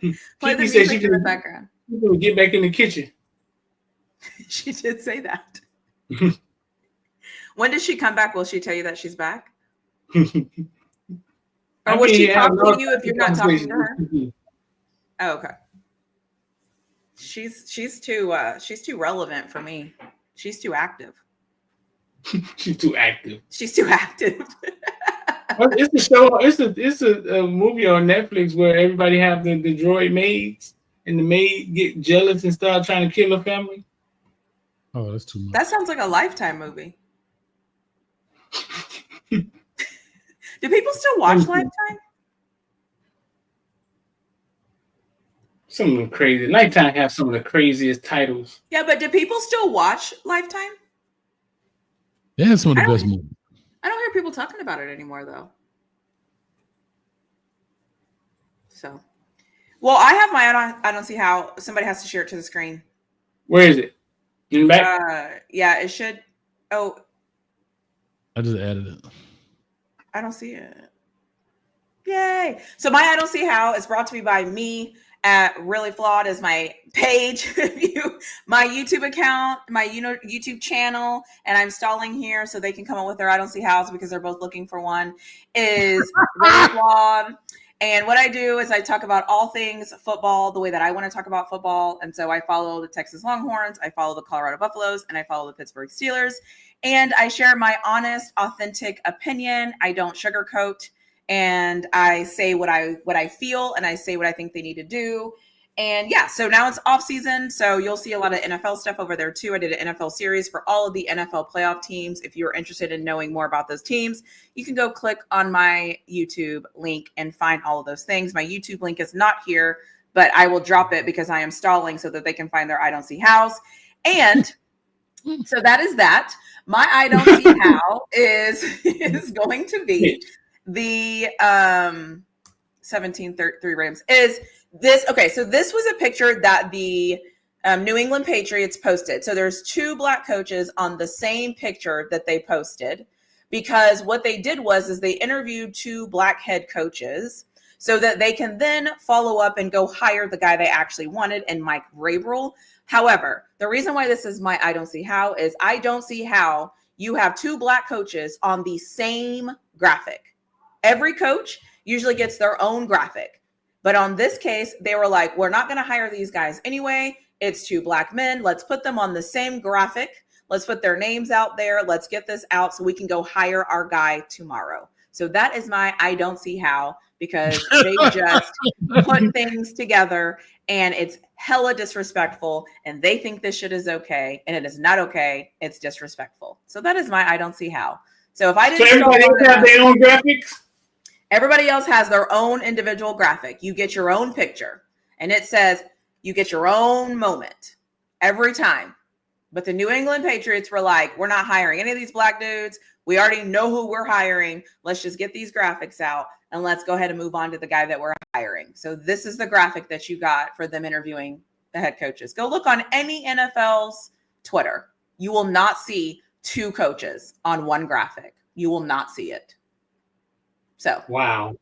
the music in the background. She's gonna get back in the kitchen. She did say that. When does she come back? Will she tell you that she's back? Or will she talk to you if you're not talking to her? Oh, okay. She's too relevant for me. She's too active. She's too active. She's too active. It's a show. It's a movie on Netflix where everybody have the droid maids, and the maid get jealous and start trying to kill her family. Oh, that's too much. That sounds like a Lifetime movie. Do people still watch Lifetime? Some of them crazy. Lifetime have some of the craziest titles. Yeah, but do people still watch Lifetime? They have some of the best movies. I don't hear people talking about it anymore, though. So, well, I have my I don't see how. Somebody has to share it to the screen. Where is it? In the back? Yeah, it should. Oh, I just added it. I don't see it. Yay! So my I don't see how is brought to me by me at Really Flawed is my page, my YouTube account, my YouTube channel, and I'm stalling here so they can come up with their I don't see hows because they're both looking for one. Is Really Flawed. And what I do is I talk about all things football the way that I want to talk about football. And so I follow the Texas Longhorns, I follow the Colorado Buffaloes, and I follow the Pittsburgh Steelers. And I share my honest, authentic opinion. I don't sugarcoat. And I say what I feel, and I say what I think they need to do. And yeah, so now it's off season. So you'll see a lot of NFL stuff over there too. I did an NFL series for all of the NFL playoff teams. If you're interested in knowing more about those teams, you can go click on my YouTube link and find all of those things. My YouTube link is not here, but I will drop it because I am stalling so that they can find their I don't see hows. And so that is that. My I don't see how is going to be the 17-3 Rams is this. Okay, so this was a picture that the New England Patriots posted. So there's two black coaches on the same picture that they posted because what they did was they interviewed two black head coaches so that they can then follow up and go hire the guy they actually wanted and Mike Vrabel. However, the reason why this is my I don't see how is I don't see how you have two black coaches on the same graphic. Every coach usually gets their own graphic. But on this case, they were like, we're not going to hire these guys anyway. It's 2 Black men. Let's put them on the same graphic. Let's put their names out there. Let's get this out so we can go hire our guy tomorrow. So that is my I don't see how, because they just put things together and it's hella disrespectful and they think this shit is okay and it is not okay. It's disrespectful. So that is my I don't see how. So if I didn't, so everybody else have their own graphics? Everybody else has their own individual graphic. You get your own picture and it says you get your own moment every time. But the New England Patriots were like, we're not hiring any of these black dudes. We already know who we're hiring. Let's just get these graphics out and let's go ahead and move on to the guy that we're hiring. So this is the graphic that you got for them interviewing the head coaches. Go look on any NFL's Twitter. You will not see 2 coaches on one graphic. You will not see it. So wow,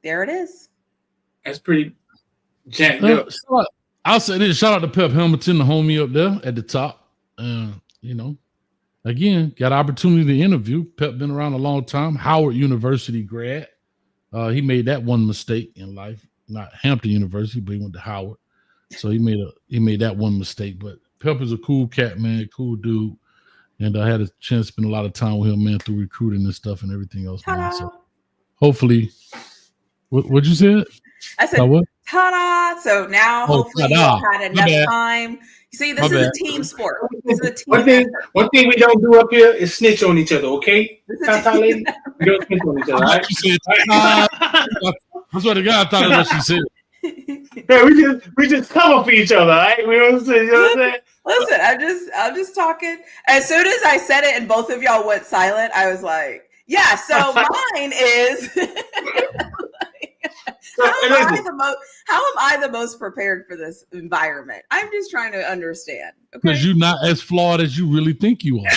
there it is. That's pretty jacked up. I'll say this: shout out to Pep Hamilton, the homie up there at the top. Again, got opportunity to interview. Pep been around a long time. Howard University grad. He made that one mistake in life. Not Hampton University, but he went to Howard. So he made that one mistake. But Pep is a cool cat, man, cool dude. And I had a chance to spend a lot of time with him, man, through recruiting and stuff and everything else, man. So hopefully, what'd you say? I said, what? Ta-da! So now, hopefully, you've had enough time. You see, this is a team sport. This is a team. One thing we don't do up here is snitch on each other, okay? Ta-ta, lady. We don't snitch on each other, right? I swear to God, I thought that's what she said. Yeah, we just cover for each other, right? We don't say, you know what I'm saying? Listen, I'm just talking. As soon as I said it and both of y'all went silent, I was like, yeah, so mine is how am I the most prepared for this environment? I'm just trying to understand. Because you're not as flawed as you really think you are.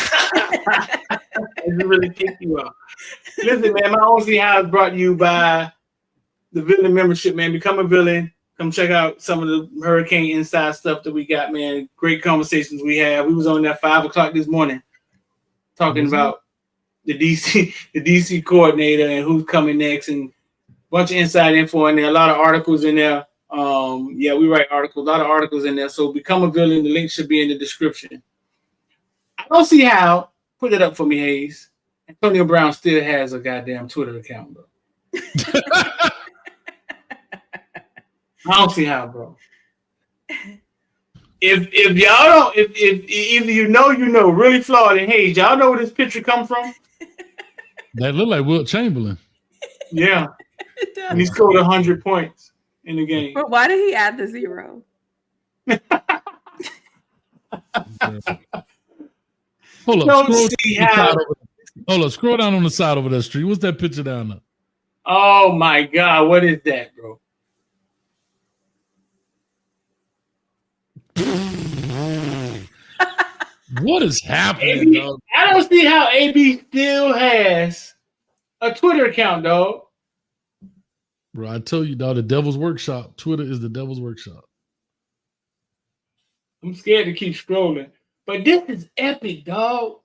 You really think you are. Listen, man, my own see how is brought to you by the Villain membership, man. Become a villain. Come check out some of the Hurricane Inside stuff that we got, man. Great conversations we had. We was on there 5 o'clock this morning talking about the DC coordinator and who's coming next and a bunch of inside info in there. A lot of articles in there. Yeah, we write articles. A lot of articles in there. So become a villain. The link should be in the description. I don't see how. Put it up for me, Hayes. Antonio Brown still has a goddamn Twitter account, bro. I don't see how, bro. If y'all don't, if either you know, really flawed, and Hayes, y'all know where this picture come from? That look like Wilt Chamberlain. Yeah, and he scored 100 points in the game. But why did he add the 0? Hold up, scroll down on the side over that street. What's that picture down there? Oh my God, what is that, bro? What is happening, dog? I don't see how AB still has a Twitter account, dog. Bro, I tell you, dog, the devil's workshop. Twitter is the devil's workshop. I'm scared to keep scrolling. But this is epic, dog.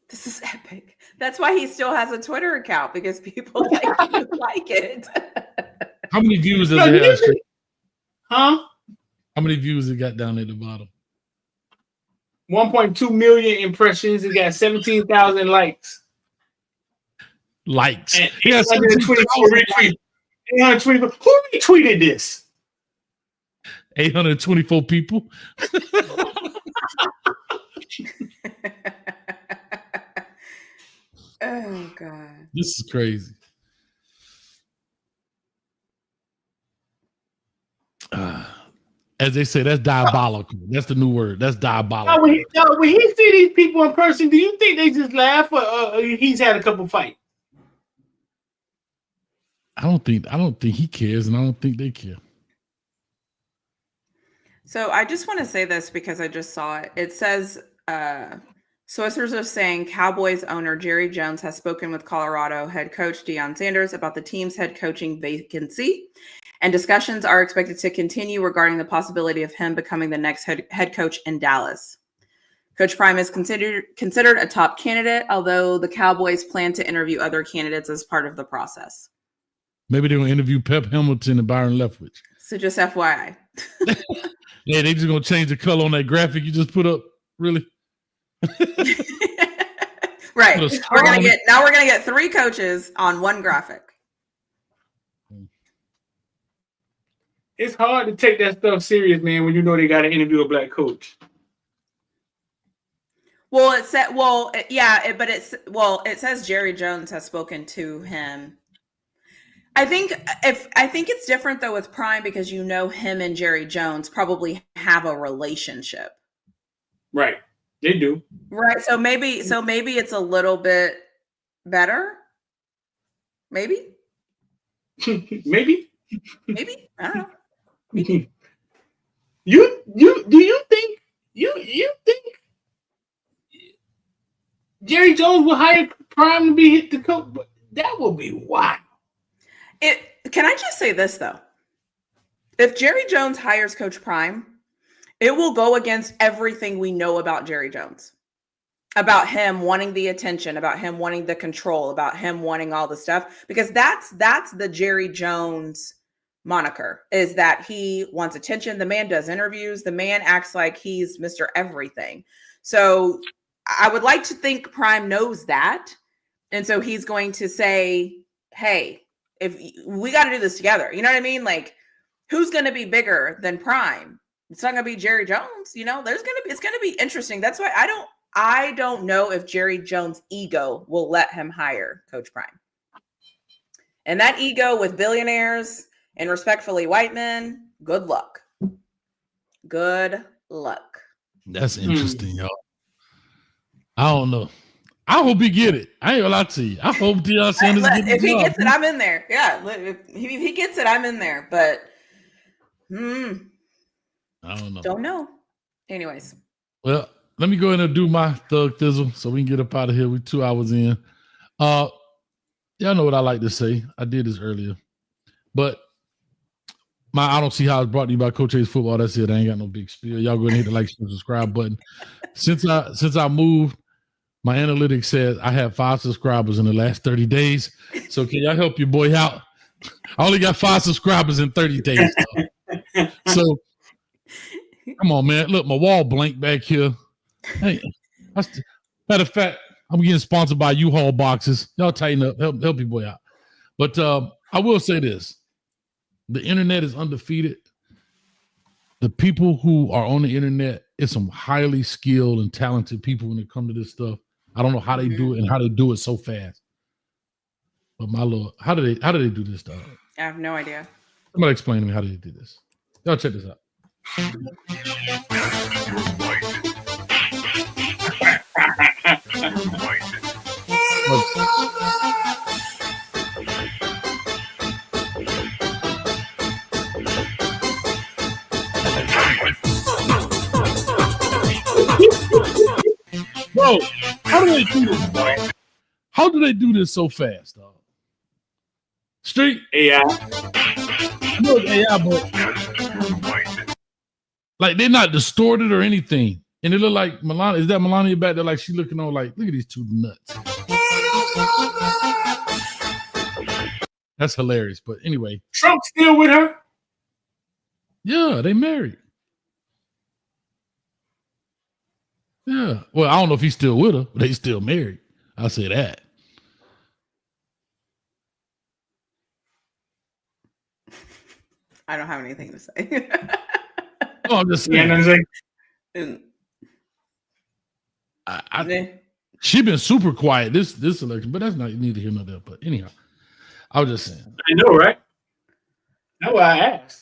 This is epic. That's why he still has a Twitter account, because people like it. How many views does it have? Huh? How many views it got down at the bottom? 1.2 million impressions. It got 17,000 likes. Likes. And 824 retweets. 824. Who retweeted this? 824 people. Oh God. This is crazy. As they say, that's diabolical. That's the new word. That's diabolical. When he see these people in person, do you think they just laugh, or he's had a couple fights? I don't think he cares, and I don't think they care. So I just want to say this because I just saw it. It says sources are saying Cowboys owner Jerry Jones has spoken with Colorado head coach Deion Sanders about the team's head coaching vacancy, and discussions are expected to continue regarding the possibility of him becoming the next head coach in Dallas. Coach Prime is considered a top candidate, although the Cowboys plan to interview other candidates as part of the process. Maybe they're gonna interview Pep Hamilton and Byron Leftwich. So just FYI. Yeah, they just gonna change the color on that graphic you just put up. Really? Right. Put a We're star on it. gonna get 3 coaches on one graphic. It's hard to take that stuff serious, man, when you know they got to interview a black coach. Well, it said, it says Jerry Jones has spoken to him. I think it's different though with Prime because him and Jerry Jones probably have a relationship. Right. They do. Right. So maybe it's a little bit better. Maybe. Maybe. I don't know. Do you think Jerry Jones will hire Prime to be the coach? That would be wild. Can I just say this though? If Jerry Jones hires Coach Prime, it will go against everything we know about Jerry Jones. About him wanting the attention, about him wanting the control, about him wanting all the stuff. Because that's the Jerry Jones moniker, is that he wants attention. The man does interviews. The man acts like he's Mr. Everything. So I would like to think Prime knows that. And so he's going to say, hey, if we got to do this together, you know what I mean? Like, who's going to be bigger than Prime? It's not going to be Jerry Jones. It's going to be interesting. That's why I don't know if Jerry Jones' ego will let him hire Coach Prime. And that ego with billionaires and respectfully white men, good luck. Good luck. That's interesting, y'all. I don't know. I hope he get it. I ain't gonna lie to you. I hope Deion Sanders get it. If he gets it, I'm in there. Yeah, if he gets it, I'm in there. But I don't know. Don't know. Anyways. Well, let me go ahead and do my thug thizzle so we can get up out of here. We're 2 hours in. Y'all know what I like to say. I did this earlier. But I don't see how it's brought to you by Coach A's Football. That's it. I ain't got no big spiel. Y'all go ahead and hit the like, share, subscribe button. Since I moved, my analytics said I have 5 subscribers in the last 30 days. So can y'all help your boy out? I only got 5 subscribers in 30 days. So come on, man. Look, my wall blank back here. Hey, matter of fact, I'm getting sponsored by U-Haul boxes. Y'all tighten up. Help your boy out. But I will say this. The internet is undefeated. The people who are on the internet, it's some highly skilled and talented people when it comes to this stuff. I don't know how they do it and how they do it so fast. But my Lord, how do they do this stuff? I have no idea. Somebody explain to me how they do this. Y'all check this out. Bro, how do they do this, dog? How do they do this so fast, dog? Street AI. I know it's AI, but like they're not distorted or anything. And it look like Melania. Is that Melania back there? Like she looking on like, look at these two nuts. That's hilarious. But anyway. Trump's still with her? Yeah, they married. Yeah. Well, I don't know if he's still with her, but they still married. I'll say that. I don't have anything to say. Oh, I'm just saying. She been super quiet this election, but that's not neither here nor there. But anyhow, I was just saying. I know, right? That's why I asked.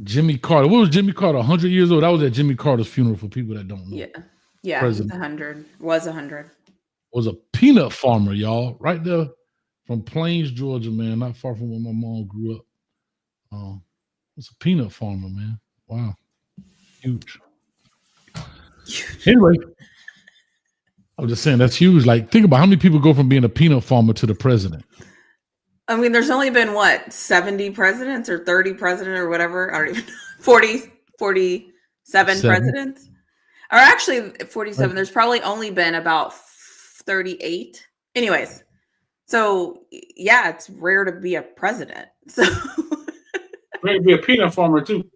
Jimmy Carter. What was Jimmy Carter? 100 years old. That was at Jimmy Carter's funeral for people that don't know. Yeah. President. 100. Was 100. Was a peanut farmer, y'all, right there from Plains, Georgia, man, not far from where my mom grew up. It's a peanut farmer, man. Wow, huge. Anyway, I was just saying that's huge. Like, think about how many people go from being a peanut farmer to the president. I mean, there's only been 70 presidents or 30 presidents or whatever. I don't even know. 47 presidents. Or actually 47. There's probably only been about 38. Anyways, So yeah, it's rare to be a president. So Rare to be a peanut farmer too.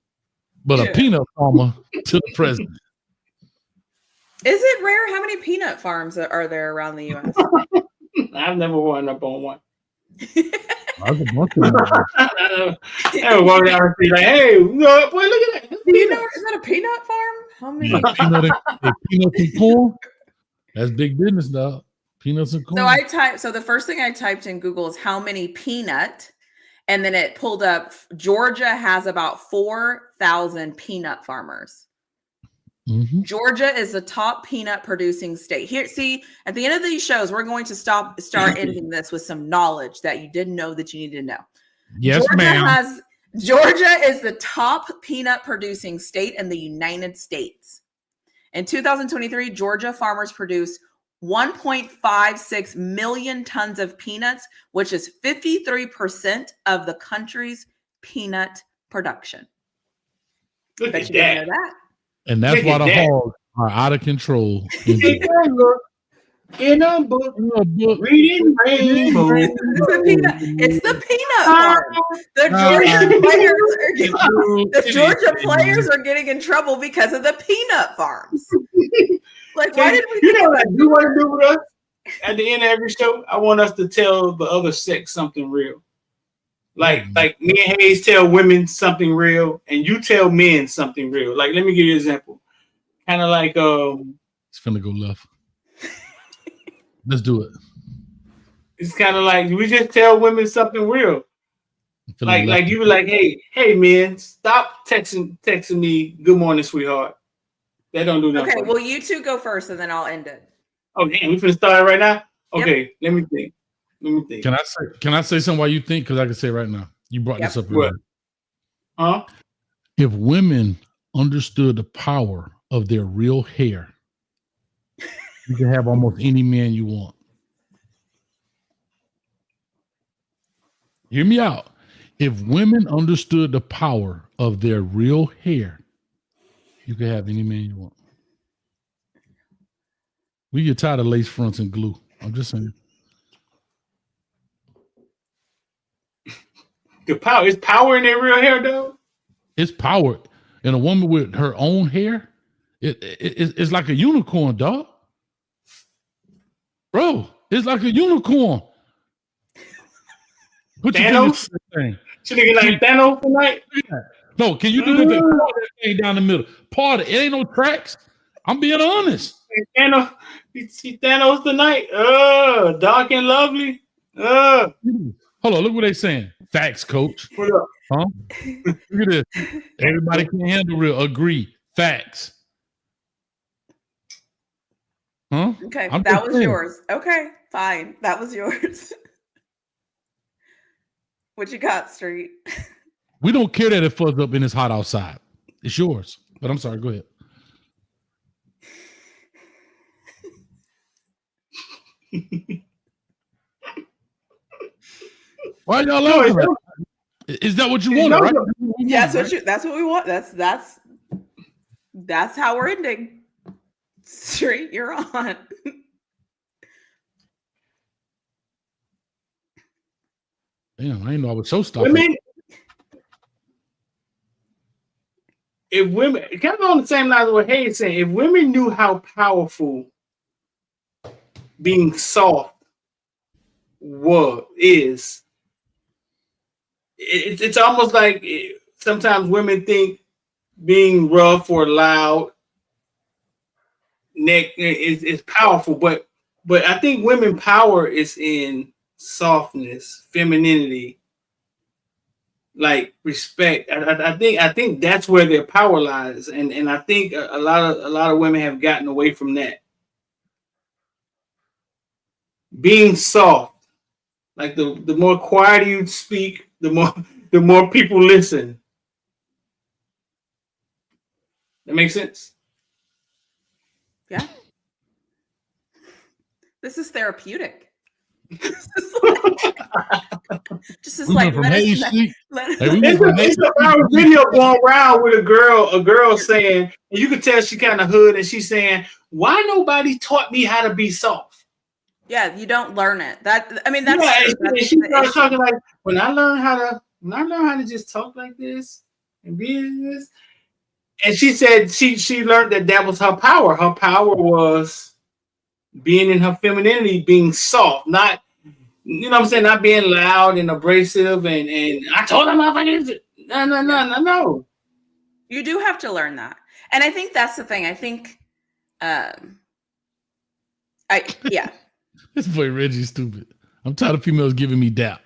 But a peanut farmer to the president. Is it rare? How many peanut farms are there around the U.S.? I've never wound up on one. I was a bunch of them. I would walk down and be like, "Hey, boy, look at that! Is that a peanut farm? How many? Peanuts and corn. That's big business, dog. Peanuts and corn. So the first thing I typed in Google is how many peanut, and then it pulled up Georgia has about 4,000 peanut farmers. Mm-hmm. Georgia is the top peanut producing state. Here, see, at the end of these shows, we're going to start ending this with some knowledge that you didn't know that you needed to know. Yes, ma'am. Georgia is the top peanut producing state in the United States. In 2023, Georgia farmers produced 1.56 million tons of peanuts, which is 53% of the country's peanut production. Look at Bet you didn't know that. And that's why the hogs are out of control. In a book, reading rainbow. It's the peanut farm. The Georgia players are getting in trouble because of the peanut farms. Like, why did we? You know what I do want to do with us at the end of every show? I want us to tell the other sex something real. Like me and Hayes tell women something real, and you tell men something real. Like, let me give you an example. Kind of like it's finna go left. Let's do it. It's kind of like we just tell women something real. Like you were like, hey man, stop texting me good morning, sweetheart. That don't do nothing. Okay, well, you two go first and then I'll end it. Oh damn, we finna start right now? Okay, Let me think. Can I say something while you think? Because I can say right now. You brought this up earlier. Huh? If women understood the power of their real hair, you can have almost any man you want. Hear me out. If women understood the power of their real hair, you can have any man you want. We get tired of lace fronts and glue. I'm just saying. Is power in their real hair, though? It's power. And a woman with her own hair, it's like a unicorn, dog. Bro, it's like a unicorn. Put Thanos? Should they get like Thanos tonight? No, can you do that thing down the middle? Part of it ain't no tracks. I'm being honest. Thanos, you see Thanos tonight? Dark and lovely. Hold on, look what they saying. Facts, coach. What up? Huh? Look at this. Everybody can handle real. Agree. Facts. Huh? Okay, that was yours. Okay, fine. That was yours. What you got, Street? We don't care that it fuzz up and it's hot outside. It's yours. But I'm sorry, go ahead. Why y'all laughing? Is that what you want, right? That's what we want. That's how we're ending. Street, you're on. Damn, I didn't know I was so stopping. If women, kind of on the same line as what Hayes saying, if women knew how powerful being soft is, it's almost like sometimes women think being rough or loud neck is powerful, but I think women power is in softness, femininity, like respect. I think that's where their power lies, and I think a lot of women have gotten away from that. Being soft, like the more quiet you speak, the more people listen. That makes sense. Yeah. This is therapeutic. Just like it's a video going around with a girl saying, and you could tell she kind of hood, and she's saying, "Why nobody taught me how to be soft?" Yeah, you don't learn it. That's Yeah, true. That's she the started issue. talking like when I learned how to just talk like this and be this. And she said she learned that was her power. Her power was being in her femininity, being soft, not what I'm saying, not being loud and abrasive. And I told her, no. You do have to learn that, and I think that's the thing. I think, This boy Reggie's stupid. I'm tired of females giving me dap.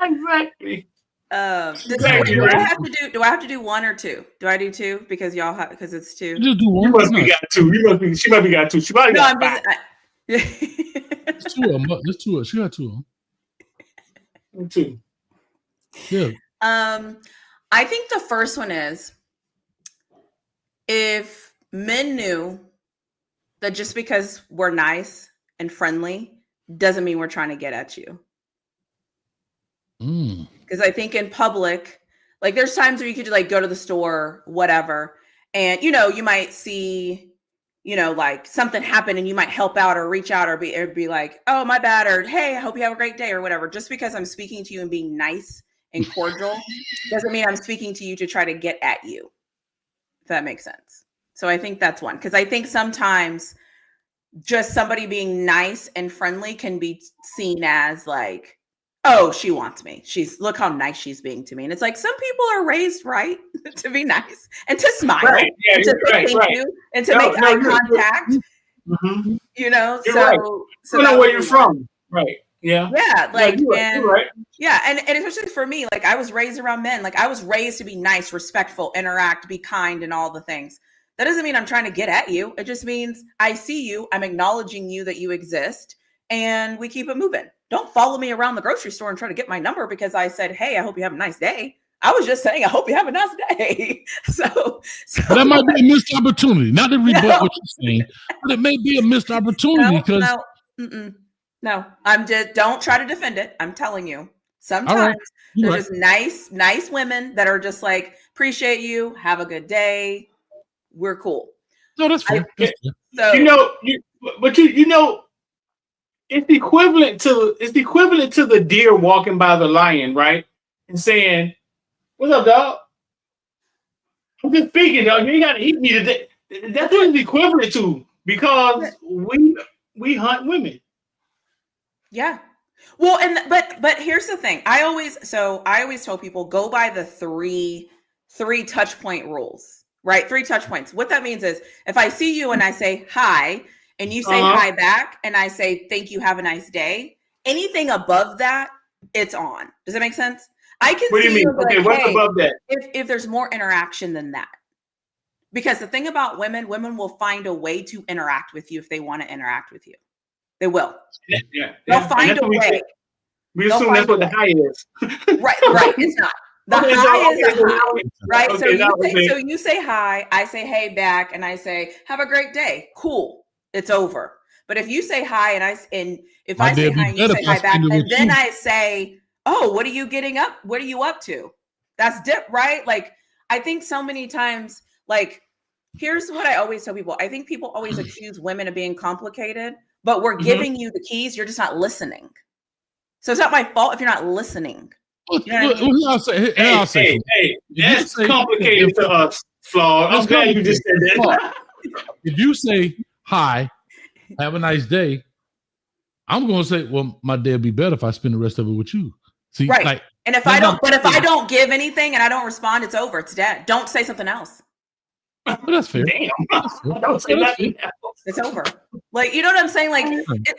Exactly. Do I have to do one or two? Do I do two because y'all have because it's two? Just do one. You must be got two. She might be got two. She probably got five. There's two of them. There's two of them. She got two of them. Two. Yeah. I think the first one is if men knew that just because we're nice and friendly doesn't mean we're trying to get at you. Because I think in public, like there's times where you could like go to the store, whatever, and you might see, like something happen and you might help out or reach out or be like, oh, my bad, or hey, I hope you have a great day or whatever. Just because I'm speaking to you and being nice and cordial doesn't mean I'm speaking to you to try to get at you. If that makes sense. So I think that's one. Because I think sometimes just somebody being nice and friendly can be seen as like, oh, she wants me. Look how nice she's being to me. And it's like, some people are raised right to be nice and to smile, right. Yeah, and to say thank you, and to make eye contact. Mm-hmm. You're so know where you're from. Right. Yeah. Yeah. Like, you're right. Yeah. And especially for me, like I was raised around men. Like I was raised to be nice, respectful, interact, be kind, and all the things. That doesn't mean I'm trying to get at you. It just means I see you. I'm acknowledging you that you exist, and we keep it moving. Don't follow me around the grocery store and try to get my number because I said, hey, I hope you have a nice day. I was just saying, I hope you have a nice day. So that might be a missed opportunity. Not to rebut what you're saying, but it may be a missed opportunity because no, I'm just don't try to defend it. I'm telling you. Sometimes there's just nice women that are just like, appreciate you, have a good day. We're cool. No, that's fair. So it's equivalent to the deer walking by the lion, right? And saying, "What's up, dog? I'm just speaking, dog. You ain't gotta eat me today." That's what it's equivalent to because we hunt women. Yeah. Well, but here's the thing. I always tell people go by the three touch point rules, right? 3 touch points. What that means is if I see you and I say hi, and you say hi back, and I say, thank you, have a nice day. Anything above that, it's on. Does that make sense? I can What do you mean? Okay, like, what's above that? If there's more interaction than that. Because the thing about women will find a way to interact with you if they want to interact with you. They will. Yeah. They'll find a way. We assume that's what the high is. Right. It's not. The high is a high, right? Okay, so you say hi, I say hey back, and I say, have a great day. Cool. It's over. But if you say hi and if I say hi and you say hi back, and then I say, oh, what are you getting up? What are you up to? That's right? Like, I think so many times, like, here's what I always tell people. I think people always accuse women of being complicated, but we're giving you the keys. You're just not listening. So it's not my fault if you're not listening. You know what I'll say, hey, that's complicated to us, Flaw. I'm glad you just said that. If you say hi, have a nice day, I'm gonna say, well, my day will be better if I spend the rest of it with you. See, right? Like, and if I don't give anything and I don't respond, it's over. It's dead. Don't say something else. Well, that's fair. Damn. Don't say nothing else. It's over. Like, you know what I'm saying? Like,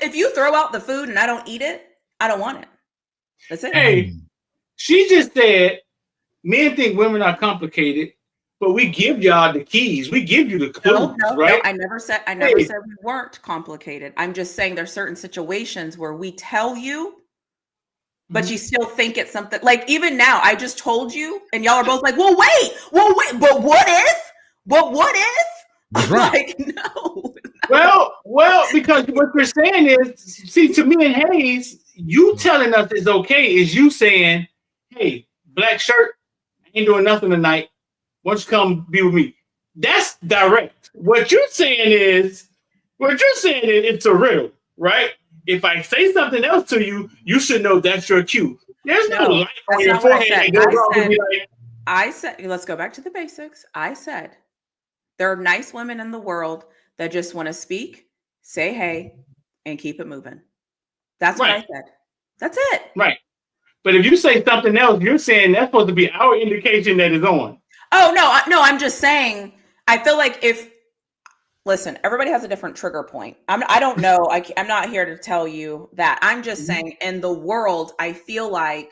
if you throw out the food and I don't eat it, I don't want it. That's it. Hey, she just said men think women are complicated, but we give y'all the keys. We give you the clues, right? No, I never said we weren't complicated. I'm just saying there's certain situations where we tell you, but you still think it's something. Like even now, I just told you, and y'all are both like, well, wait, but what if? But what if? That's right. Like, no. Well, because what you're saying is, see, to me and Hayes, you telling us it's okay is you saying, hey, black shirt, ain't doing nothing tonight. Why don't you come be with me? That's direct. What you're saying is, What you're saying is it's a riddle, right? If I say something else to you, you should know that's your cue. There's no light on your forehead that goes off and be like. I said, let's go back to the basics. I said, there are nice women in the world that just want to speak, say hey, and keep it moving. That's what I said. That's it. Right. But if you say something else, you're saying that's supposed to be our indication that it's on. Oh, no, I'm just saying, I feel like listen, everybody has a different trigger point. I don't know. I'm not here to tell you that. I'm just saying in the world, I feel like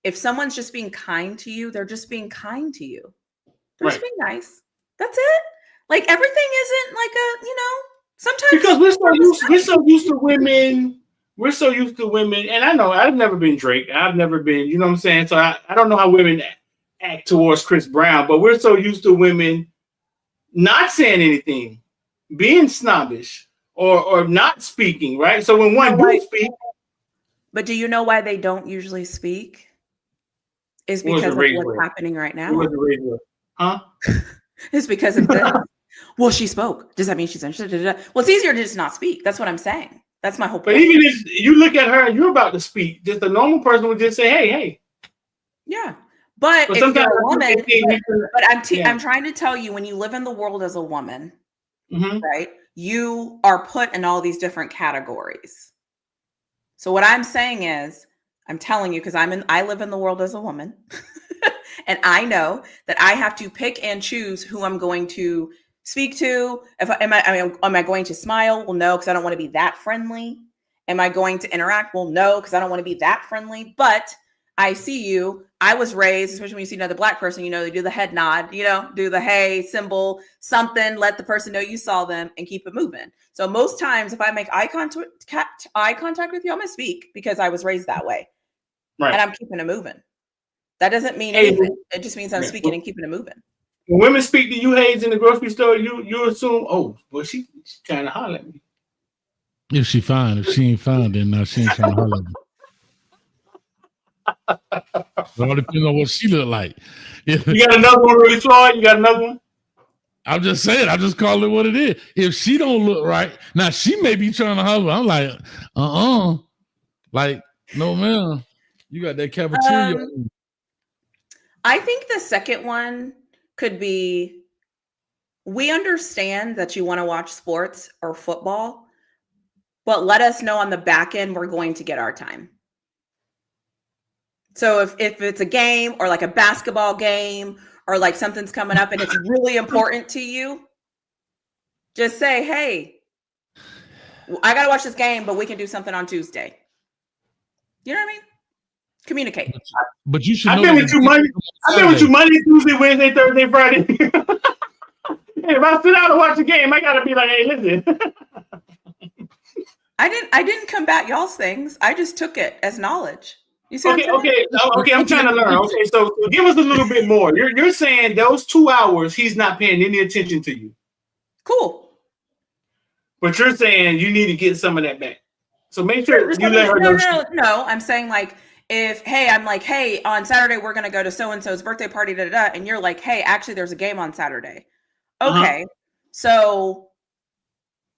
if someone's just being kind to you, they're just being kind to you. They're just being nice. That's it. Like everything isn't like sometimes because we're so used to women. We're so used to women, and I know I've never been Drake. I've never been, you know what I'm saying? So I don't know how women act towards Chris Brown, but we're so used to women not saying anything, being snobbish, or not speaking, right? So when one do speak. But do you know why they don't usually speak? Is because of what's happening right now. Huh? It's because of this. Well, she spoke. Does that mean she's interested? Well, it's easier to just not speak. That's what I'm saying. That's my whole point. But even if you look at her and you're about to speak, just a normal person would just say, hey. Yeah. But if you're a woman, I'm trying to tell you, when you live in the world as a woman, right, you are put in all these different categories. So what I'm saying is, I'm telling you, because I live in the world as a woman, and I know that I have to pick and choose who I'm going to speak to. Am I going to smile? Well, no, because I don't want to be that friendly. Am I going to interact? Well, no, because I don't want to be that friendly. But I see you. I was raised, especially when you see another Black person, they do the head nod, do the hey symbol, something, let the person know you saw them and keep it moving. So most times if I make eye contact with you, I'm going to speak because I was raised that way. Right. And I'm keeping it moving. That doesn't mean anything. It just means I'm speaking and keeping it moving. When women speak to you, Hayes, in the grocery store, you assume, oh, well, she's trying to holler at me. If she fine. If she ain't fine, then she ain't trying to holler at me. It all depends on what she look like. You got another one, really, Floyd? You got another one? I'm just saying. I just call it what it is. If she don't look right, now she may be trying to holler. I'm like, like, no, man. You got that cafeteria. I think the second one could be, we understand that you want to watch sports or football, but let us know on the back end we're going to get our time. So if it's a game or like a basketball game or like something's coming up and it's really important to you, just say, hey, I got to watch this game, but we can do something on Tuesday. You know what I mean? Communicate. But you should know. I've been with you Monday, Tuesday, Wednesday, Thursday, Friday. Hey, if I sit down and watch a game, I gotta be like, hey, listen. I didn't combat y'all's things. I just took it as knowledge. You see? Okay. I'm trying to learn. Okay, so give us a little bit more. You're saying those 2 hours he's not paying any attention to you. Cool. But you're saying you need to get some of that back. So make sure you let her know. No, I'm saying like, I'm like, hey, on Saturday, we're going to go to so-and-so's birthday party, and you're like, hey, actually, there's a game on Saturday. Okay. So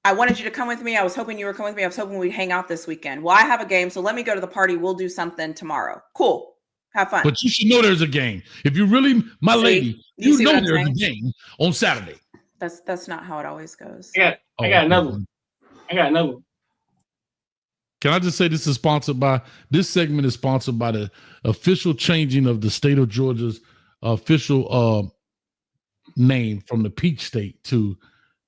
I wanted you to come with me. I was hoping you were coming with me. I was hoping we'd hang out this weekend. Well, I have a game, so let me go to the party. We'll do something tomorrow. Cool. Have fun. But you should know there's a game. If you really, lady, you know there's a game on Saturday. That's not how it always goes. I got another one. Can I just say this segment is sponsored by the official changing of the state of Georgia's official name from the Peach State to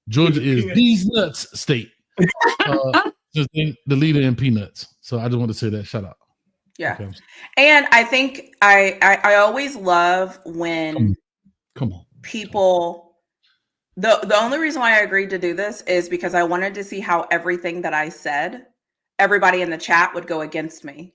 Georgia is These Nuts State. The leader in peanuts. So I just want to say that. Shout out. Yeah. Okay. And I think I always love when come on people the only reason why I agreed to do this is because I wanted to see how everything that I said, everybody in the chat would go against me.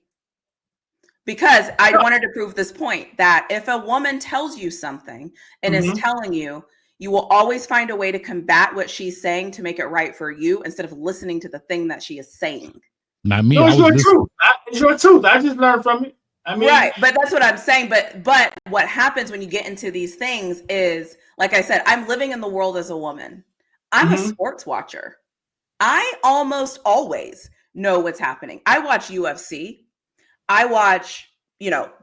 Because I wanted to prove this point that if a woman tells you something and is telling you, you will always find a way to combat what she's saying to make it right for you instead of listening to the thing that she is saying. Not me. No, it's your truth. It's your truth. I just learned from it. I mean, right, but that's what I'm saying. But what happens when you get into these things is, like I said, I'm living in the world as a woman. I'm a sports watcher. I almost always know what's happening. I watch UFC. I watch,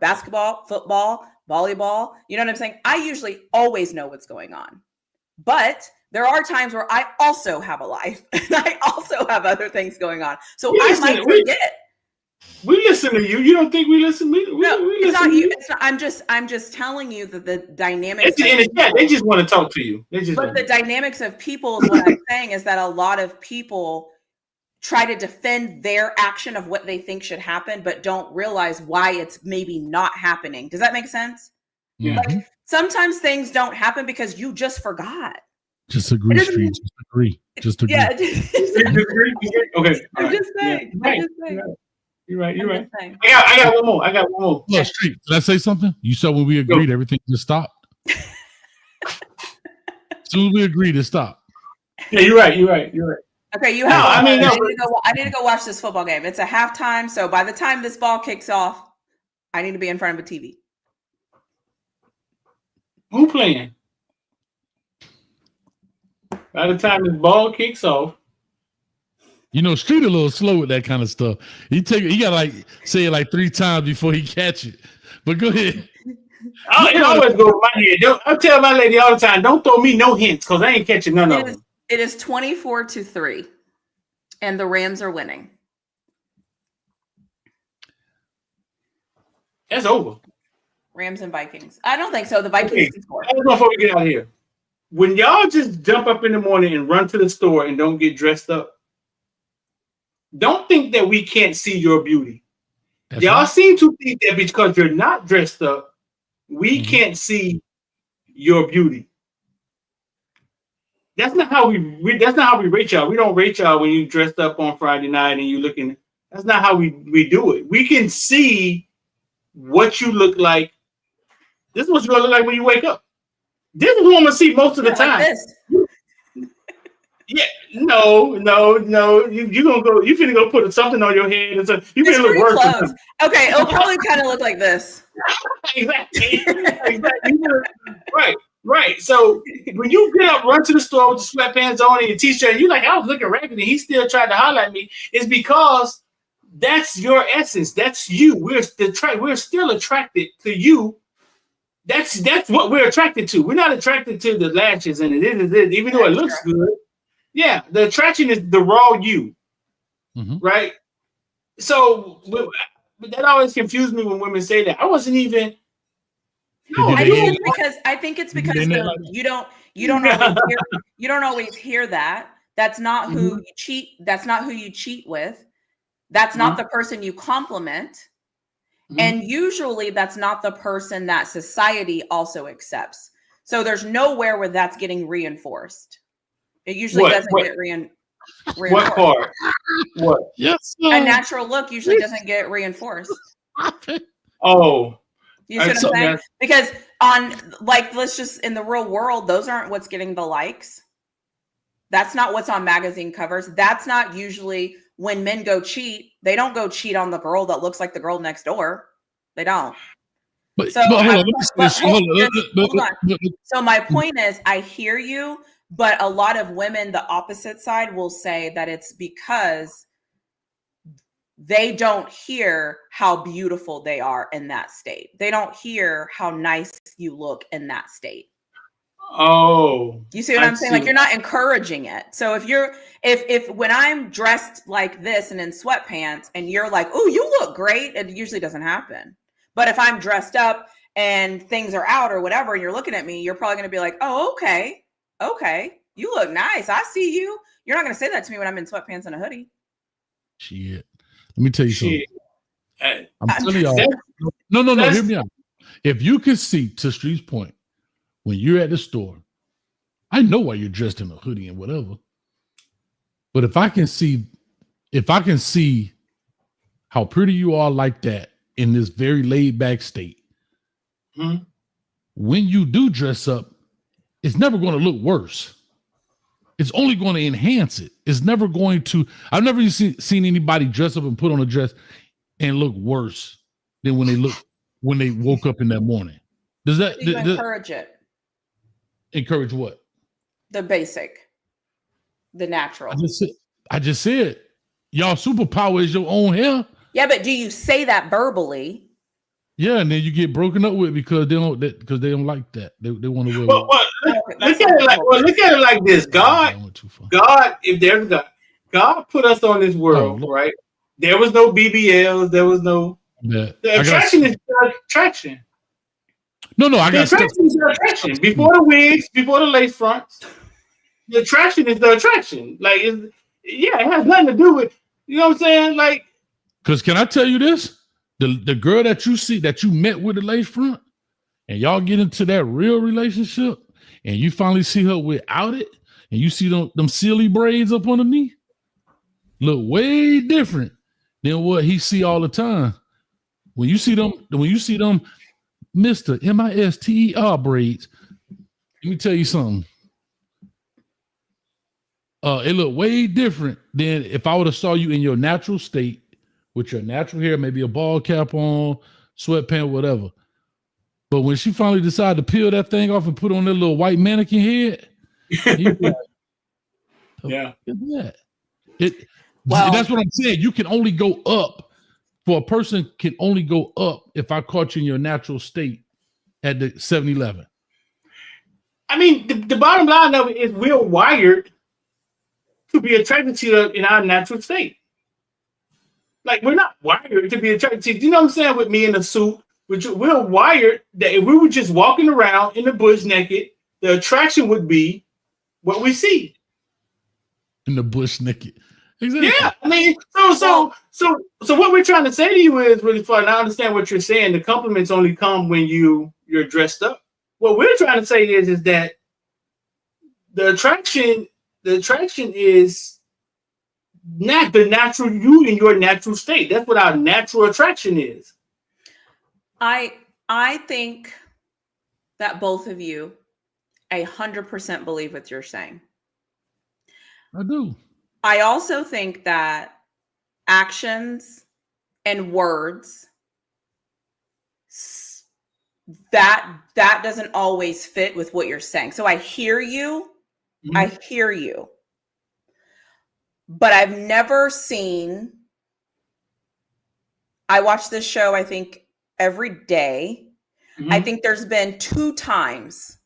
basketball, football, volleyball. You know what I'm saying? I usually always know what's going on. But there are times where I also have a life and I also have other things going on. So I might forget. We listen to you. You don't think we listen to me? No, it's not you. You? It's not, I'm just telling you that the dynamics. They just want to talk to you. But the dynamics of people is what I'm saying is that a lot of people try to defend their action of what they think should happen, but don't realize why it's maybe not happening. Does that make sense? Yeah. Like sometimes things don't happen because you just forgot. Just agree, Street. Just agree. Just agree. Yeah. Okay. I'm just saying. You're right. I got one more. Yeah, Street. Did I say something? You said when we agreed, everything just stopped. As soon as we agreed, it stopped. Yeah, you're right. Okay, you have. I need to go watch this football game. It's a halftime, so by the time this ball kicks off, I need to be in front of a TV. Who playing? By the time this ball kicks off. Street a little slow with that kind of stuff. He gotta say it like 3 times before he catch it. But go ahead. It always goes in my head. I tell my lady all the time, don't throw me no hints because I ain't catching none of them. It is 24-3, and the Rams are winning. That's over. Rams and Vikings. I don't think so. The Vikings can score. Before we get out of here, when y'all just jump up in the morning and run to the store and don't get dressed up, don't think that we can't see your beauty. That's y'all right. seem to think that because you're not dressed up, we can't see your beauty. That's not how we rate y'all. We don't rate y'all when you dressed up on Friday night and you looking. That's not how we do it. We can see what you look like. This is what you're gonna look like when you wake up. This is what I'm gonna see most of the time. Like this. Yeah, no. You gonna go? You finna go put something on your head, and so you finna look worse. Close. Okay, it'll probably kind of look like this. Exactly. Right. So when you get up, run to the store with your sweatpants on and your t-shirt, and you're like, I was looking ragged, and he still tried to holler at me. It's because that's your essence. That's you. We're still attracted to you. That's what we're attracted to. We're not attracted to the lashes and it, even though it looks good. Yeah, the attraction is the raw you, right? So that always confused me when women say that. I wasn't even. No, I think it's because you don't always hear that. That's not who you cheat. That's not who you cheat with. That's not the person you compliment. And usually that's not the person that society also accepts. So there's nowhere where that's getting reinforced. It usually doesn't get reinforced. What part? What? Yes. A natural look usually doesn't get reinforced. Oh. You see what I'm saying? Because let's just in the real world, those aren't what's getting the likes. That's not what's on magazine covers. That's not usually when men go cheat. They don't go cheat on the girl that looks like the girl next door. They don't. So my point is, I hear you, but a lot of women, the opposite side, will say that it's because they don't hear how beautiful they are in that state. They don't hear how nice you look in that state. Oh, you see what I'm saying? Like you're not encouraging it. So if when I'm dressed like this and in sweatpants and you're like, oh, you look great, it usually doesn't happen. But if I'm dressed up and things are out or whatever, and you're looking at me, you're probably going to be like, oh, okay, you look nice. I see you. You're not going to say that to me when I'm in sweatpants and a hoodie. Shit. Let me tell you something. I'm telling y'all. No. Hear me out. If you can see, to Street's point, when you're at the store, I know why you're dressed in a hoodie and whatever. But if I can see how pretty you are like that in this very laid back state, when you do dress up, it's never going to look worse. It's only going to enhance it. It's never going to. I've never seen anybody dress up and put on a dress and look worse than when they woke up in that morning. Does that encourage it? Encourage what? The basic, the natural. I just said, y'all superpower is your own hair. Yeah, but do you say that verbally? Yeah, and then you get broken up with because they don't like that. They want to wear. Well, look at it like this. God, if there's God put us on this world, right? There was no BBLs. There was no. The attraction is the attraction. No, I got attraction is the attraction. Before the wigs, before the lace fronts, the attraction is the attraction. Like, it has nothing to do with, you know what I'm saying? Like, because can I tell you this? The girl that you see that you met with the lace front, and y'all get into that real relationship, and you finally see her without it, and you see them silly braids up underneath, look way different than what he see all the time. When you see them Mr. MISTER braids, let me tell you something. It looked way different than if I would have saw you in your natural state with your natural hair, maybe a bald cap on, sweatpants, whatever. But when she finally decided to peel that thing off and put on that little white mannequin head, like, yeah, that's what I'm saying. You can only go up. For a person can only go up if I caught you in your natural state at the 7-Eleven. I mean, the bottom line of it is we're wired to be attracted to you in our natural state. Like, we're not wired to be attracted to you. You know what I'm saying? With me in a suit, we're wired that if we were just walking around in the bush naked, the attraction would be what we see. In the bush naked. Exactly. Yeah, I mean, so what we're trying to say to you is really fun. I understand what you're saying. The compliments only come when you're dressed up. What we're trying to say is that the attraction is not the natural you in your natural state. That's what our natural attraction is. I think that both of you 100% believe what you're saying. I do. I also think that actions and words that doesn't always fit with what you're saying. So I hear you. Mm-hmm. I hear you. But I've never seen, I watch this show, I think, every day. Mm-hmm. I think there's been 2 times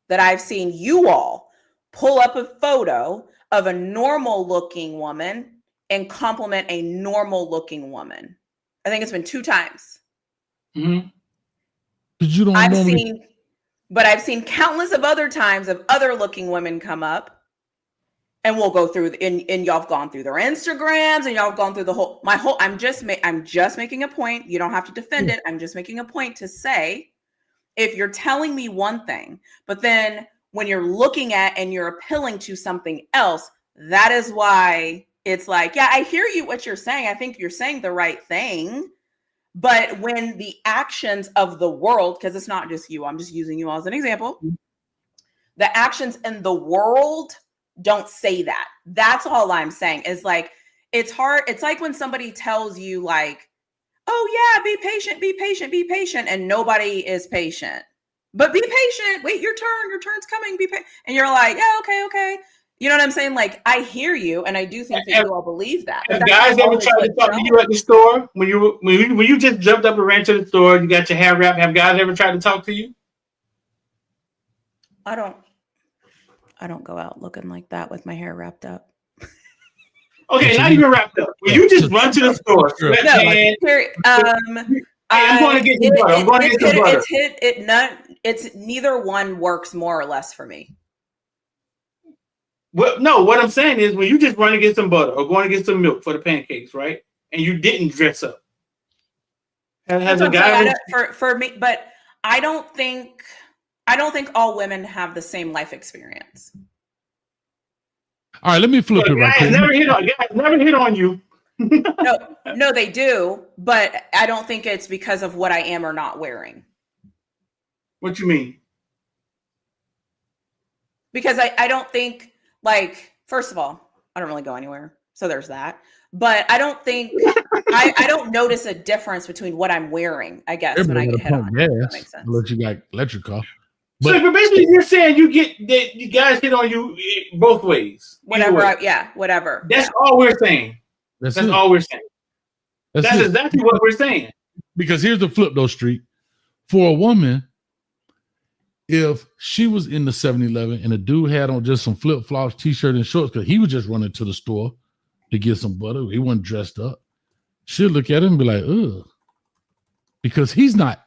that I've seen you all pull up a photo of a normal looking woman and compliment a normal looking woman. I think it's been 2 times. Mm-hmm. I've seen countless of other times of other looking women come up, and we'll go through and y'all have gone through their Instagrams and y'all have gone through I'm just making a point. You don't have to defend it. I'm just making a point to say, if you're telling me one thing, but then when you're looking at and you're appealing to something else, that is why it's like, yeah, I hear you, what you're saying. I think you're saying the right thing. But when the actions of the world, because it's not just you, I'm just using you as an example. The actions in the world don't say that. That's all I'm saying is like, it's hard. It's like when somebody tells you like, oh yeah, be patient. And nobody is patient. But be patient. Wait, your turn's coming. Be patient. And you're like, yeah, okay. You know what I'm saying? Like, I hear you, and I do think that you all believe that. Have guys ever tried to talk to you at the store when you just jumped up and ran to the store? You got your hair wrapped. Have guys ever tried to talk to you? I don't go out looking like that with my hair wrapped up. Okay, not even wrapped up. When you just run to the store, I'm going to get some butter. It's neither one works more or less for me. Well, no, what I'm saying is when you just run to get some butter or going to get some milk for the pancakes, right? And you didn't dress up. Has a guy for me, but I don't think all women have the same life experience. All right, let me flip it right quick. Guys never hit on you. No, they do, but I don't think it's because of what I am or not wearing. What you mean? Because I don't think, like, first of all, I don't really go anywhere, so there's that. But I don't think I don't notice a difference between what I'm wearing, I guess, when I get hit on. Yes, unless you got electric car. So but basically, you're saying you get that you guys hit on you both ways. Whatever. Whatever. That's all we're saying. That's all we're saying. That's exactly what we're saying. Because here's the flip, though, Street. For a woman, if she was in the 7-Eleven and a dude had on just some flip-flops, t-shirt, and shorts, because he was just running to the store to get some butter, he wasn't dressed up, she'll look at him and be like, ugh. Because he's not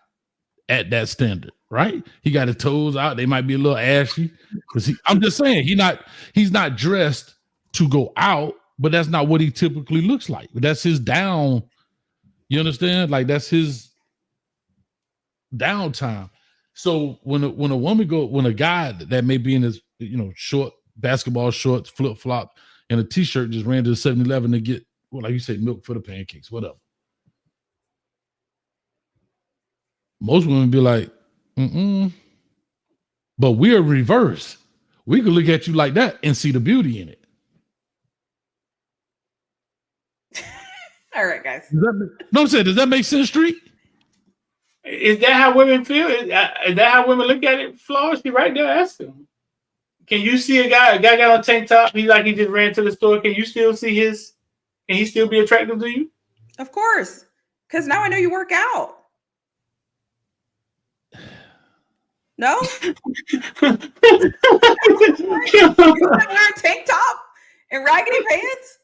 at that standard, right? He got his toes out. They might be a little ashy. I'm just saying, he's not dressed to go out, but that's not what he typically looks like. That's his down. You understand? Like that's his downtime. So when a guy that may be in his short basketball shorts, flip flop, and a t-shirt just ran to the 7-Eleven to get, well, like you say, milk for the pancakes, whatever. Most women be like, but we're reverse. We could look at you like that and see the beauty in it. All right, guys. Does that make sense, Street? Is that how women feel? Is that how women look at it? Flaws, she right there asking. Can you see a guy got on a tank top? He just ran to the store. Can you still see can he still be attractive to you? Of course. Because now I know you work out. No? You wear a tank top and raggedy pants?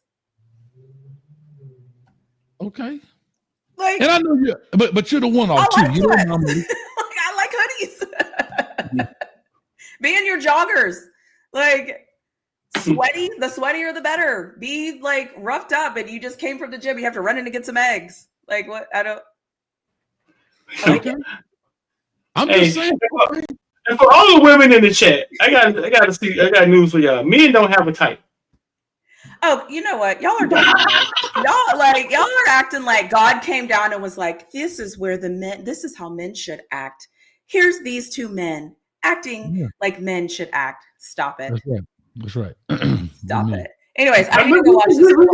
Okay. Like, and I know you, but you're the one off too. You don't know me. I like hoodies. Be in your joggers. Like sweaty, the sweatier the better. Be like roughed up and you just came from the gym. You have to run in to get some eggs. Like what? I like it. I'm just saying. And for all the women in the chat, I got news for y'all. Men don't have a type. Oh, you know what? Y'all are dumb. y'all are acting like God came down and was like, this is how men should act. Here's these two men acting like men should act. Stop it. That's right. Stop it. Anyways, I need to go watch this. We're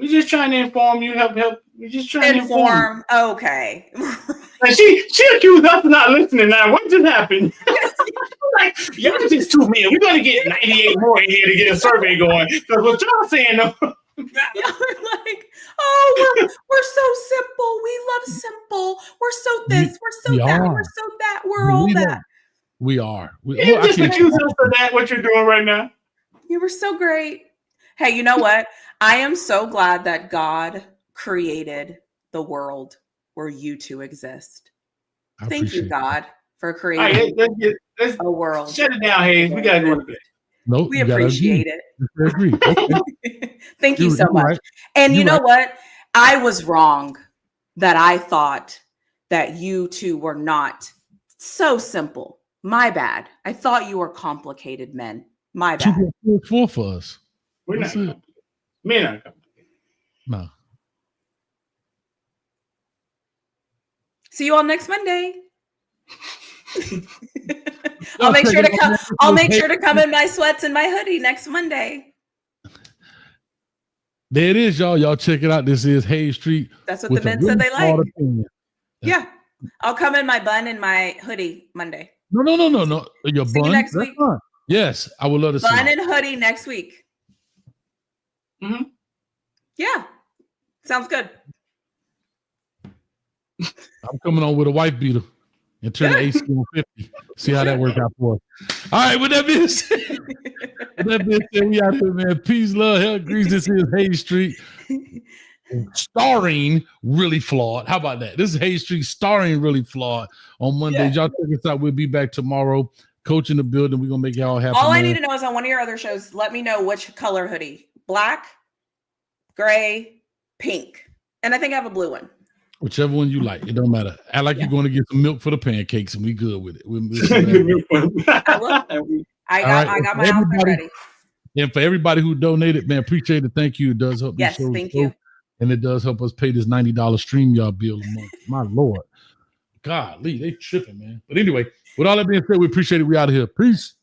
just trying to inform you, help. We're just trying to inform. Okay. And she accused us of not listening now. What just happened? Like, y'all just too men. We're going to get 98 more in here to get a survey going. Because what y'all saying, though. Y'all are like, oh, we're so simple. We love simple. We're so this. We're so that. We're so that. We're all that. We are. You just accuse us of that, what you're doing right now. You were so great. Hey, you know what? I am so glad that God created the world where you two exist. Thank you, God, for creating let's a world. Shut it down, Hayes. We got to go to bed. Nope, we appreciate it. Agree. Okay. Thank you so much. Right. And you know what? I was wrong that I thought that you two were not so simple. My bad. I thought you were complicated men. My bad. 4 for us. We're not complicated. Men aren't complicated. No. See you all next Monday. I'll make sure to come in my sweats and my hoodie next Monday. There it is, y'all. Y'all check it out. This is Hayes Street. That's what the men said they like. Yeah. I'll come in my bun and my hoodie Monday. No. Your bun next week. Fun. Yes, I would love to see bun and hoodie next week. Mm-hmm. Yeah. Sounds good. I'm coming on with a wife beater and turn the AC on 50. See how that works out for us. All right, with that being said, we out here, man. Peace, love, health, grease. This is Hayes Street. Starring Really Flawed. How about that? This is Hayes Street starring Really Flawed on Monday. Y'all check us out. We'll be back tomorrow. Coach in the building. We're gonna make y'all happy. All I need to know is on one of your other shows, let me know which color hoodie. Black, gray, pink. And I think I have a blue one. Whichever one you like. It don't matter. I like you're going to get some milk for the pancakes and we good with it. I got my outfit ready. And for everybody who donated, man, appreciate it. Thank you. It does help. Yes, thank you. And it does help us pay this $90 stream y'all bill a month. My Lord. Golly, they tripping, man. But anyway, with all that being said, we appreciate it. We out of here. Peace.